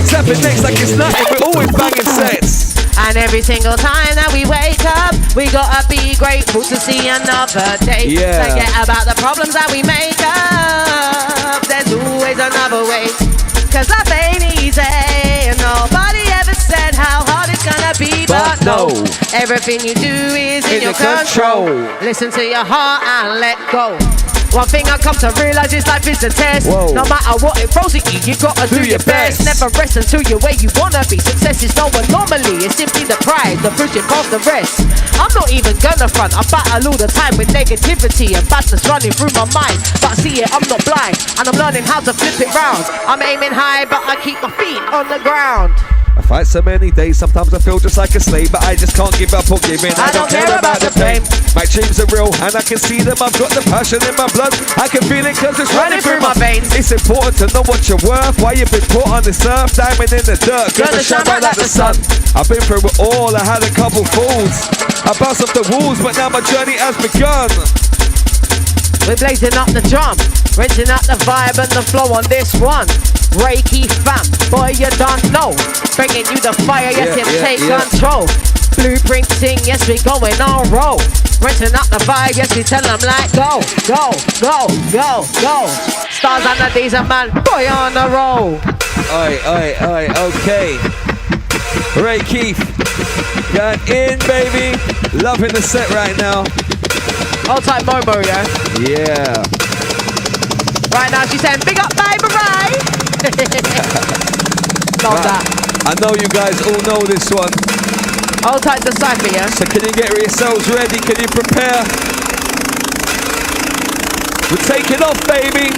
Slapping necks like it's nothing, we're always banging sets. And every single time that we wake up, we gotta be grateful to see another day. Forget about the problems that we make up. There's always another way. Cause life ain't easy, and nobody ever said how hard it's gonna be. But no, everything you do is in your control. Listen to your heart and let go. One thing I come to realize is life is a test. Whoa. No matter what it throws at you, you gotta do your best. Never rest until you're where you wanna be. Success is no anomaly, it's simply the prize, the pushing past the rest. I'm not even gonna front, I battle all the time with negativity and badness running through my mind. But see it, I'm not blind, and I'm learning how to flip it round. I'm aiming high, but I keep my feet on the ground. I fight so many days, sometimes I feel just like a slave, but I just can't give up or give in. I don't care about the pain. My dreams are real and I can see them. I've got the passion in my blood. I can feel it cause it's running through my veins. It's important to know what you're worth, why you've been put on this earth. Diamond in the dirt, gonna shine bright like the sun. I've been through it all, I had a couple falls. I bounced off the walls, but now my journey has begun. We're blazing up the drum, rinsing up the vibe and the flow on this one. Ray Keith fam, boy you don't know. Bringing you the fire, yes take control. Blueprinting, yes we going on roll. Rinsing up the vibe, yes we tell them like go, go, go, go, go. STARZ and the DEEZA man, boy on the roll. Oi, okay. Ray Keith, got in baby. Loving the set right now. Old type Momo, yeah? Yeah. Right now she's saying, big up, baby, Ray! Love that. I know you guys all know this one. Old type Decipher, yeah? So can you get yourselves ready? Can you prepare? We're taking off, baby!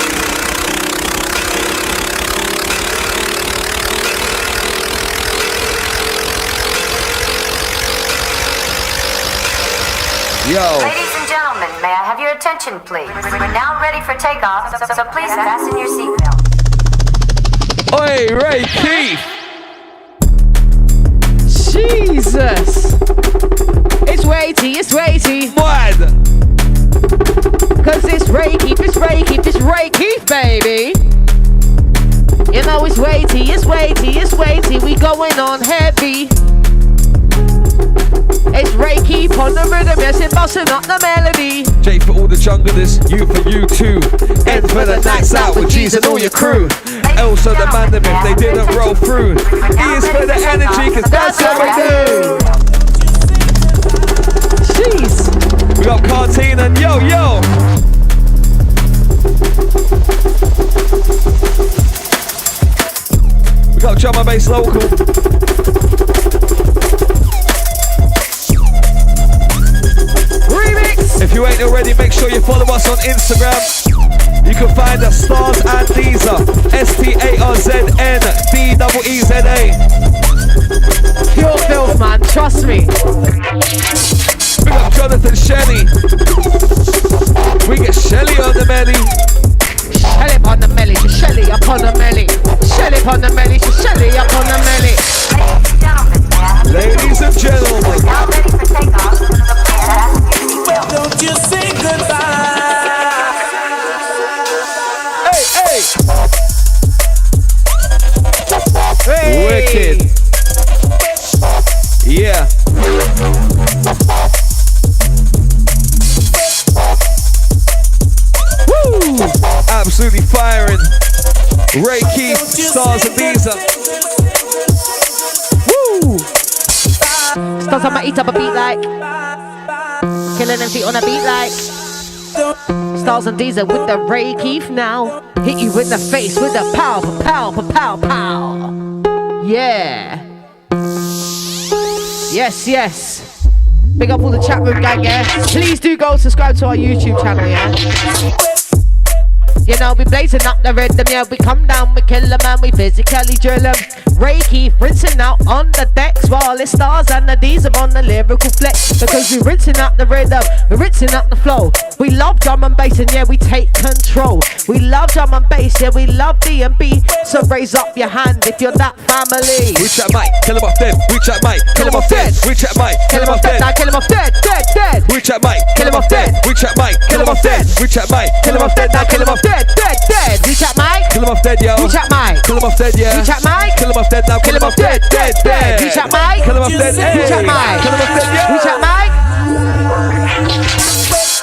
Yo. Ladies and gentlemen, may I have your attention, please? We're now ready for takeoff, so please fasten your seatbelt. Oi, Ray Keith! Jesus. It's weighty, it's weighty. Mad. Cause it's Reiki, it's Reiki, it's Reiki, baby. You know it's weighty, it's weighty, it's weighty. We going on heavy. It's Reiki on the rhythm, yes, it's busting up the melody. J for all the junglers, U for you too. N for the nights out with G's and all your crew. L so the man them if they didn't roll through. E is for the energy, cause that's what we do. Jeez. We got Carteen and Yo Yo. We got Drum and Bass Local. Remix. If you ain't already, make sure you follow us on Instagram. You can find us STARZ and DEEZA. STARZN DEEZA. Pure filth, man. Trust me. Big up Jonathan Shelley. We get Shelly on the melly. Shelly up on the melly, Shelly up on the melly. Shelly up on the melly, Shelly up on the melly. Ladies and gentlemen. Now ready for takeoff. Don't you say goodbye. Hey, hey. Wicked. Yeah. Woo. Absolutely firing. Ray Keith, STARZ and DEEZA. Woo. Stars on my eat up a beat like. Killing them feet on a beat like. STARZ and DEEZA with the Ray Keith now. Hit you in the face with the pow, pow, pow, pow. Yeah. Yes, yes. Big up all the chat room gang, yeah. Please do go subscribe to our YouTube channel, yeah. You know, we blazing up the rhythm, yeah. We come down, we kill them, and we physically drill them. Ray Keith rinsing out on the decks while it's STARZ and the DEEZA on the lyrical flex. Because we're rinsing out the rhythm, we're rinsing out the flow. We love drum and bass, and yeah, we take control. We love drum and bass, yeah, we love D&B. So raise up your hand if you're that family. We chat Mike, kill him off dead. We chat Mike, kill him off dead. We chat Mike, Kill him off dead, now kill him off dead, dead, dead. We chat Mike, Kill him off dead. We chat Mike, Kill him off dead. We chat Mike, Kill him off dead, now kill him off dead, dead, dead. We chat Mike. Kill him off dead, yo. We chat Mike. Kill him off dead, yeah. We chat Mike. Kill him off dead now. Kill him off dead, dead, dead. We chat Mike. Kill him off dead, We chat Mike. Kill him off dead, yo. We chat Mike.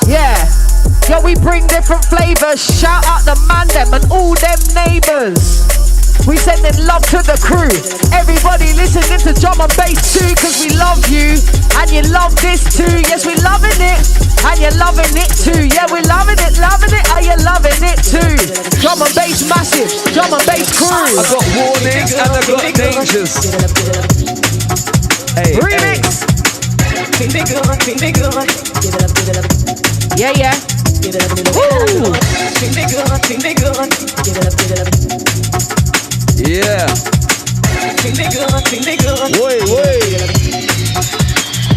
Yeah. Yo, we bring different flavors. Shout out the man them and all them neighbors. We sending love to the crew. Everybody listening to drum and bass too, cause we love you and you love this too. Yes, we loving it and you're loving it too. Yeah, we loving it and you're loving it too. Drum and bass massive, drum and bass crew. I got warnings and I got dangers. Hey, remix. Yeah, yeah. Woo. Yeah. Wait.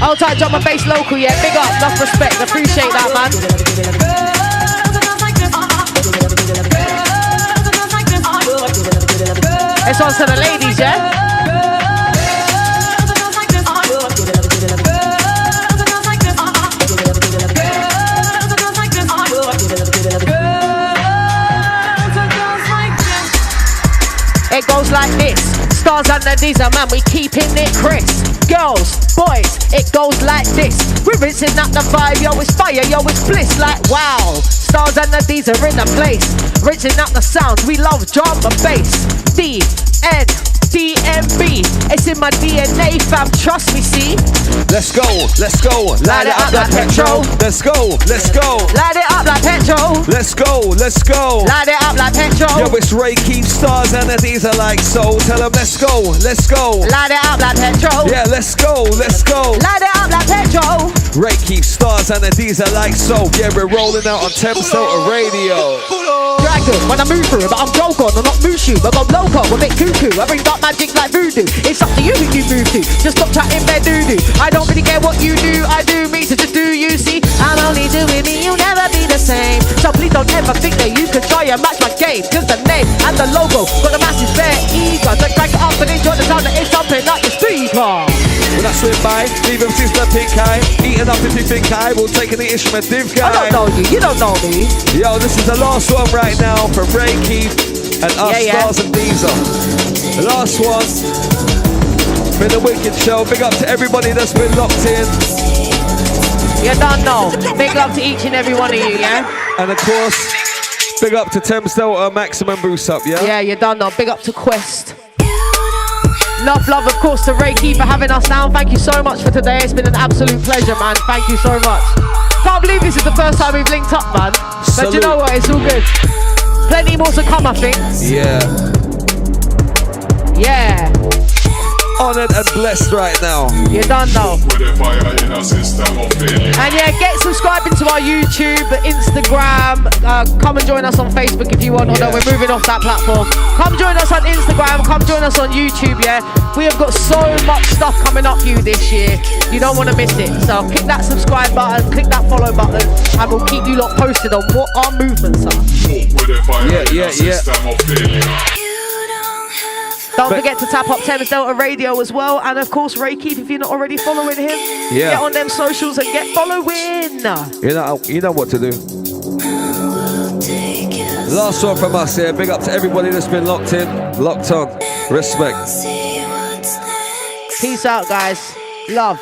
Hold tight, drum and bass local, yeah. Big up, enough respect, appreciate that, man. It's on to the ladies, yeah. It goes like this. STARZ and the DEEZA, man, we keeping it crisp. Girls, boys, it goes like this. We're rinsing up the vibe, yo, it's fire, yo, it's bliss. Like, wow. STARZ and the DEEZA in the place. Rinsing up the sounds, we love drum and bass. DNB, it's in my DNA, fam, trust me, see. Let's go. Light it up like petrol. Let's go. Light it up like petrol. Let's go. Light it up like petrol. Yo, it's Ray Keith, STARZ and the DEEZA like so. Tell them let's go. Light it up like petrol. Yeah, let's go. Light it up like petrol. Ray Keith, STARZ and the DEEZA like so. Yeah, we're rolling out on Thames Radio. Dragon, when I move through, but I'm Drogon, I'm not Mushu, but I'm loco, a bit cuckoo. I bring dark magic like voodoo. It's up to you who you move to. Just stop chatting bare doo-doo. I don't really care what you do, I do me, so just do you see? I'm only doing me, you'll never be the same. So please don't ever think that you could try and match my game. Cause the name and the logo got a massive bare ego. Just crank it up and enjoy the sound that it's jumping up your speaker. When I swim by, leave him sister pink eye. Eating up if you think I will take any instrument div guy. I don't know you, you don't know me. Yo, this is the last one right now from Ray Keith and us, STARZ and DEEZA. The last one. Been a wicked show. Big up to everybody that's been locked in. You don't know. Big up to each and every one of you, yeah? And of course, big up to Thames Delta, Maximum Boost Up, yeah? Yeah, you don't know. Big up to Quest. Enough love, of course, to Ray Keith for having us down. Thank you so much for today. It's been an absolute pleasure, man. Thank you so much. Can't believe this is the first time we've linked up, man. But you know what? It's all good. Plenty more to come, I think. Yeah. Yeah. Honoured and blessed right now. You don't know. And yeah, get subscribing to our YouTube, Instagram. Come and join us on Facebook if you want. Although we're moving off that platform. Come join us on Instagram. Come join us on YouTube. Yeah, we have got so much stuff coming up for you this year. You don't want to miss it. So click that subscribe button, click that follow button, and we'll keep you lot posted on what our movements are. Yeah. Don't forget to tap up Thames Delta Radio as well. And of course, Ray Keith, if you're not already following him, get on them socials and get following. You know what to do. Last one from us here. Big up to everybody that's been locked in, locked on. Respect. Peace out, guys. Love.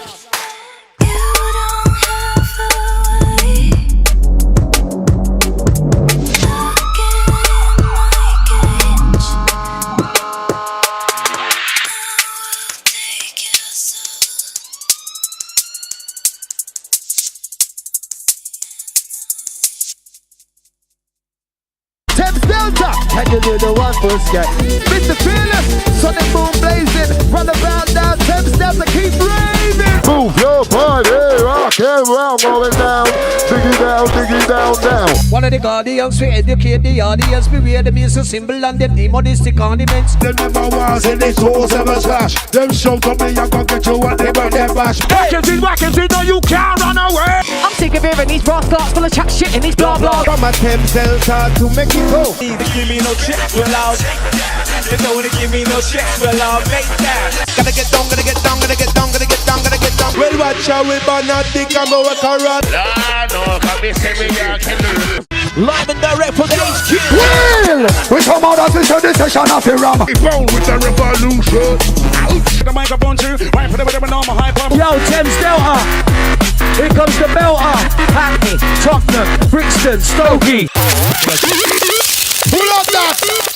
Can you do the one for sky? Mr. Fearless, sun and moon blazing. Run around down Thames Delta, keep raving. Move your body, rock and roll, going down. Diggy down, down. One of the guardians, we educate the audience. We wear the music symbol and them demonistic ornaments. Them never was in the toes ever slash. Them shout to me, I can get you and they burn their bash. Wackins, no, you can't run away. I'm sick of hearing these brass clocks full of chat shit and these blah blah. From a Thames Delta to make it go. Give me no checks, we're loud. They don't wanna give me no checks, we're loud. Make that. Gotta get down, gotta get down, gotta get down, gotta get down, gotta get down. Well, watch how we burn a dick and go work a run. Live and direct from the HQ. Well, we come out as we show the session of the ram. We born with the revolution. Ouch, the microphone too. Right for the rhythm and all my hyper. Yo, Thames Delta. Here comes the belter. Hackney, Tottenham, Brixton, Stokey. Pull up that.